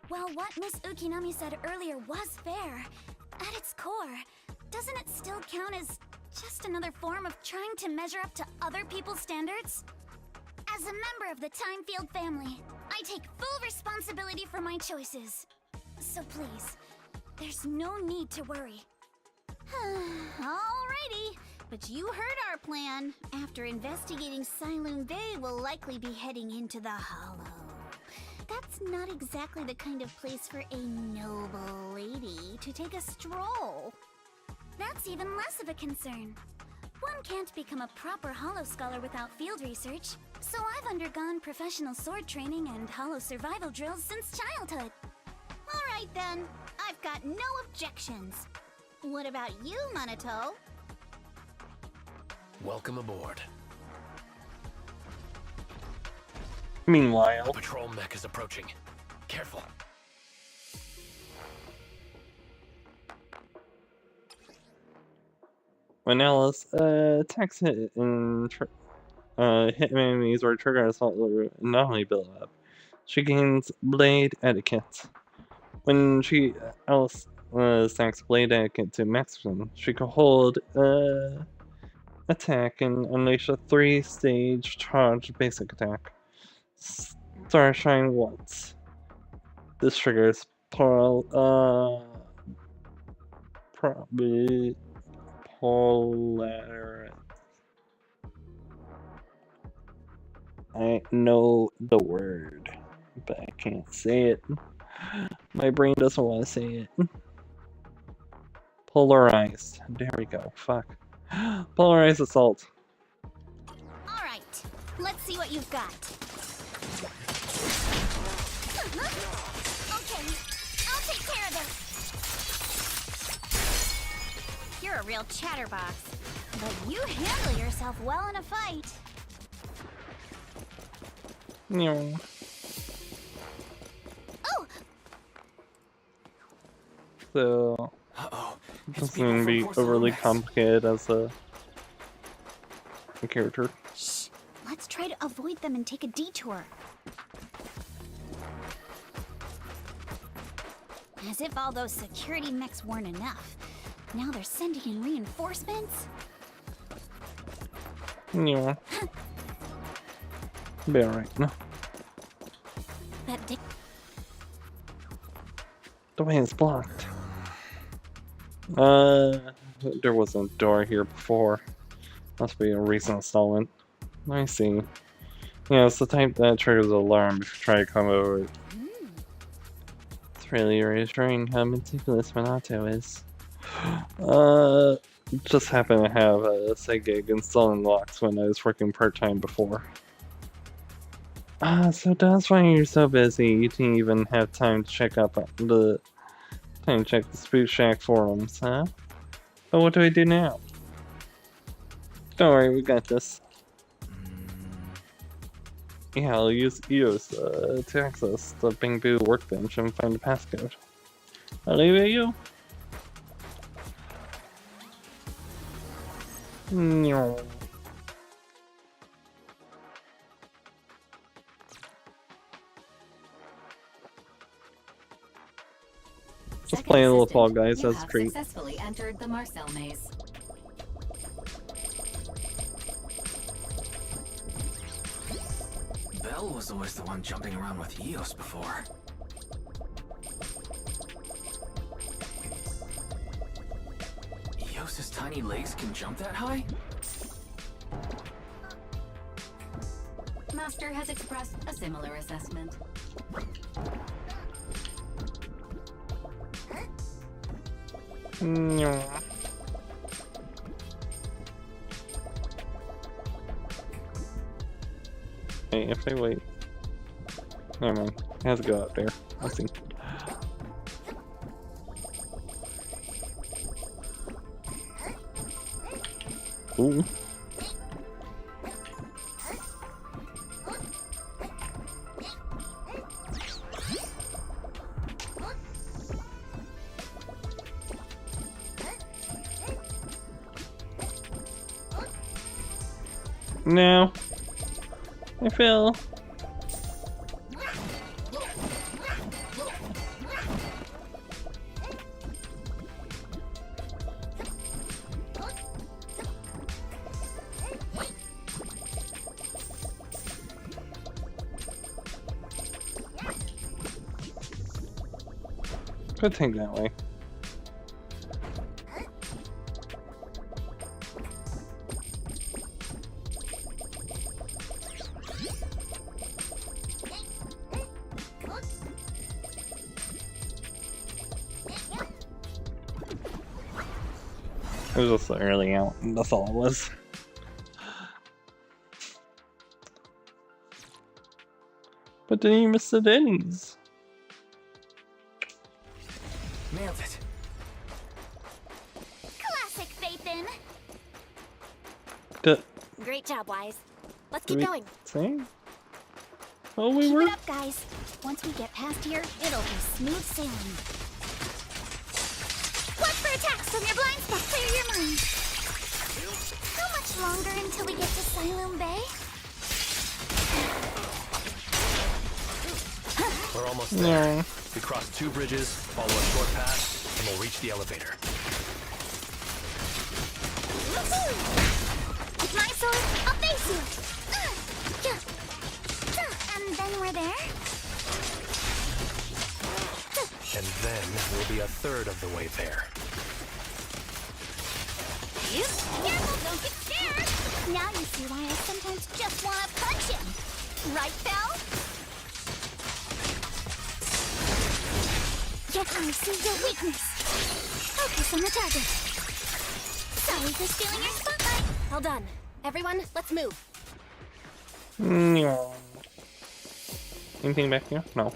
while what Miss Ukinami said earlier was fair, at its core, doesn't it still count as just another form of trying to measure up to other people's standards? As a member of the Timefield family, I take full responsibility for my choices. So please, there's no need to worry. Alrighty, but you heard our plan. After investigating Siloon Bay, we'll likely be heading into the Hollow. That's not exactly the kind of place for a noble lady to take a stroll. That's even less of a concern. One can't become a proper Hollow Scholar without field research, so I've undergone professional sword training and Hollow survival drills since childhood. Alright then, I've got no objections. What about you, Monato? Welcome aboard. Meanwhile, The patrol mech is approaching. Careful. when Alice attacks hit and hit enemies or trigger assault anomaly build up, she gains blade etiquette. When Alice stacks blade etiquette to maximum, she can hold attack and unleash a 3-stage charged basic attack. Starshine Waltz. This triggers probably polarity. I know the word, but I can't say it. My brain doesn't want to say it. Polarized. There we go. Fuck. Polarized assault. Alright, let's see what you've got. Okay, I'll take care of this. You're a real chatterbox, but you handle yourself well in a fight. No. Oh! So, it doesn't be overly complicated as a character. Shh, let's try to avoid them and take a detour. As if all those security mechs weren't enough. Now they're sending in reinforcements? Yeah. Be alright. No. That The way is blocked. There wasn't a door here before. Must be a recent installment. I see. Yeah, it's the type that triggers an alarm if you try to come over it. It's really reassuring how meticulous Minato is. Just happened to have a side gig installing locks when I was working part-time before. So that's why you're so busy, you didn't even have time to check the Spook Shack forums, huh? But what do I do now? Don't worry, we got this. Yeah, I'll use EOS to access the Bingbu workbench and find the passcode. I'll leave it to you. No. Just playing a little Fall Guys as a treat. Successfully entered the Marcel maze. Belle was always the one jumping around with Eos before. Eos's tiny legs can jump that high? Master has expressed a similar assessment. No. Hey, if they wait. Never mind. It has to go up there. I see. Ooh. No. I fell. Good thing that way. It was just early out, and that's all it was. But then you missed the Denny's. Nailed it. Classic Phaethon. Great job, Wise. Let's Did keep we going. say? Oh, we Keep were. it up, guys. Once we get past here, it'll be smooth sailing. Look for attacks from your blind spot. Clear your mind. How much longer until we get to Siloam Bay? We're almost there. No. We cross 2 bridges, follow a short path, and we'll reach the elevator. With my sword, I'll face you. And then we're there. And then we'll be a third of the way there. Careful, don't get scared. Now you see why I sometimes just want to punch him. Right, Belle? Yet I see your weakness. Focus on the target. Sorry for stealing your spotlight. All done. Everyone, let's move. Anything back here? No.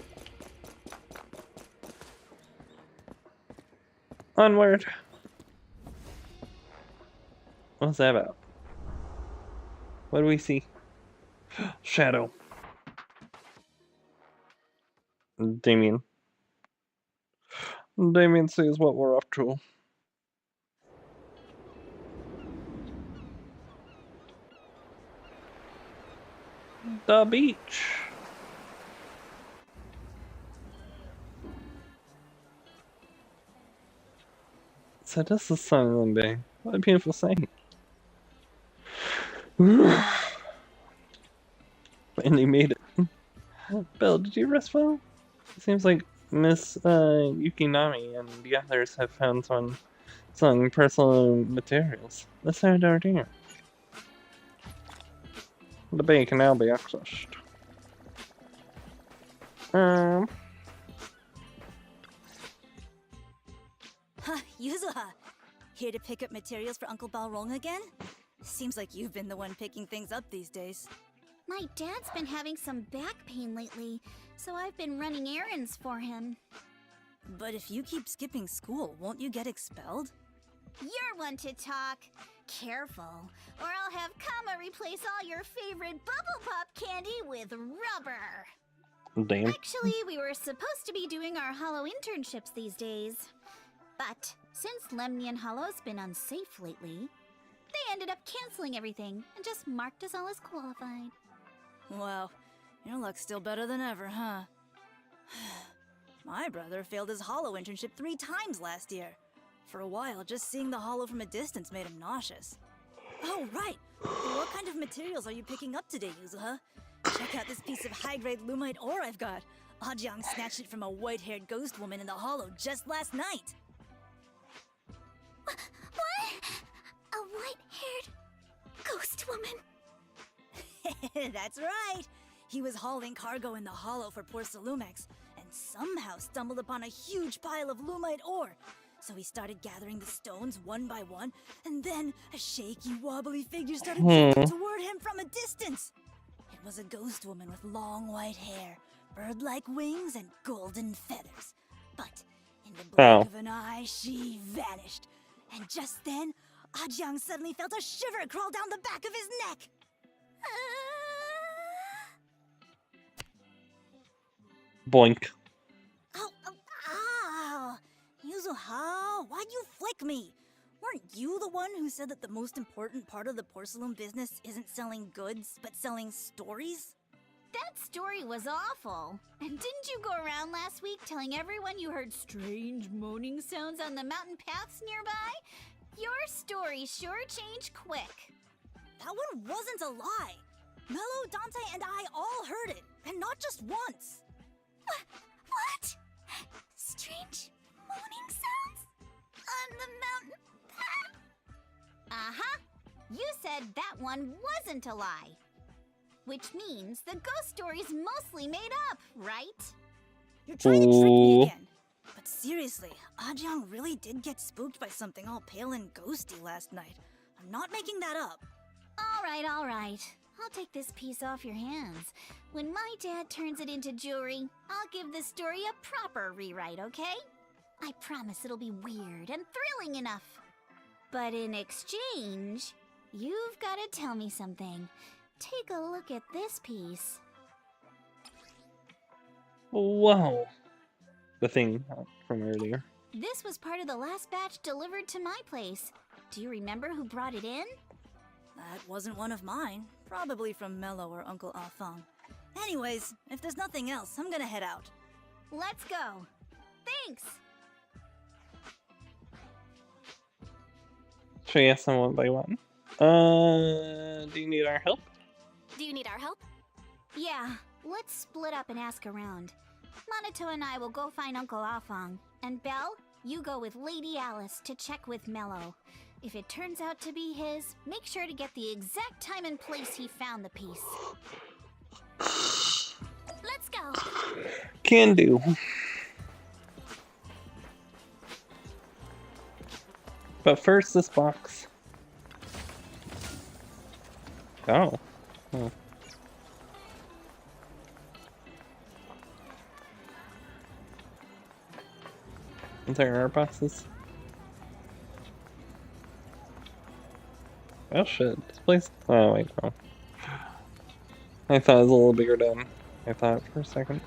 Onward. What's that about? What do we see? Shadow. Damien. Damien sees what we're up to. The beach. So this is Silent Bay. What a beautiful sight. Finally made it. Belle, did you rest well? It seems like Miss Yukinami and the others have found some personal materials. Let's head over here. The bay can now be accessed. Yuzuha, here to pick up materials for Uncle Balrog again? Seems like you've been the one picking things up these days. My dad's been having some back pain lately, so I've been running errands for him. But if you keep skipping school, won't you get expelled? You're one to talk. Careful, or I'll have Kama replace all your favorite Bubble Pop candy with rubber. Damn. Actually, we were supposed to be doing our Hollow internships these days. But since Lemnian Hollow's been unsafe lately, they ended up canceling everything and just marked us all as qualified. Wow, your luck's still better than ever, huh? My brother failed his Hollow internship 3 times last year. For a while, just seeing the Hollow from a distance made him nauseous. Oh, right! What kind of materials are you picking up today, Yuzuha? Check out this piece of high-grade lumite ore I've got. Ajang snatched it from a white-haired ghost woman in the Hollow just last night. What? A white-haired ghost woman? That's right! He was hauling cargo in the Hollow for Porcelumex, and somehow stumbled upon a huge pile of lumite ore. So he started gathering the stones one by one, and then a shaky, wobbly figure started moving toward him from a distance. It was a ghost woman with long white hair, bird-like wings, and golden feathers. But in the blink of an eye, she vanished. And just then, Ajang suddenly felt a shiver crawl down the back of his neck. Boink. Ow! Yuzuha, why'd you flick me? Weren't you the one who said that the most important part of the porcelain business isn't selling goods, but selling stories? That story was awful. And didn't you go around last week telling everyone you heard strange moaning sounds on the mountain paths nearby? Your story sure changed quick. That one wasn't a lie. Mello, Dante, and I all heard it, and not just once. What? Strange moaning sounds? On the mountain path? Uh-huh. You said that one wasn't a lie. Which means the ghost story's mostly made up, right? You're trying to trick me again. But seriously, Ajang really did get spooked by something all pale and ghosty last night. I'm not making that up. All right. I'll take this piece off your hands. When my dad turns it into jewelry, I'll give the story a proper rewrite, okay? I promise it'll be weird and thrilling enough. But in exchange, you've got to tell me something. Take a look at this piece. Whoa. The thing from earlier. This was part of the last batch delivered to my place. Do you remember who brought it in? That wasn't one of mine. Probably from Mello or Uncle Afang. Anyways, if there's nothing else, I'm gonna head out. Let's go. Thanks! Should we ask them one by one? Do you need our help? Do you need our help? Yeah, let's split up and ask around. Monato and I will go find Uncle Afang. And Belle, you go with Lady Alice to check with Mello. If it turns out to be his, make sure to get the exact time and place he found the piece. Let's go. Can do. But first, this box. Oh. Hmm. Is there air boxes? Oh shit, this place. Oh, wait, no. I thought it was a little bigger than I thought for a second.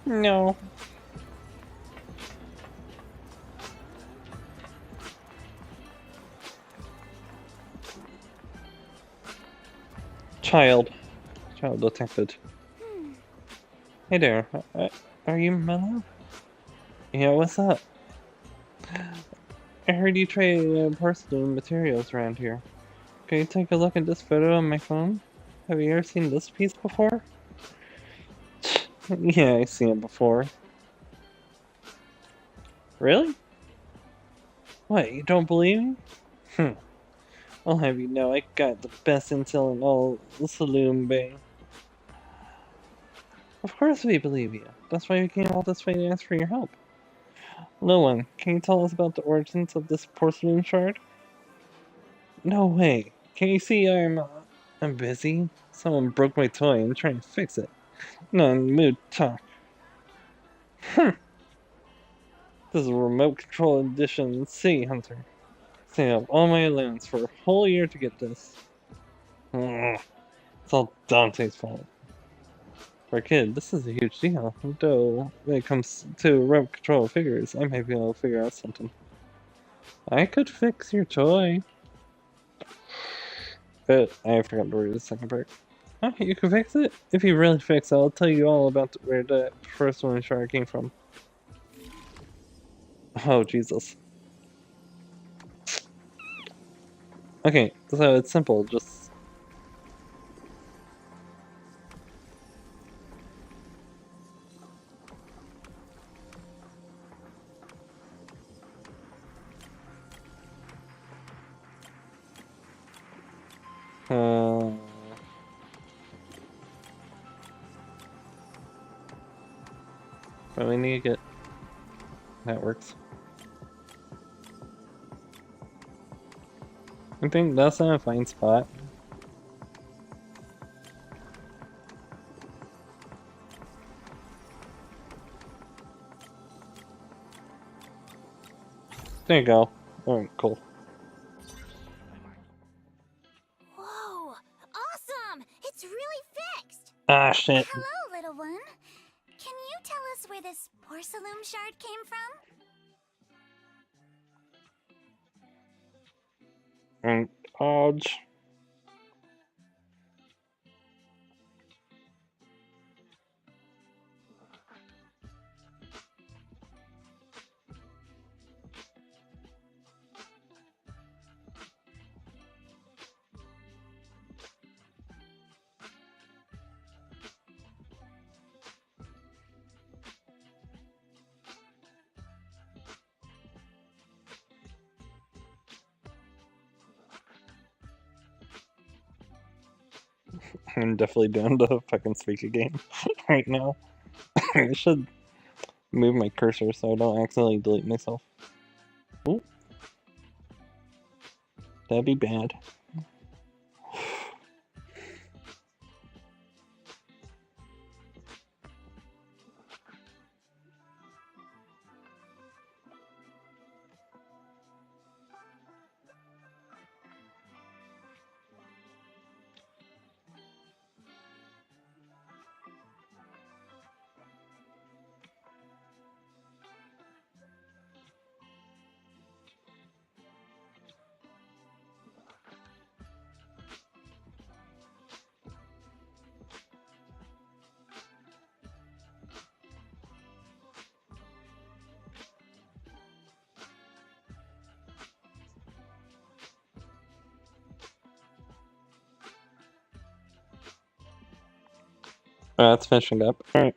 No. Child. Child detected. Hey there. Are you Mellow? Yeah, what's up? I heard you trade porcelain materials around here. Can you take a look at this photo on my phone? Have you ever seen this piece before? Yeah, I've seen it before. Really? What, you don't believe me? I'll have you know I got the best intel in all the Saloon Bay. Of course we believe you. That's why we came all this way to ask for your help. No one, can you tell us about the origins of this porcelain shard? No way. Can you see I'm busy? Someone broke my toy and I'm trying to fix it. Not in the mood to talk. This is a remote control edition City Hunter. Staying up all my allowance for a whole year to get this. Ugh. It's all Dante's fault. For a kid, this is a huge deal. Though, when it comes to remote control figures, I might be able to figure out something. I could fix your toy. But I forgot to read the second part. Oh, you can fix it? If you really fix it, I'll tell you all about where the first one shard came from. Oh, Jesus. Okay, so it's simple, just... But we need to get... That works. I think that's not a fine spot. There you go. Alright, cool. Whoa! Awesome! It's really fixed! Ah, shit. Hello, little one. Can you tell us where this porcelain shard came from? Dodge. I'm definitely down to fucking speak a game right now. I should move my cursor so I don't accidentally delete myself. Ooh. That'd be bad. It's finishing up. Alright.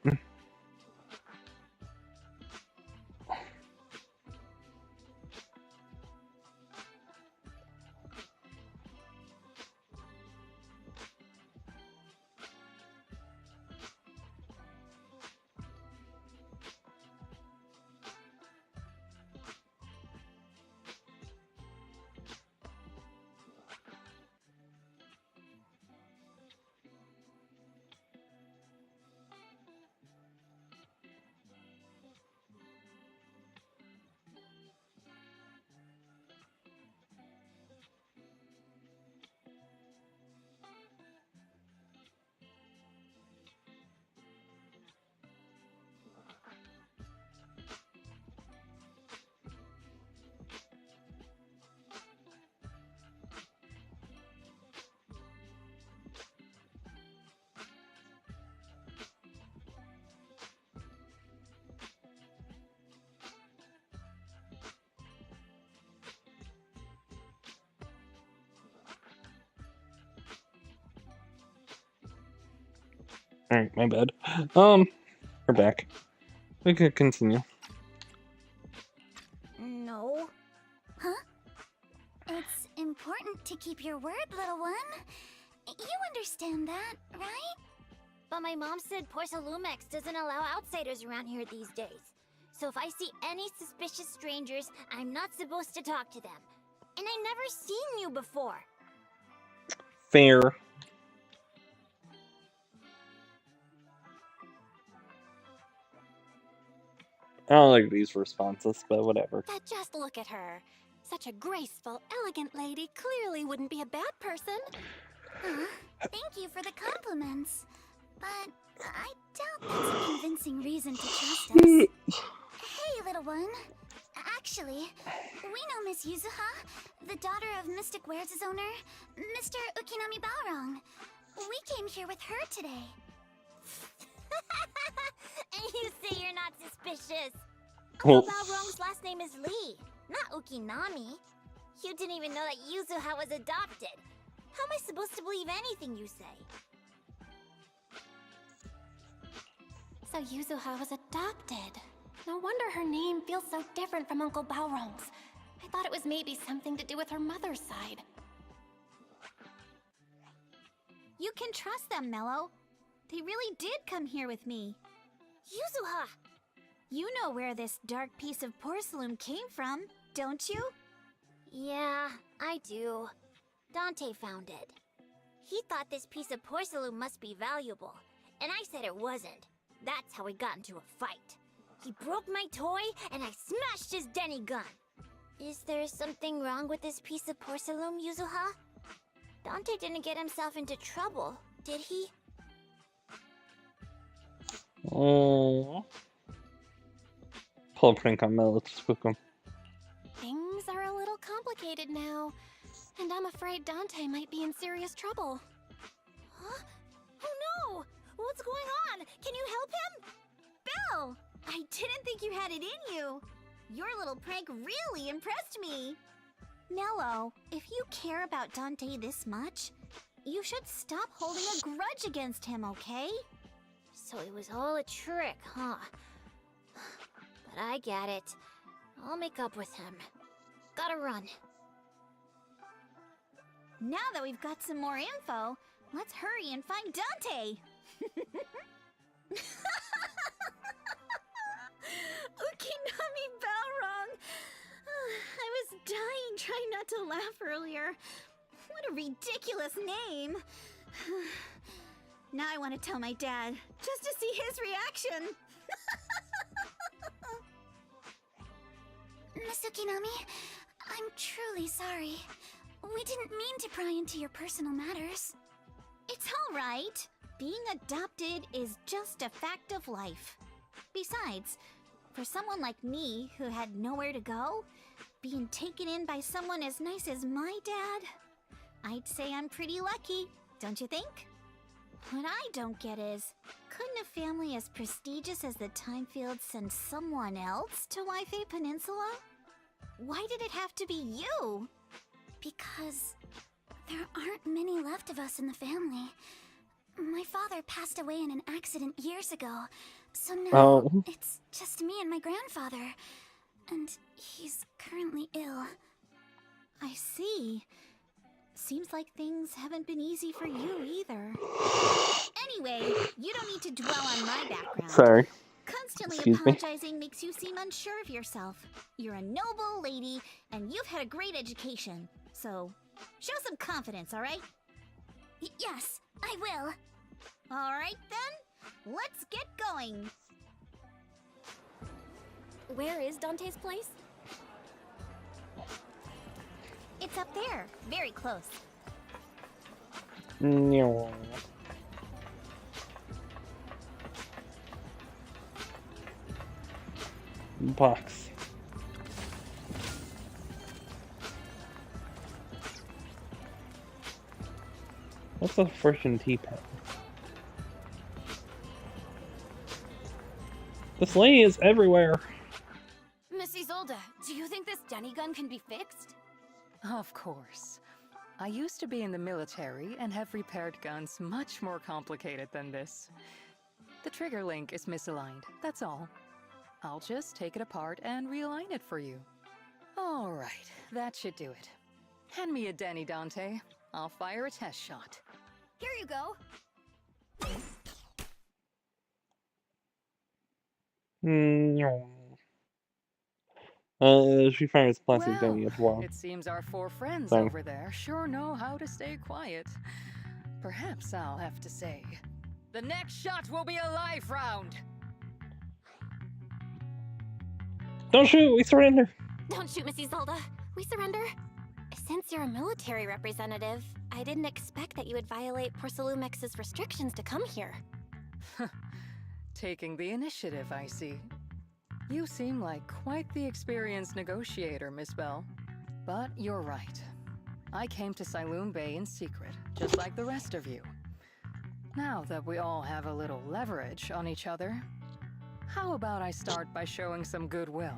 Alright, my bad. We're back. We could continue. No. Huh? It's important to keep your word, little one. You understand that, right? But my mom said Porsalumex doesn't allow outsiders around here these days. So if I see any suspicious strangers, I'm not supposed to talk to them. And I never seen you before. Fair. I don't like these responses, but whatever. But just look at her. Such a graceful, elegant lady clearly wouldn't be a bad person. Thank you for the compliments. But I doubt that's a convincing reason to trust us. Hey, little one. Actually, we know Miss Yuzuha, the daughter of Mystic Wares' owner, Mr. Ukinami Balrong. We came here with her today. And you say you're not suspicious. Oh. Uncle Balrong's last name is Lee, not Ukinami. You didn't even know that Yuzuha was adopted. How am I supposed to believe anything you say? So Yuzuha was adopted. No wonder her name feels so different from Uncle Balrong's. I thought it was maybe something to do with her mother's side. You can trust them, Mello. They really did come here with me. Yuzuha! You know where this dark piece of porcelain came from, don't you? Yeah, I do. Dante found it. He thought this piece of porcelain must be valuable, and I said it wasn't. That's how we got into a fight. He broke my toy, and I smashed his Denny gun. Is there something wrong with this piece of porcelain, Yuzuha? Dante didn't get himself into trouble, did he? Oh. Pull a prank on Mel, let's spook him. Things are a little complicated now, and I'm afraid Dante might be in serious trouble. Huh? Oh no! What's going on? Can you help him? Belle! I didn't think you had it in you. Your little prank really impressed me. Mello, if you care about Dante this much, you should stop holding a grudge against him, okay? So it was all a trick, huh? But I get it. I'll make up with him. Gotta run. Now that we've got some more info, let's hurry and find Dante. Ukinami Balrong! I was dying trying not to laugh earlier. What a ridiculous name. Now I want to tell my dad, just to see his reaction. Miss Ukinami, I'm truly sorry. We didn't mean to pry into your personal matters. It's all right. Being adopted is just a fact of life. Besides, for someone like me who had nowhere to go, being taken in by someone as nice as my dad, I'd say I'm pretty lucky, don't you think? What I don't get is, couldn't a family as prestigious as the Timefields send someone else to Waifei Peninsula? Why did it have to be you? Because there aren't many left of us in the family. My father passed away in an accident years ago, so now it's just me and my grandfather. And he's currently ill. I see. Seems like things haven't been easy for you either. Anyway, you don't need to dwell on my background. Sorry. Constantly Excuse me. apologizing makes you seem unsure of yourself. You're a noble lady, and you've had a great education. So, show some confidence, all right? Yes, I will. All right, then. Let's get going. Where is Dante's place? It's up there, very close. No. Box. What's a fortune teapot? This lady is everywhere. Miss Isolde, do you think this Denny gun can be fixed? Of course. I used to be in the military and have repaired guns much more complicated than this. The trigger link is misaligned, that's all. I'll just take it apart and realign it for you. All right, that should do it. Hand me a Denny, Dante. I'll fire a test shot. Here you go. She fires plastic Well, Denny as well. it seems our 4 friends Sorry. over there sure know how to stay quiet. Perhaps I'll have to say, the next shot will be a live round. Don't shoot, we surrender. Don't shoot, Miss Isolde. We surrender. Since you're a military representative, I didn't expect that you would violate Porcelumex's restrictions to come here. Taking the initiative, I see. You seem like quite the experienced negotiator, Miss Bell. But you're right. I came to Siloon Bay in secret, just like the rest of you. Now that we all have a little leverage on each other, how about I start by showing some goodwill?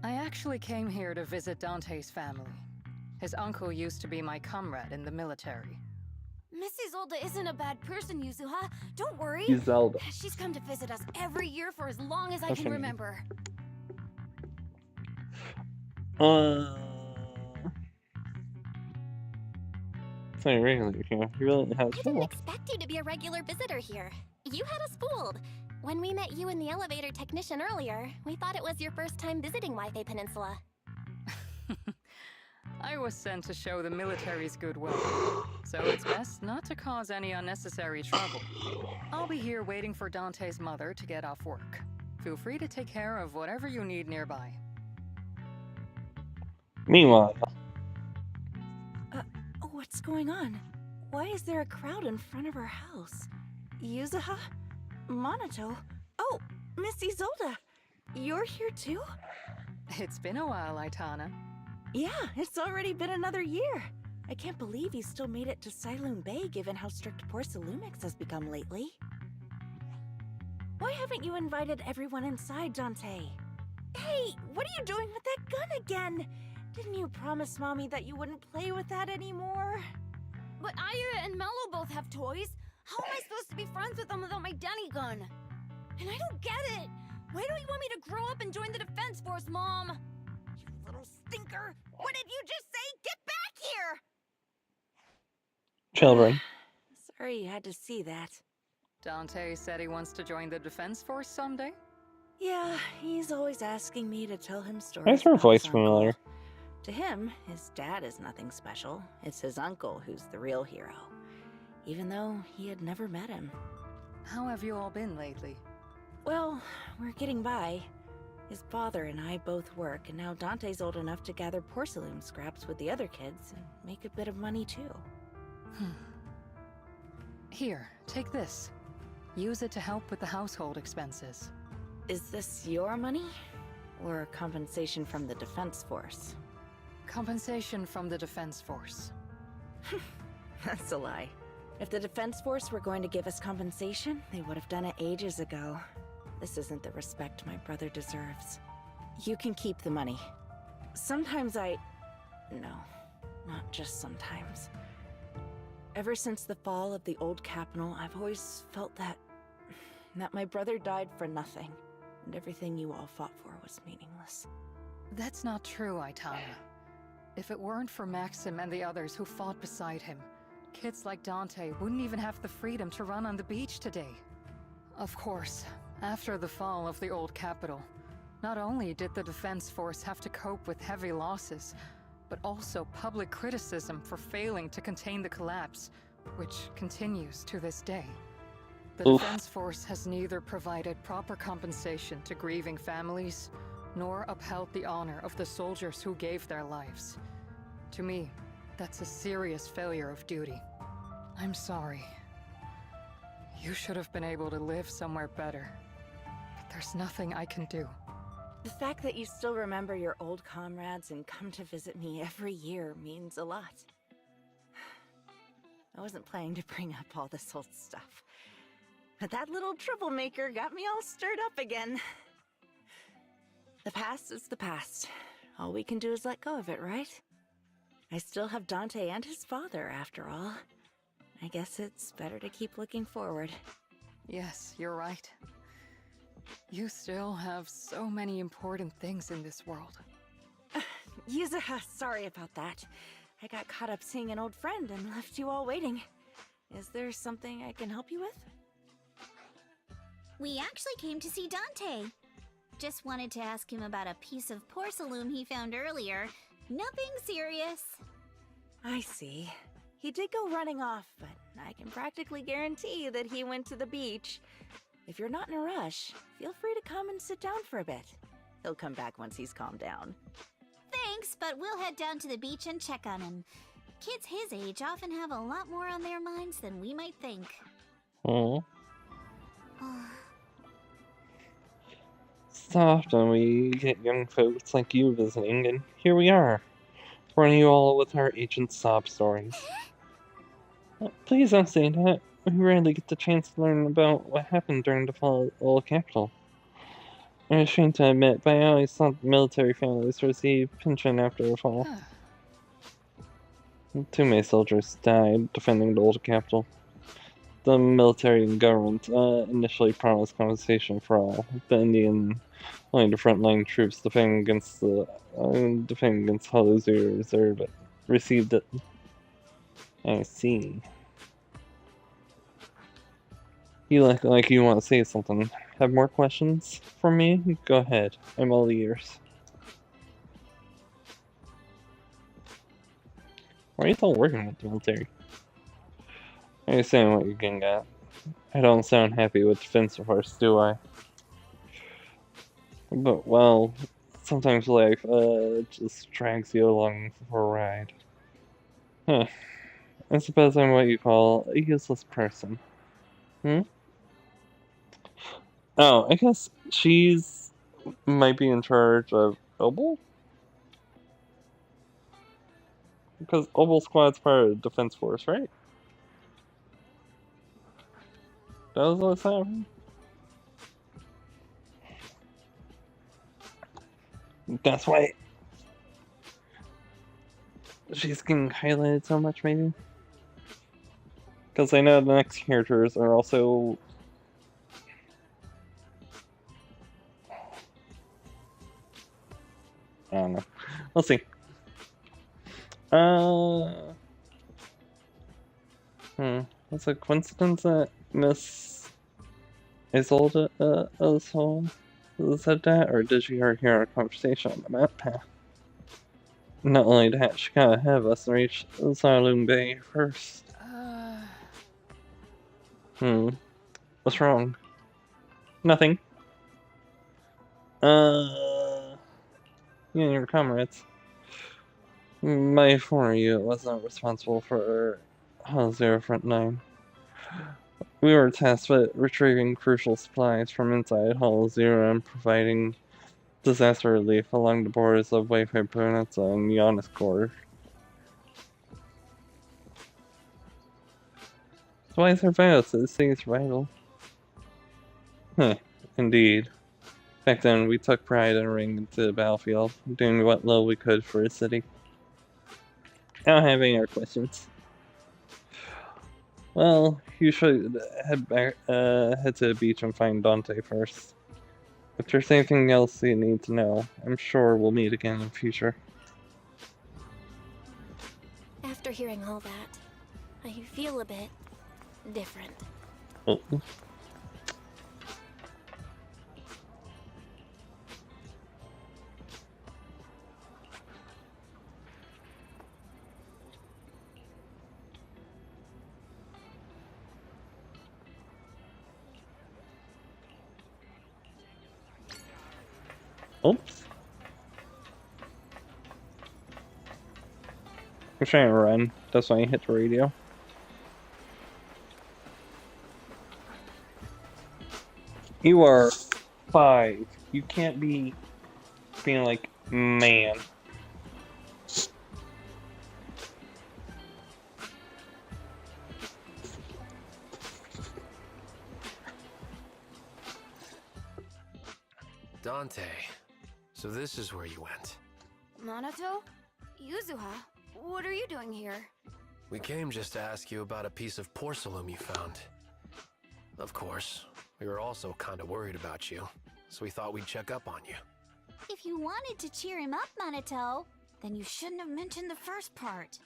I actually came here to visit Dante's family. His uncle used to be my comrade in the military. Miss Isolde isn't a bad person, Yuzuha. Don't worry. Isolde. She's come to visit us every year for as long as I That's can funny. remember. It's not regular here. You really have I didn't expect you to be a regular visitor here. You had us fooled. When we met you and the elevator technician earlier, we thought it was your first time visiting Wi-Fi Peninsula. I was sent to show the military's goodwill, so it's best not to cause any unnecessary trouble. I'll be here waiting for Dante's mother to get off work. Feel free to take care of whatever you need nearby. Meanwhile, What's going on? Why is there a crowd in front of our house? Yuzuha? Monato? Oh, Miss Isolde! You're here too? It's been a while, Aitana. Yeah, it's already been another year. I can't believe you still made it to Siloon Bay given how strict Porcelumix has become lately. Why haven't you invited everyone inside, Dante? Hey, what are you doing with that gun again? Didn't you promise Mommy that you wouldn't play with that anymore? But Aya and Mello both have toys. How am I supposed to be friends with them without my Denny gun? And I don't get it. Why don't you want me to grow up and join the Defense Force, Mom? You little stinker. What did you just say? Get back here! children. Sorry you had to see that. Dante said he wants to join the Defense Force someday? Yeah, he's always asking me to tell him stories. Why is her about voice his uncle. familiar? To him, his dad is nothing special. It's his uncle who's the real hero. Even though he had never met him. How have you all been lately? Well, we're getting by. His father and I both work, and now Dante's old enough to gather porcelain scraps with the other kids and make a bit of money too. Here, take this. Use it to help with the household expenses. Is this your money? Or compensation from the Defense Force? Compensation from the Defense Force. That's a lie. If the Defense Force were going to give us compensation, they would have done it ages ago. This isn't the respect my brother deserves. You can keep the money. Sometimes No, not just sometimes. Ever since the fall of the old capital, I've always felt that my brother died for nothing, and everything you all fought for was meaningless. That's not true, Aitana. If it weren't for Maxim and the others who fought beside him, kids like Dante wouldn't even have the freedom to run on the beach today. Of course, after the fall of the old capital, not only did the Defense Force have to cope with heavy losses, but also public criticism for failing to contain the collapse, which continues to this day. The Defense Force has neither provided proper compensation to grieving families, nor upheld the honor of the soldiers who gave their lives. To me, that's a serious failure of duty. I'm sorry. You should have been able to live somewhere better. But there's nothing I can do. The fact that you still remember your old comrades and come to visit me every year means a lot. I wasn't planning to bring up all this old stuff, but that little troublemaker got me all stirred up again. The past is the past. All we can do is let go of it, right? I still have Dante and his father, after all. I guess it's better to keep looking forward. Yes, you're right. You still have so many important things in this world. Yuzuha, sorry about that. I got caught up seeing an old friend and left you all waiting. Is there something I can help you with? We actually came to see Dante. Just wanted to ask him about a piece of porcelain he found earlier. Nothing serious. I see. He did go running off, but I can practically guarantee that he went to the beach. If you're not in a rush, feel free to come and sit down for a bit. He'll come back once he's calmed down. Thanks, but we'll head down to the beach and check on him. Kids his age often have a lot more on their minds than we might think. Oh. So often we get young folks like you visiting, and here we are, running you all with our ancient sob stories. Please don't say that. We rarely get the chance to learn about what happened during the fall of the old capital. I'm ashamed to admit, but I always thought military families received pension after the fall. Too many soldiers died defending the old capital. The military and government initially promised compensation for all, the Indian, only the frontline troops defending against Hollow Zero Reserve received it. I see. You look like you want to say something. Have more questions for me? Go ahead. I'm all ears. Why are you still working with the military? I understand what you're getting at. I don't sound happy with Defense Force, do I? But, well, sometimes life just drags you along for a ride. Huh. I suppose I'm what you call a useless person. Hmm? Oh, I guess she's might be in charge of Opal? Because Opal Squad's part of the Defense Force, right? That was what's happening? That's why she's getting highlighted so much, maybe? Because I know the next characters are also... I don't know. We'll see. It's a coincidence that Miss Isolde said that, or did she already hear our conversation on the map path? Not only that, she gotta have us reach Saloon Bay first. What's wrong? Nothing. You and your comrades. My former unit wasn't responsible for Hull Zero Front 9. We were tasked with retrieving crucial supplies from inside Hull Zero and providing disaster relief along the borders of Wi-Fi Peninsula and Giannis Core. So why is there violence at the city's rival? Indeed. Back then, we took pride in ring into the battlefield, doing what little we could for the city. I don't have any other questions. Well, you should head to the beach and find Dante first. If there's anything else you need to know, I'm sure we'll meet again in the future. After hearing all that, I feel a bit different. Oh. Oops. I'm trying to run. That's why I hit the radio. You are 5. You can't be being like, man. Dante, so this is where you went. Minato? Yuzuha? what are you doing here? We came just to ask you about a piece of porcelain you found. Of course, we were also kinda worried about you, so we thought we'd check up on you. If you wanted to cheer him up, Monato, then you shouldn't have mentioned the first part.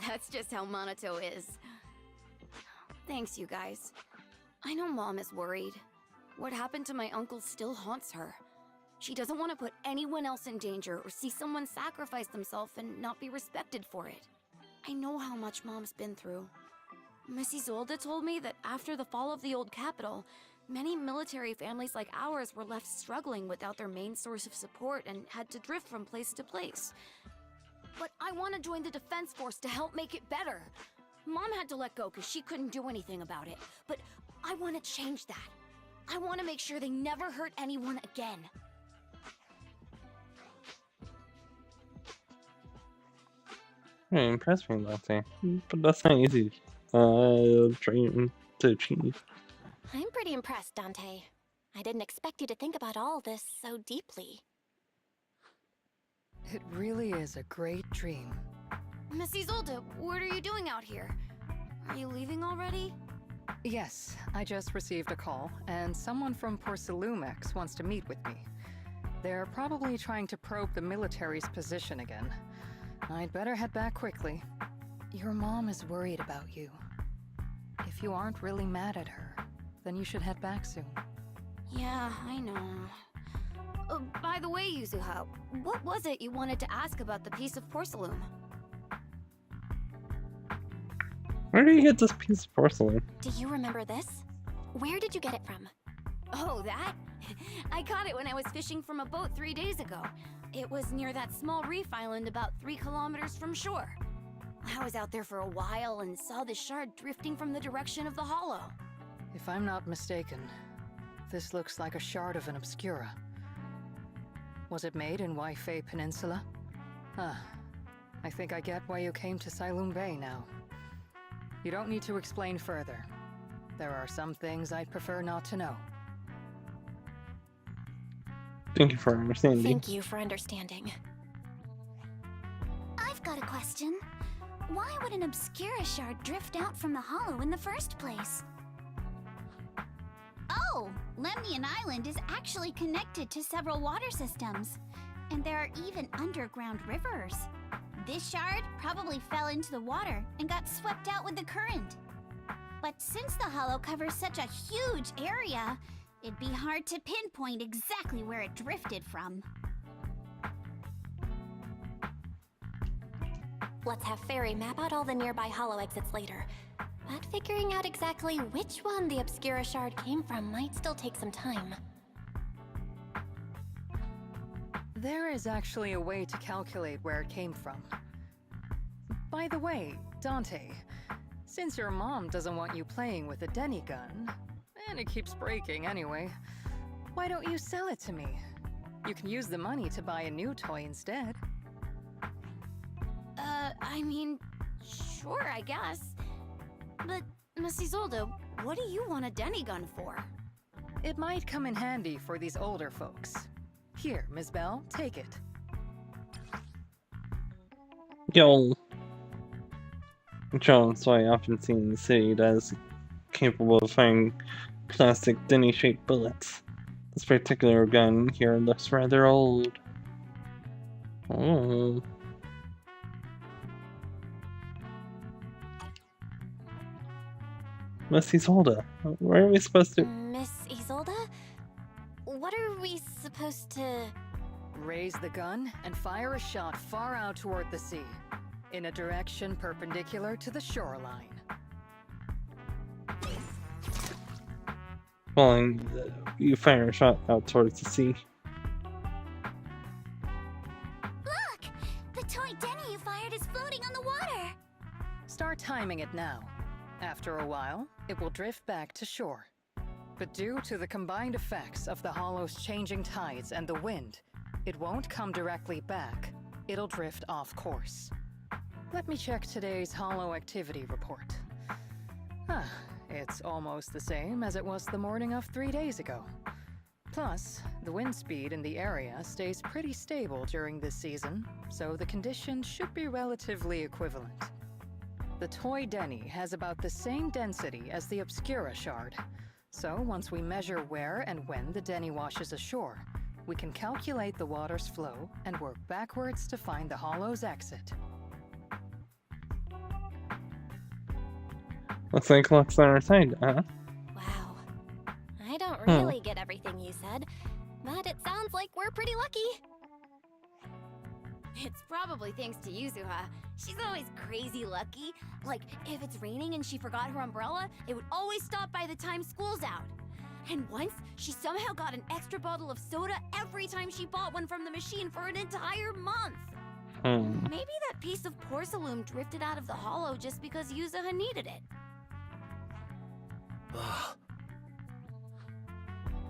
That's just how Monato is. Thanks, you guys. I know Mom is worried. What happened to my uncle still haunts her. She doesn't want to put anyone else in danger or see someone sacrifice themselves and not be respected for it. I know how much Mom's been through. Miss Isolde told me that after the fall of the old capital, many military families like ours were left struggling without their main source of support and had to drift from place to place. But I want to join the defense force to help make it better. Mom had to let go because she couldn't do anything about it, but I want to change that. I want to make sure they never hurt anyone again. Very impressive, Dante. But that's not easy. Dream to achieve. I'm pretty impressed, Dante. I didn't expect you to think about all this so deeply. It really is a great dream. Miss Isolde, what are you doing out here? Are you leaving already? Yes, I just received a call, and someone from Porcelumex wants to meet with me. They're probably trying to probe the military's position again. I'd better head back quickly. Your mom is worried about you. If you aren't really mad at her, then you should head back soon. Yeah, I know. By the way, Yuzuha, what was it you wanted to ask about the piece of porcelain? Where do you get this piece of porcelain? Do you remember this? Where did you get it from? Oh, that? I caught it when I was fishing from a boat 3 days ago. It was near that small reef island about 3 kilometers from shore. I was out there for a while and saw the shard drifting from the direction of the hollow. If I'm not mistaken, this looks like a shard of an Obscura. Was it made in Waifei Peninsula? Ah, I think I get why you came to Sailoon Bay now. You don't need to explain further. There are some things I'd prefer not to know. Thank you for understanding. Thank you for understanding. I've got a question. Why would an Obscura shard drift out from the hollow in the first place? Oh, Lemnian Island is actually connected to several water systems. And there are even underground rivers. This shard probably fell into the water and got swept out with the current. But since the hollow covers such a huge area, it'd be hard to pinpoint exactly where it drifted from. Let's have Fairy map out all the nearby hollow exits later. But figuring out exactly which one the Obscura shard came from might still take some time. There is actually a way to calculate where it came from. By the way, Dante, since your mom doesn't want you playing with a Denny gun, and it keeps breaking anyway, why don't you sell it to me? You can use the money to buy a new toy instead. I mean, sure, I guess. But, Miss Isolde, what do you want a Denny gun for? It might come in handy for these older folks. Here, Ms. Bell, take it. Yo. Jones, I often seen in the city that is capable of firing plastic Denny-shaped bullets. This particular gun here looks rather old. Oh. Miss Isolde, where are we supposed to? Miss Isolde? What are we supposed to... Raise the gun and fire a shot far out toward the sea, in a direction perpendicular to the shoreline. Well, you fire a shot out towards the sea. Look! The toy Denny you fired is floating on the water! Start timing it now. After a while, it will drift back to shore. But due to the combined effects of the hollow's changing tides and the wind, it won't come directly back. It'll drift off course. Let me check today's hollow activity report. It's almost the same as it was the morning of 3 days ago. Plus, the wind speed in the area stays pretty stable during this season, so the conditions should be relatively equivalent. The Toy Denny has about the same density as the Obscura Shard, so once we measure where and when the Denny washes ashore, we can calculate the water's flow and work backwards to find the hollow's exit. Looks like luck's on our side, huh? Wow. I don't really get everything you said, but it sounds like we're pretty lucky. It's probably thanks to Yuzuha. She's always crazy lucky. Like, if it's raining and she forgot her umbrella, it would always stop by the time school's out. And once, she somehow got an extra bottle of soda every time she bought one from the machine for an entire month. Maybe that piece of porcelain drifted out of the hollow just because Yuzuha needed it.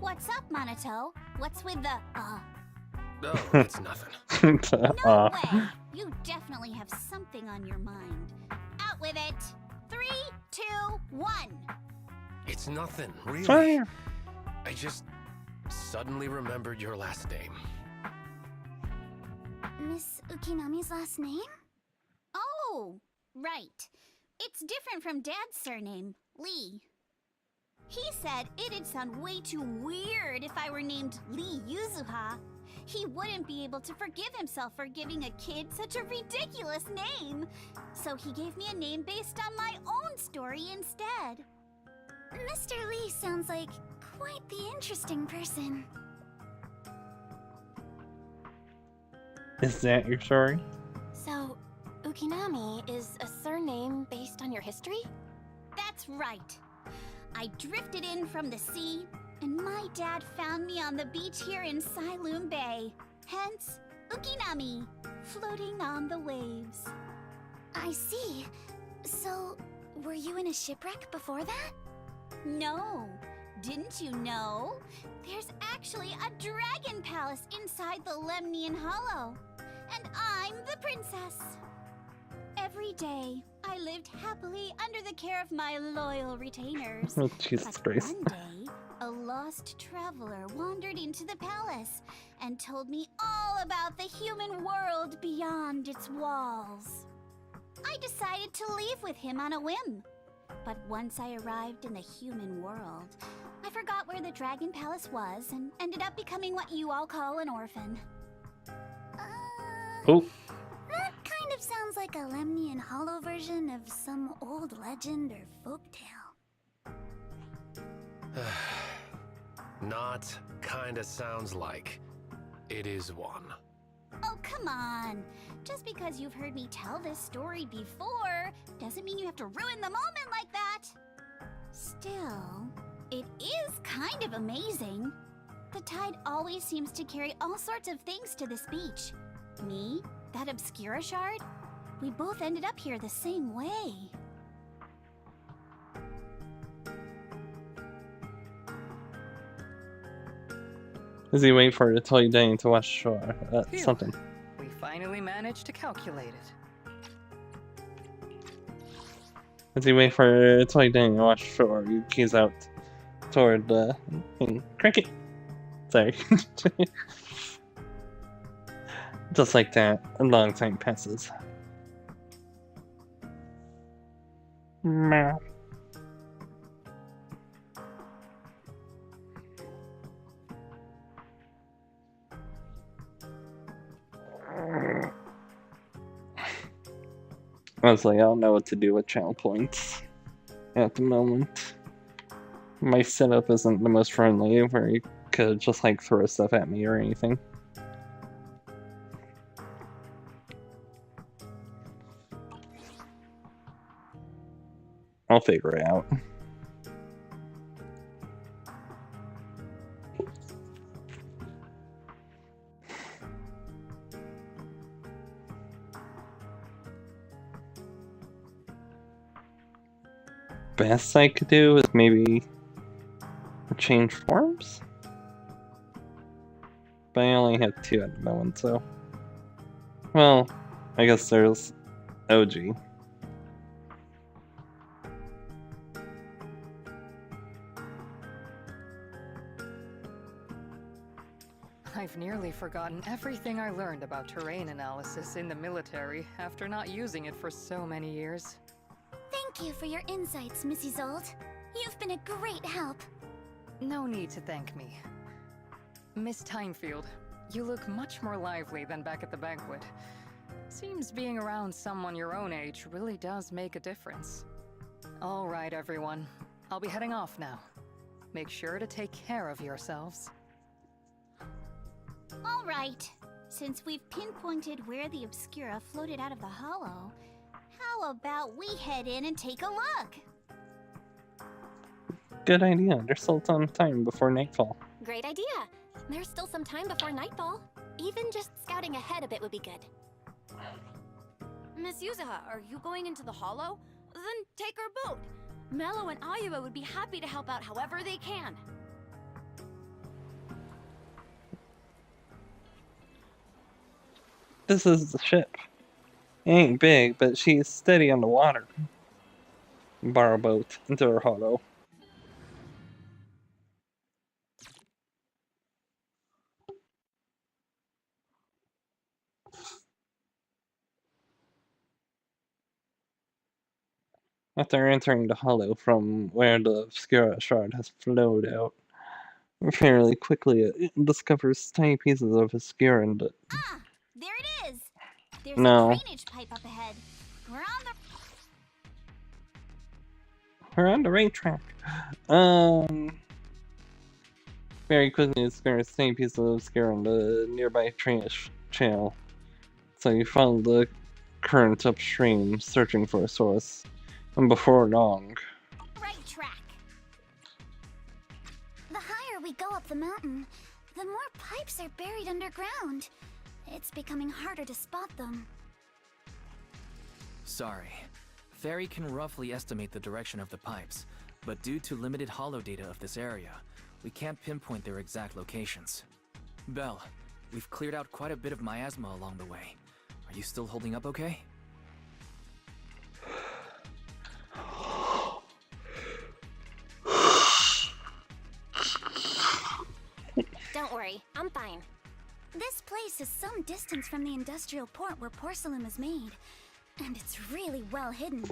What's up, Monato? What's with the No, it's nothing. No way! You definitely have something on your mind. Out with it! 3, 2, 1! It's nothing, really. Fire. I just suddenly remembered your last name. Miss Ukinami's last name? Oh, right. It's different from Dad's surname, Lee. He said it'd sound way too weird if I were named Lee Yuzuha. He wouldn't be able to forgive himself for giving a kid such a ridiculous name. So he gave me a name based on my own story instead. Mr. Lee sounds like quite the interesting person. Is that your story? So, Ukinami is a surname based on your history? That's right. I drifted in from the sea, and my dad found me on the beach here in Sailoon Bay. Hence, Ukinami, floating on the waves. I see. So, were you in a shipwreck before that? No. Didn't you know? There's actually a dragon palace inside the Lemnian Hollow. And I'm the princess. Every day, I lived happily under the care of my loyal retainers. Oh, Jesus Christ. One day, a lost traveler wandered into the palace and told me all about the human world beyond its walls. I decided to leave with him on a whim. But once I arrived in the human world, I forgot where the Dragon Palace was and ended up becoming what you all call an orphan. Oh. That kind of sounds like a Lemnian Hollow version of some old legend or folktale. Not kinda sounds like. It is one. Oh, come on. Just because you've heard me tell this story before doesn't mean you have to ruin the moment like that. Still, it is kind of amazing. The tide always seems to carry all sorts of things to this beach. Me, that Obscura Shard, we both ended up here the same way. Is he waiting for her to tell you Danny to watch shore? Phew. Something. We finally managed to calculate it. Is he waiting for her to tell you Danny to watch shore? You keys out toward cricket. Sorry. Just like that, a long time passes. Meow. Honestly, I don't know what to do with channel points at the moment. My setup isn't the most friendly, where you could just like throw stuff at me or anything. I'll figure it out. Best I could do is maybe change forms? But I only have 2 at the moment, so... Well, I guess there's OG. I've nearly forgotten everything I learned about terrain analysis in the military after not using it for so many years. Thank you for your insights, Mrs. Zold. You've been a great help. No need to thank me. Miss Timefield, you look much more lively than back at the banquet. Seems being around someone your own age really does make a difference. All right, everyone. I'll be heading off now. Make sure to take care of yourselves. All right. Since we've pinpointed where the Obscura floated out of the hollow, how about we head in and take a look? Good idea. There's still some time before nightfall. Great idea. There's still some time before nightfall. Even just scouting ahead a bit would be good. Miss Yuzuha, are you going into the hollow? Then take our boat. Mello and Ayuba would be happy to help out however they can. This is the ship. It ain't big, but she's steady on the water. Borrow boat into her hollow. After entering the hollow from where the Obscura shard has flowed out, fairly quickly it discovers tiny pieces of Obscura in it. Ah, there it is. There's No. a drainage pipe up ahead. We're on the right track. Very quickly discovers tiny pieces of Obscura in the nearby drainage channel. So you follow the current upstream, searching for a source. And before long, right track. The higher we go up the mountain, the more pipes are buried underground. It's becoming harder to spot them. Sorry. Fairy can roughly estimate the direction of the pipes, but due to limited holo data of this area, we can't pinpoint their exact locations. Belle, we've cleared out quite a bit of miasma along the way. Are you still holding up okay? Don't worry, I'm fine. This place is some distance from the industrial port where porcelain is made, and it's really well hidden.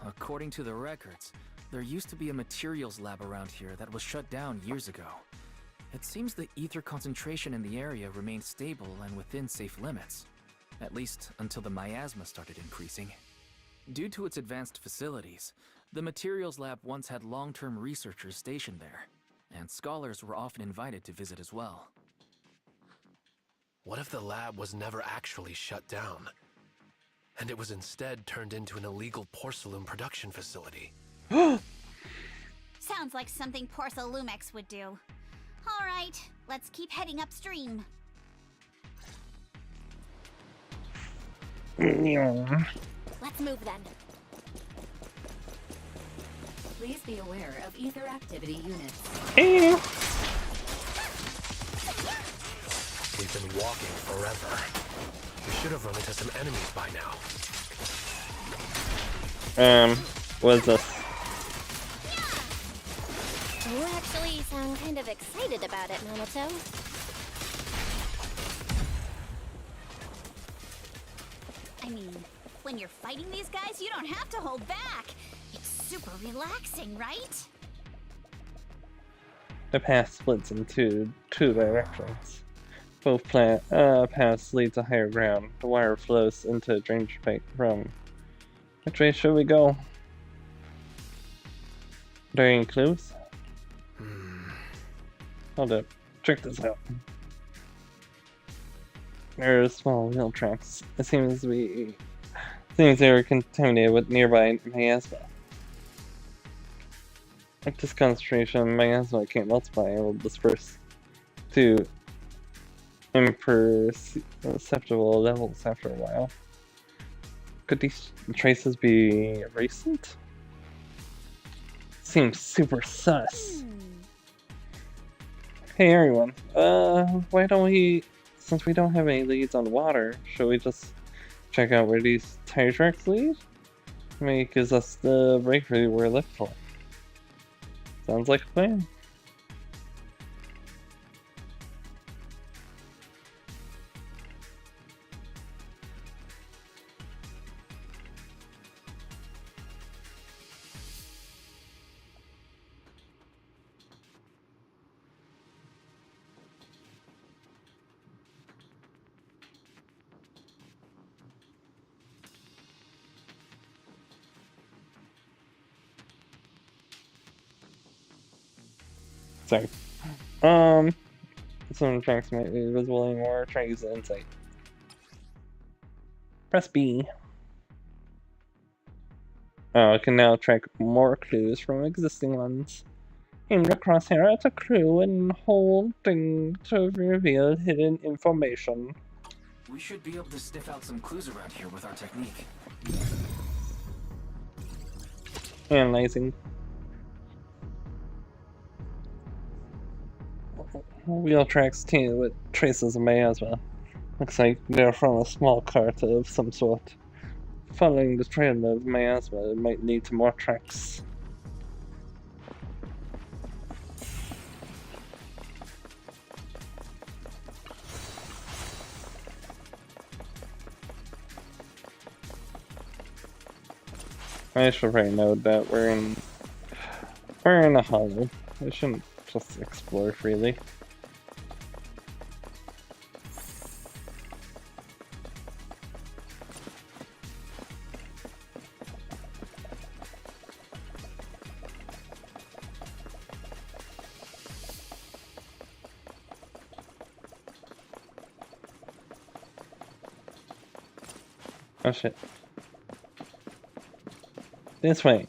According to the records, there used to be a materials lab around here that was shut down years ago. It seems the ether concentration in the area remained stable and within safe limits, at least until the miasma started increasing. Due to its advanced facilities, the materials lab once had long-term researchers stationed there, and scholars were often invited to visit as well. What if the lab was never actually shut down, and it was instead turned into an illegal porcelain production facility? Sounds like something Porcelumex would do. All right, let's keep heading upstream. Let's move then. Please be aware of ether activity units. We've been walking forever. We should have run into some enemies by now. What is this? You actually sound kind of excited about it, Minato. I mean, when you're fighting these guys, you don't have to hold back. It's super relaxing, right? The path splits into two directions. Both paths lead to higher ground. The water flows into a drainage pipe from. Which way should we go? Are there any clues? Hold up. Check this out. There are small wheel tracks. It seems they were contaminated with nearby miasma. At this concentration, miasma can't multiply and will disperse to imperceptible levels after a while. Could these traces be recent? Seems super sus. Hey everyone, why don't we, since we don't have any leads on water, should we just check out where these tire tracks lead? Maybe it gives us the breakthrough we're looking for. Sounds like a plan. Sorry. Some tracks might be visible anymore. Try to use the insight. Press B. Oh, I can now track more clues from existing ones. Aim the crosshair at a clue and holding to reveal hidden information. We should be able to sniff out some clues around here with our technique. Analyzing. Wheel tracks too with traces of miasma. Looks like they're from a small cart of some sort. Following the trail of miasma might lead to more tracks. I should probably note that we're in a hollow. I shouldn't just explore freely. Oh shit. This way.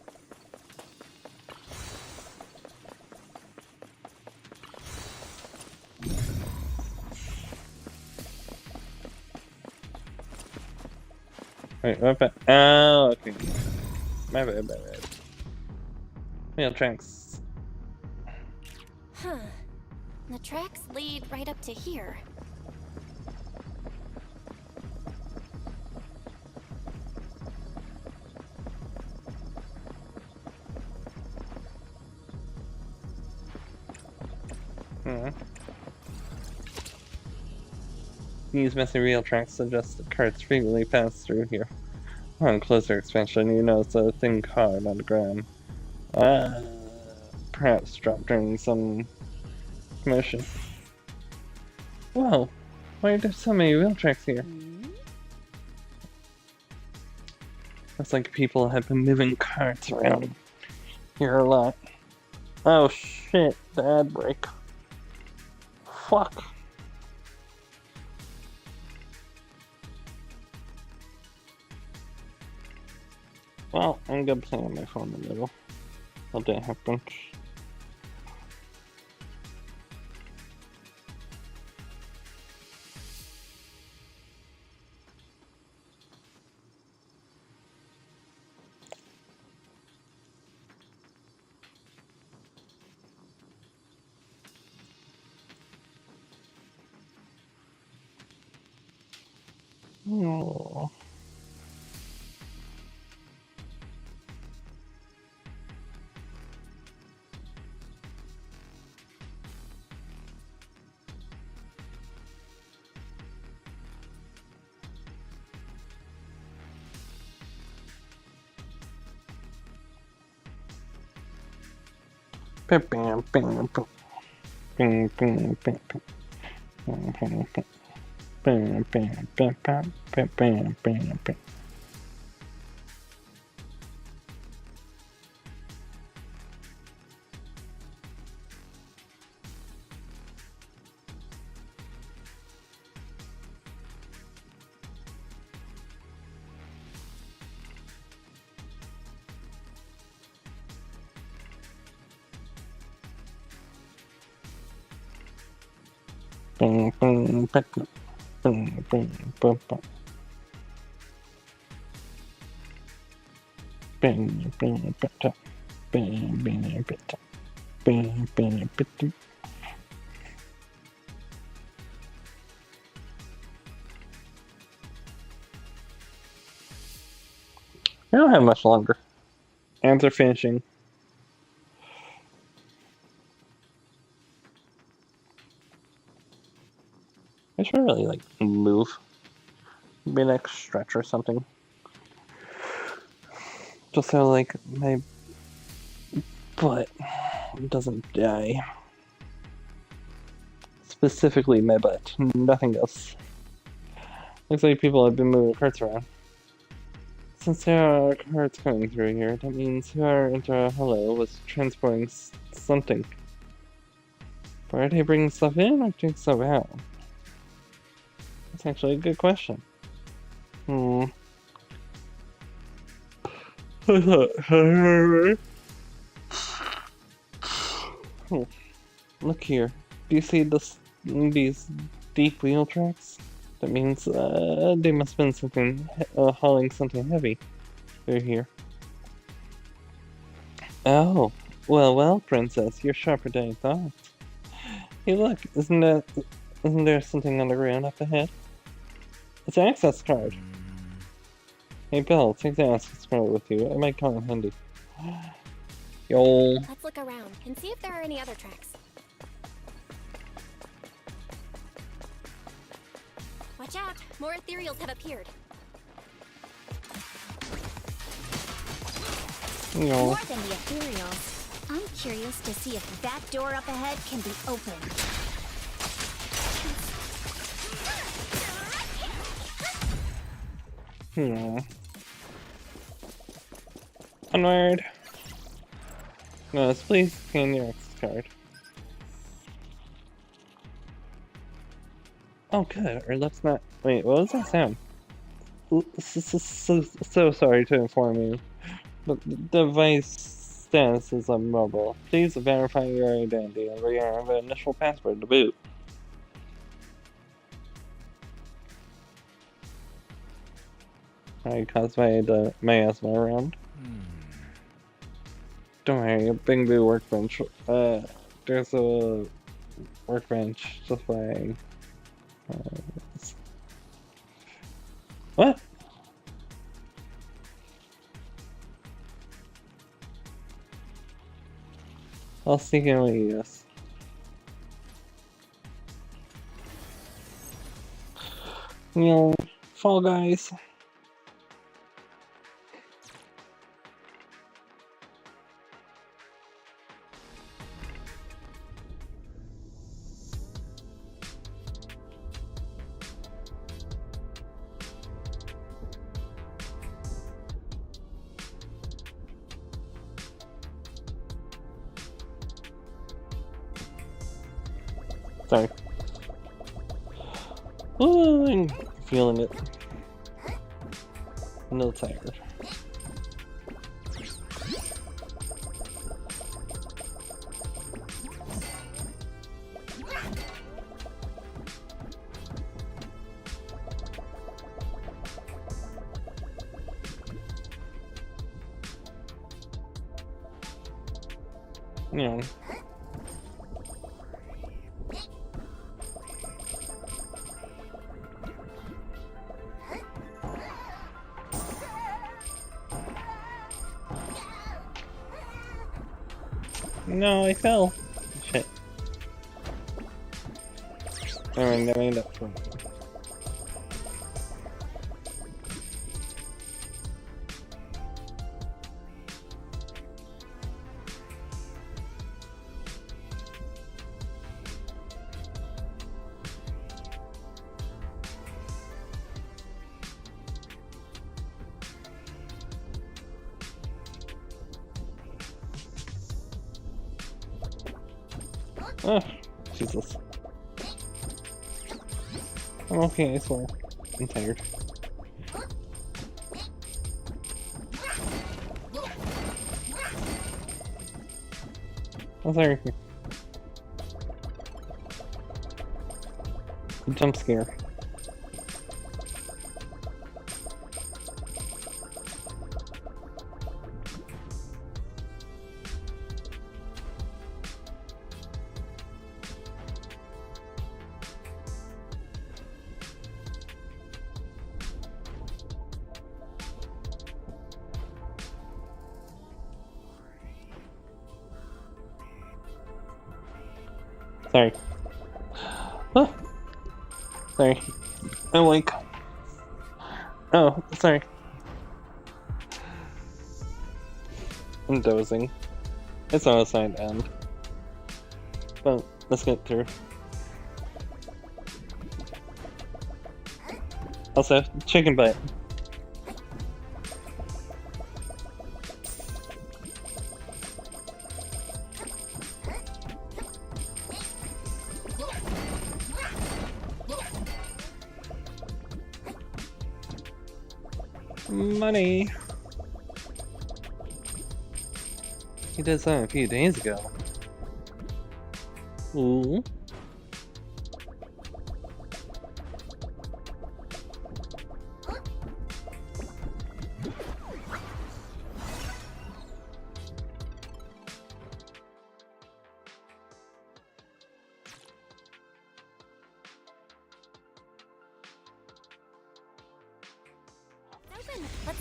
Wait, what? Oh, okay. My bad. Wheel tracks. Huh. The tracks lead right up to here. These messy wheel tracks suggest that carts frequently pass through here. On closer expansion, you notice a thin card on the ground. Perhaps dropped during some commotion. Whoa! Why are there so many wheel tracks here? Looks like people have been moving carts around here a lot. Oh shit, the ad break. Fuck. Well, I'm gonna play on my phone in the middle. I'll do a bunch. Oh. Bam bam bam bam bam bam bam bam bam bam bam bam bam. Bang bang bang bang bang bang bang bang bang bang bang bang bang bang bang. I don't have much longer. Ads are finishing. I should really like move. Maybe like stretch or something. Just so like my butt doesn't die. Specifically my butt, nothing else. Looks like people have been moving carts around. Since there are carts coming through here, that means whoever entered a hollow was transporting something. Why are they bringing stuff in or taking stuff out? That's actually a good question. I thought... Look here. Do you see these deep wheel tracks? That means they must have been something hauling something heavy through here. Oh, well, princess, you're sharper than I thought. Hey, look, isn't there something underground up ahead? It's an access card. Hey, Bill, take the access card with you. It might come in handy. Yo. Let's look around and see if there are any other tracks. Watch out! More ethereals have appeared. No. More than the ethereals, I'm curious to see if that door up ahead can be opened. Onward. No, please scan your access card. Oh, good. Or let's not. Wait, what was that sound? So sorry to inform you. But the device status is unmobile. Please verify your identity and re-enter the initial password to boot. I cosplayed my asthma around. Don't worry, a Bing Boo workbench. There's a workbench just by. What? I'll sneak in with you, yes. You know, Fall Guys. Sorry. Oh, I'm feeling it. I'm a little tired. Yeah. No, I fell. Shit. Alright, I made up for it. Oh, Jesus. I'm okay, I swear. I'm tired. I'm sorry. Jump scare. Sorry. Oh. Sorry. I'm awake. Oh, sorry. I'm dozing. It's on a side end. But let's get through. Also, chicken butt. Money. He did something a few days ago. Ooh.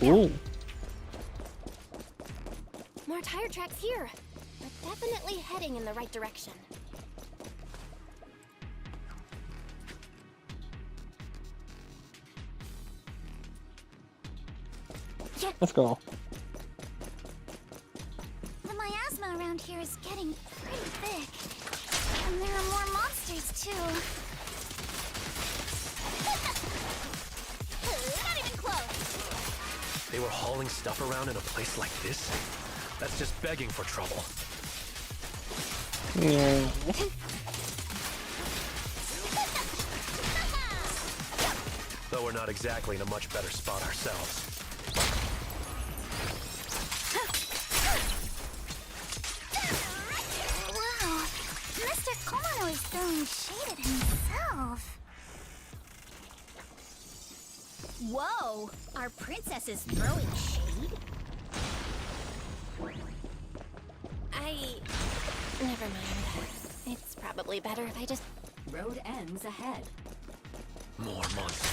Ooh. More tire tracks here. We're definitely heading in the right direction. Let's go. The miasma around here is getting pretty thick. And there are more monsters, too. Not even close. They were hauling stuff around in a place like this? That's just begging for trouble. Yeah. Though we're not exactly in a much better spot ourselves. Wow, Mr. Kono is throwing shade at himself. Whoa! Our princess is throwing shade? Never mind. It's probably better if I just... Road ends ahead. More monsters.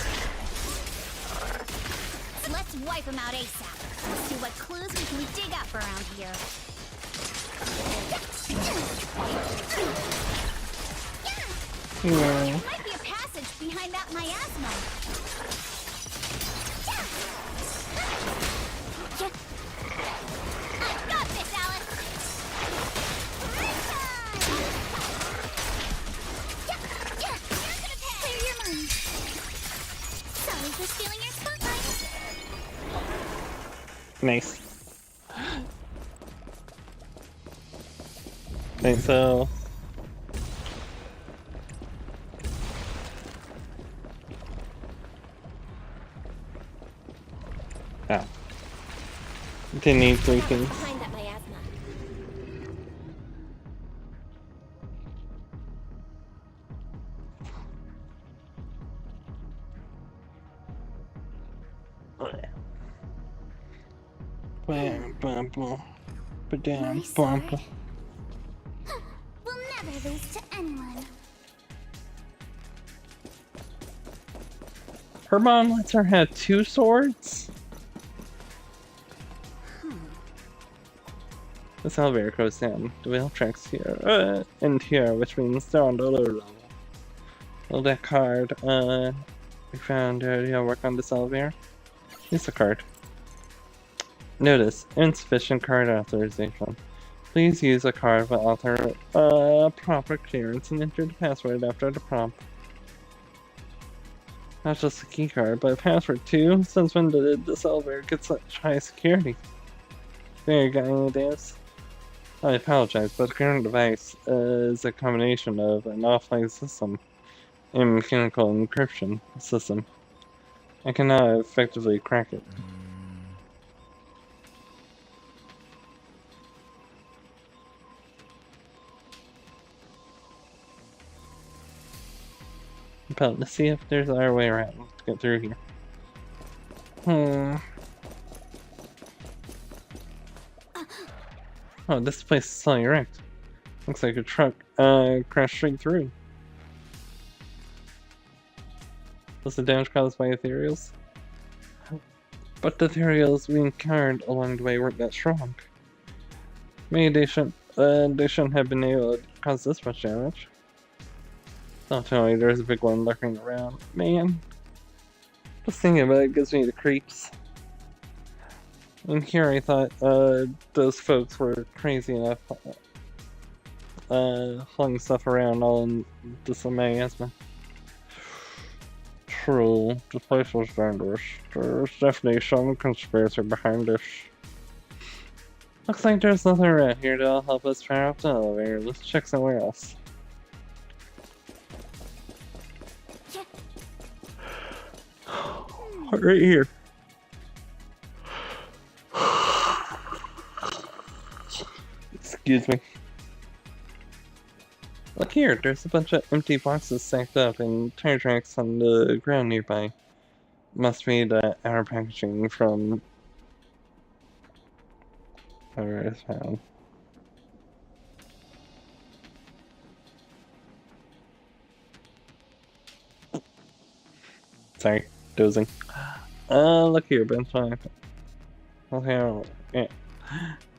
Let's wipe them out ASAP. Let's see what clues we can dig up around here. Yeah. There might be a passage behind that miasma. I got this, Alice! Clear your mind. Sorry for stealing your spotlight. Nice. Think so. Oh. Didn't need 3 things. Behind that miasma. We'll never lose to anyone. Her mom lets her have 2 swords? This elevator goes down. The wheel tracks here, and here, which means they're on the lower level. Well, that card, we found, work on this elevator. Use the card. Notice, insufficient card authorization. Please use a card with proper clearance and enter the password after the prompt. Not just a key card, but a password too? Since when did this elevator get such high security? There, got any ideas? I apologize, but the current device is a combination of an offline system and mechanical encryption system. I cannot effectively crack it. But let's see if there's our way around to get through here. Oh, this place is slightly wrecked. Looks like a truck crashed straight through. Was the damage caused by ethereals? But the ethereals we encountered along the way weren't that strong. Maybe they shouldn't have been able to cause this much damage. Don't tell me there's a big one lurking around. Man, just thinking about it gives me the creeps. And here I thought those folks were crazy enough hauling stuff around all in this miasma. True, the place was dangerous. There's definitely some conspiracy behind this. Looks like there's nothing around here that'll help us fire up the elevator. Let's check somewhere else. Right here. Excuse me. Look here, there's a bunch of empty boxes stacked up and tire tracks on the ground nearby. Must be the outer packaging from whatever it's found. Sorry, dozing. Look here, benchmark. Okay, yeah.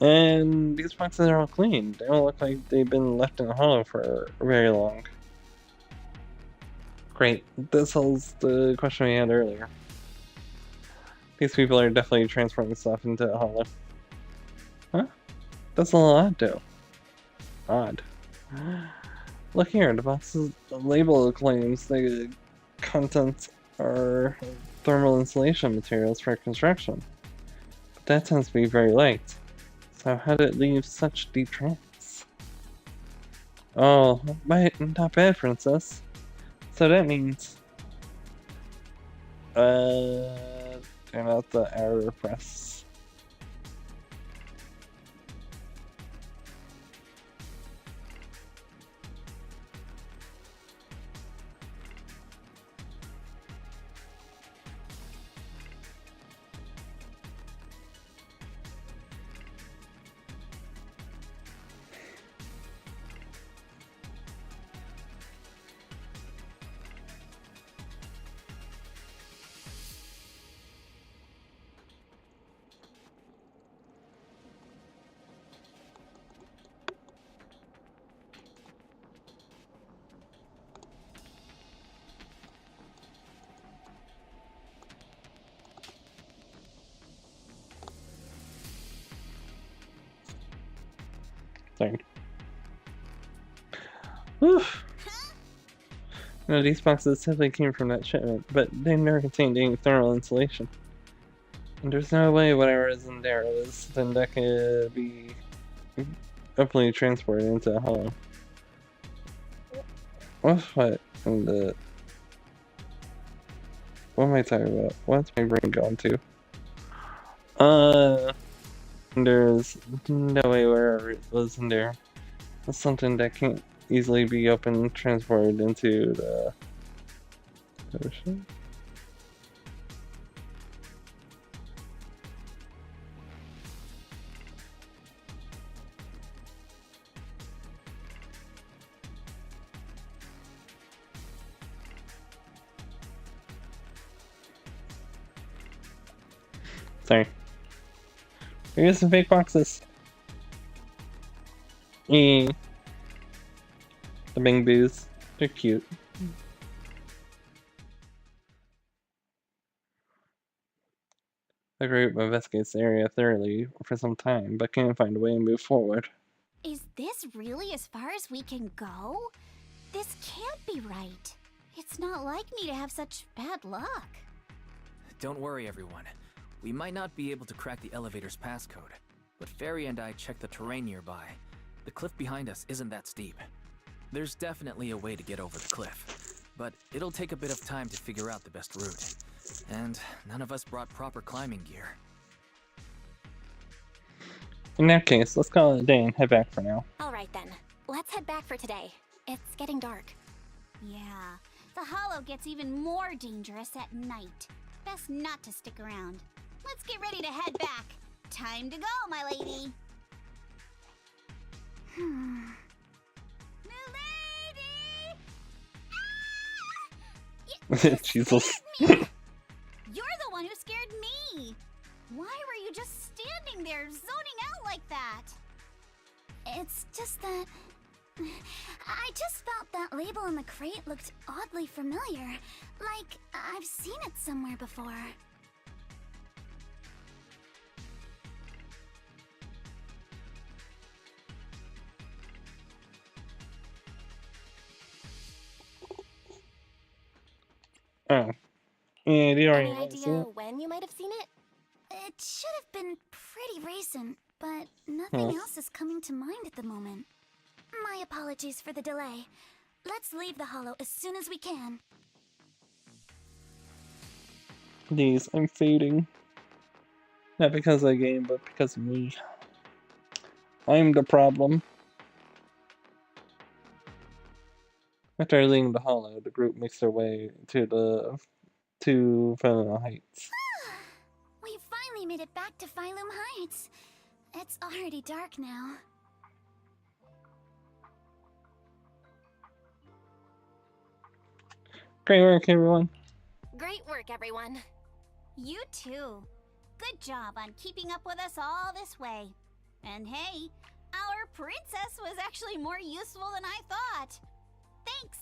And these boxes are all clean. They don't look like they've been left in a hollow for very long. Great. This solves the question we had earlier. These people are definitely transporting stuff into a hollow. Huh? That's a little odd, though. Odd. Look here, the box's label claims the contents are thermal insulation materials for construction. But that tends to be very light. So how did it leave such deep tracks? Oh, not bad, princess. So that means... turn out the error press. Sorry. Whew. No, these boxes definitely came from that shipment, but they never contained any thermal insulation. And there's no way whatever is in there is then that could be openly transported into a hollow. What in the... What am I talking about? What's my brain gone to? There's no way wherever it was in there. It's something that can't easily be open transported into the ocean. Sorry. Here's some fake boxes. The Bing Boos. They're cute. The group investigates the area thoroughly for some time, but can't find a way to move forward. Is this really as far as we can go? This can't be right. It's not like me to have such bad luck. Don't worry, everyone. We might not be able to crack the elevator's passcode, but Fairy and I checked the terrain nearby. The cliff behind us isn't that steep. There's definitely a way to get over the cliff, but it'll take a bit of time to figure out the best route. And none of us brought proper climbing gear. In that case, let's call it a day and head back for now. Alright then, let's head back for today. It's getting dark. Yeah, the hollow gets even more dangerous at night. Best not to stick around. Let's get ready to head back. Time to go, my lady. Milady! Jesus. You're the one who scared me. Why were you just standing there, zoning out like that? It's just that... I just felt that label on the crate looked oddly familiar. Like, I've seen it somewhere before. Oh. Yeah, you already Any idea when you might have seen it? It should have been pretty recent, but nothing Hmm. else is coming to mind at the moment. My apologies for the delay. Let's leave the hollow as soon as we can. Please, I'm fading. Not because of the game, but because of me. I'm the problem. After leaving the hollow, the group makes their way to Phelan Heights. We finally made it back to Phylum Heights. It's already dark now. Great work, everyone. Great work, everyone. You too. Good job on keeping up with us all this way. And hey, our princess was actually more useful than I thought. Thanks.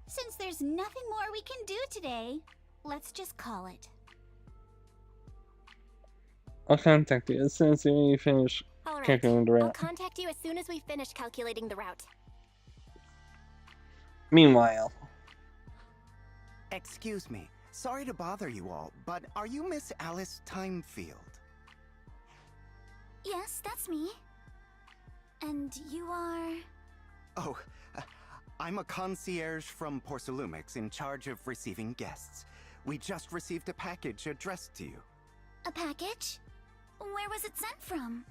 Since there's nothing more we can do today, let's just call it. I'll contact you as soon as you finish calculating the I'll route. contact you as soon as we finish calculating the route. Meanwhile, Excuse me. Sorry to bother you all, but are you Miss Alice Timefield? Yes, that's me. And you are... Oh, I'm a concierge from Porcelumix in charge of receiving guests. We just received a package addressed to you. A package? Where was it sent from?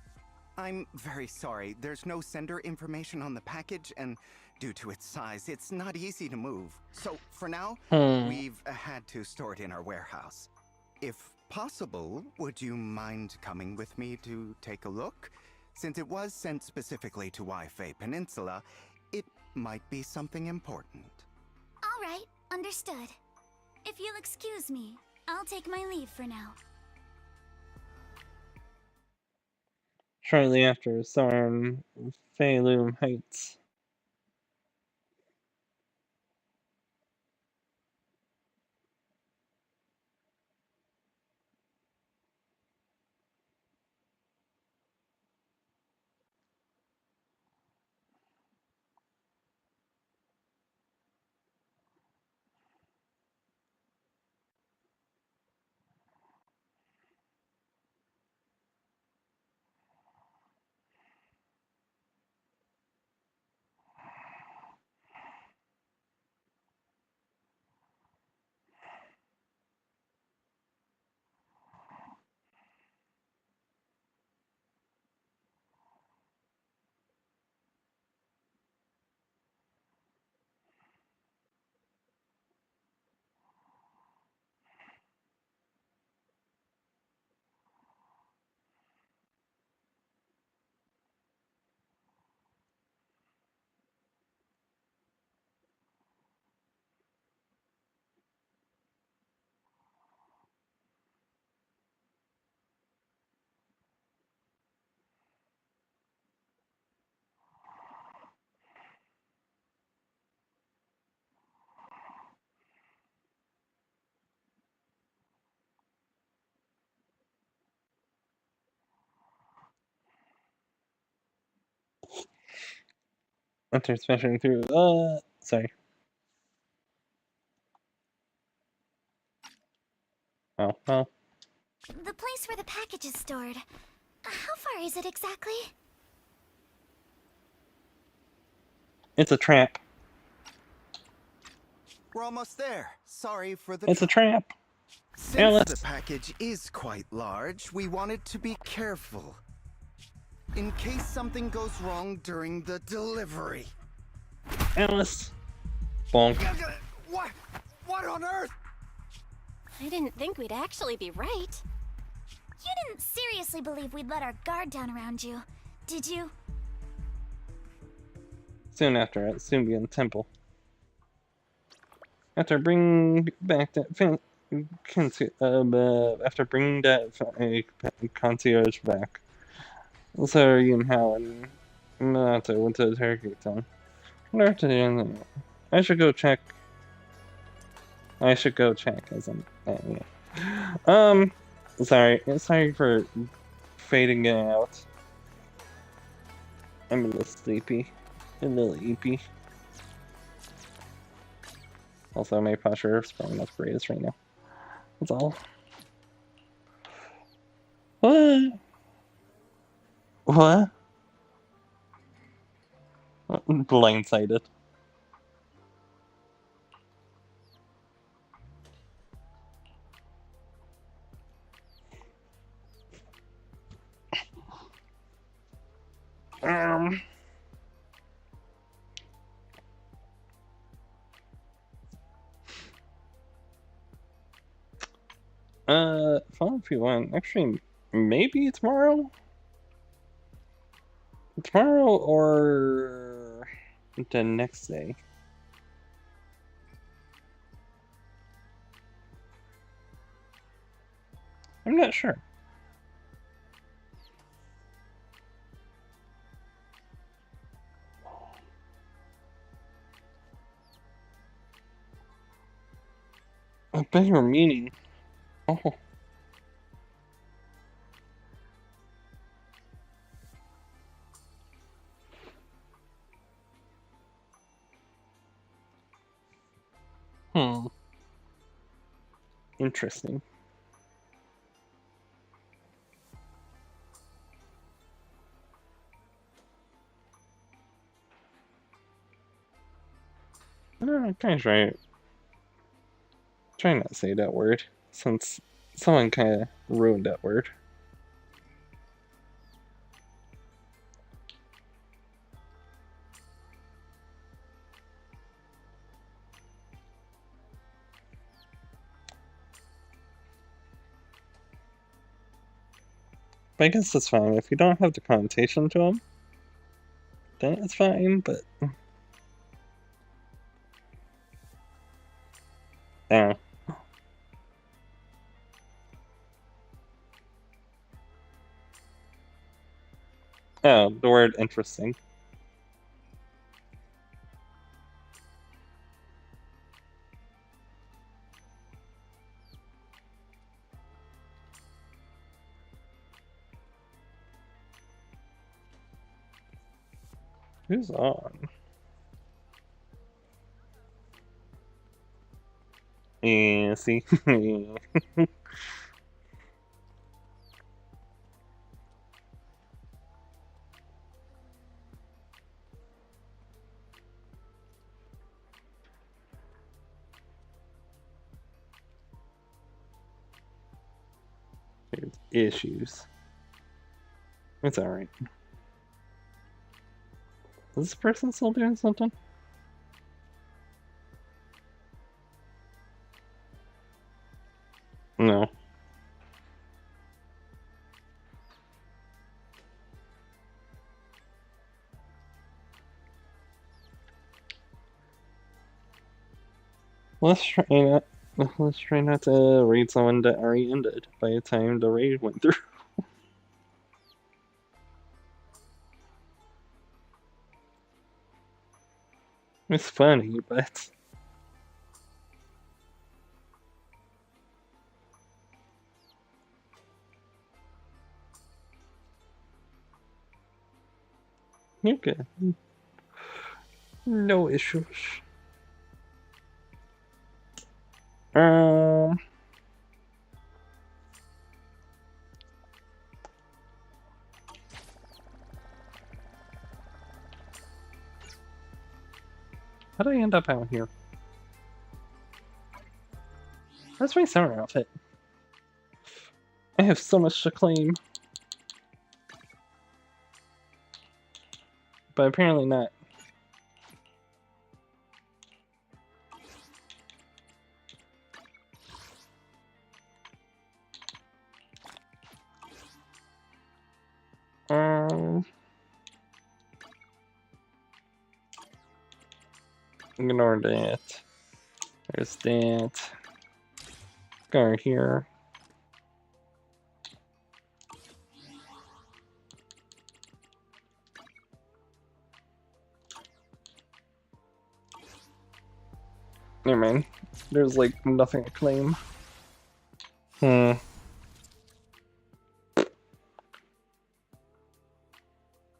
I'm very sorry. There's no sender information on the package, and due to its size, it's not easy to move. So, for now, we've had to store it in our warehouse. If possible, would you mind coming with me to take a look? Since it was sent specifically to Wi-Fi Peninsula, it might be something important. All right, understood. If you'll excuse me, I'll take my leave for now. shortly after, Soren Phelan Heights. After smashing through, sorry. Oh, well. The place where the package is stored. How far is it exactly? It's a trap. We're almost there. Sorry for the It's a trap. Since Alice. the package is quite large, we wanted to be careful. In case something goes wrong during the delivery. Alice. Bonk. What? What on earth? I didn't think we'd actually be right. You didn't seriously believe we'd let our guard down around you, did you? Soon after, I'll soon be in the temple. After bringing back that after bringing that concierge back, so you and Hal and Minato went to the Turkey Town. I should go check. As I'm. Yeah. Sorry for fading out. I'm a little sleepy, a little eepy. Also, my posture is probably not the greatest right now. That's all. What? What? Blindsided. Fine if you want. Actually, maybe tomorrow? Tomorrow or the next day? I'm not sure. A better meaning. Oh. Interesting. No, kind of try not to say that word, since someone kind of ruined that word. But I guess it's fine. If you don't have the connotation to them, then it's fine, but... Yeah. Oh, the word interesting. Who's on? Yeah, see? There's issues. It's alright. Is this person still doing something? No. Let's try not to raid someone that already ended by the time the raid went through. It's funny, but... Okay. No issues. How did I end up out here? That's my summer outfit. I have so much to claim. But apparently not. Ignore that. There's that. Go right here. Never mind. There's like nothing to claim. I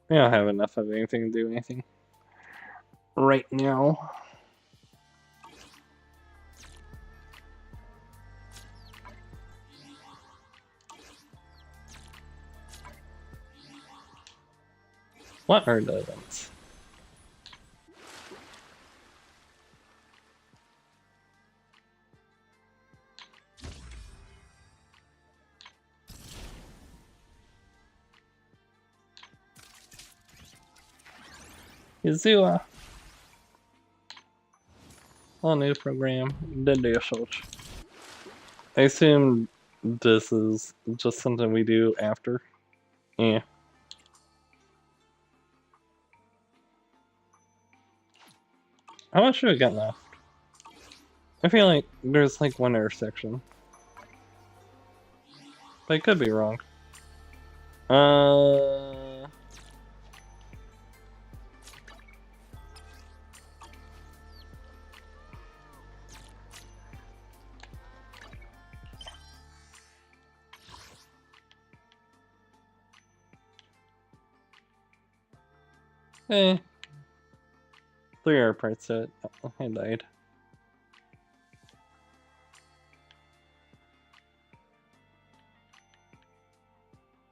don't have enough of anything to do anything right now. What are the events? Kazua. All new program. Did they search? I assume this is just something we do after. Yeah. How much should we get left? I feel like there's like one other section. But I could be wrong. Eh. 3 hour parts to it. Oh, I died.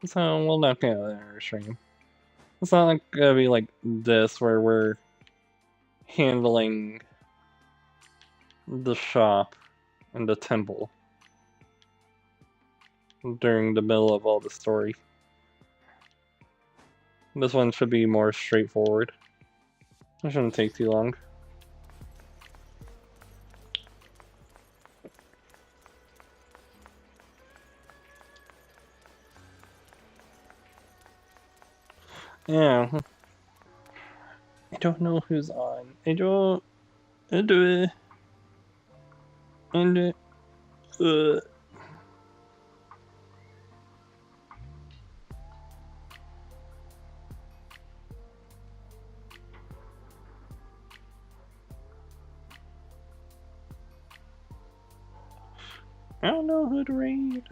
So we'll knock out our stream. It's not like gonna be like this where we're handling the shop and the temple during the middle of all the story. This one should be more straightforward. It shouldn't take too long. Yeah. I don't know who's on. I don't do it. And I don't know who to raid.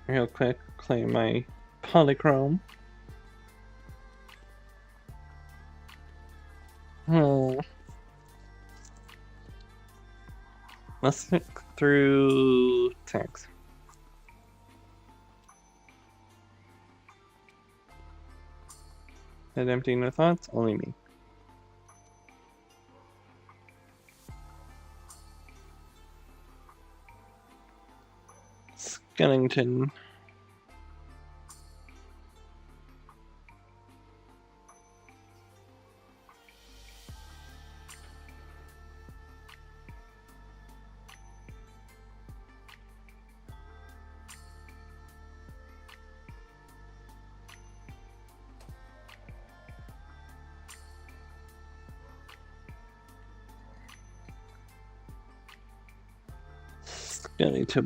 Real quick, claim my polychrome. Oh. Let's look through tags. Head empty, no thoughts, only me. Skellington. Skellington.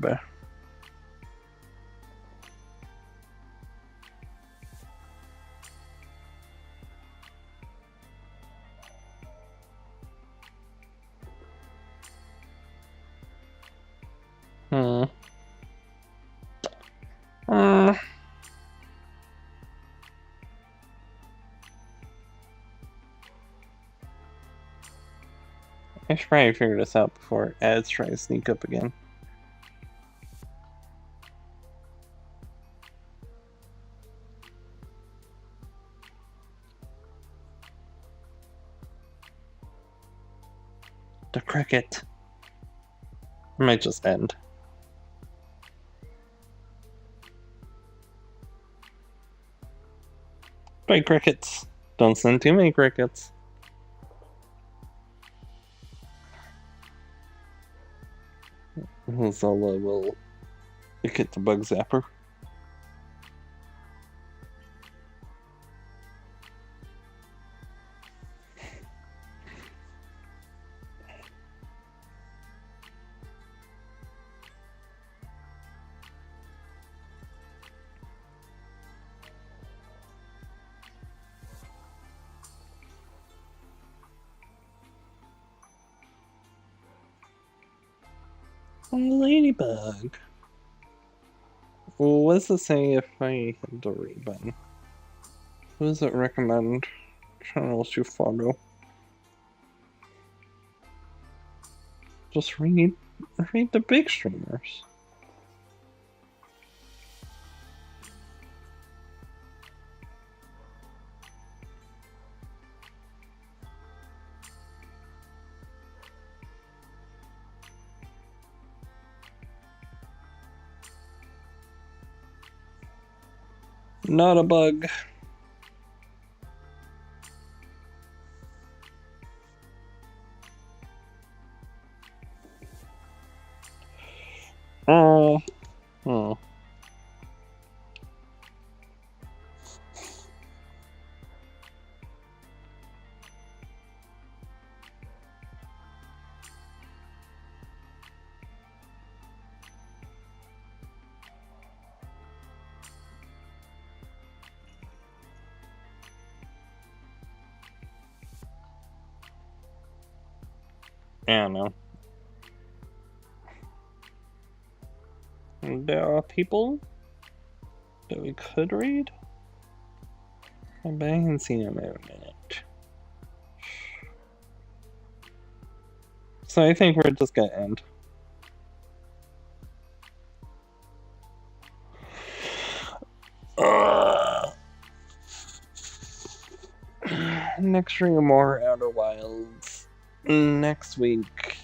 I should probably figure this out before ads try to sneak up again. The cricket. It might just end. Bye, crickets. Don't send too many crickets. Zola will get the bug zapper. Ladybug. Well, what does it say if I hit the read button? What does it recommend channels to follow? Just read the big streamers. Not a bug. Oh. I don't know. There are people that we could read. I bet I can see them in a minute. So I think we're just gonna end. Next stream more Outer Wilds. Next week.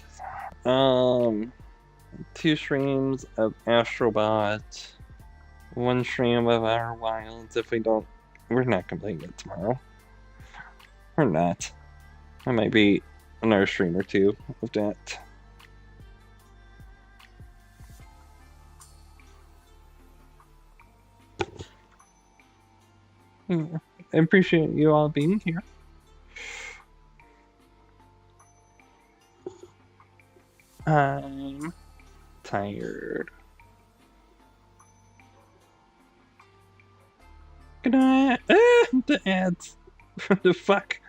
2 streams of Astrobot. 1 stream of Outer Wilds. If we don't, we're not completing it tomorrow. We're not. There might be another stream or 2 of that. I appreciate you all being here. I'm tired. Good night. The ads. What the fuck?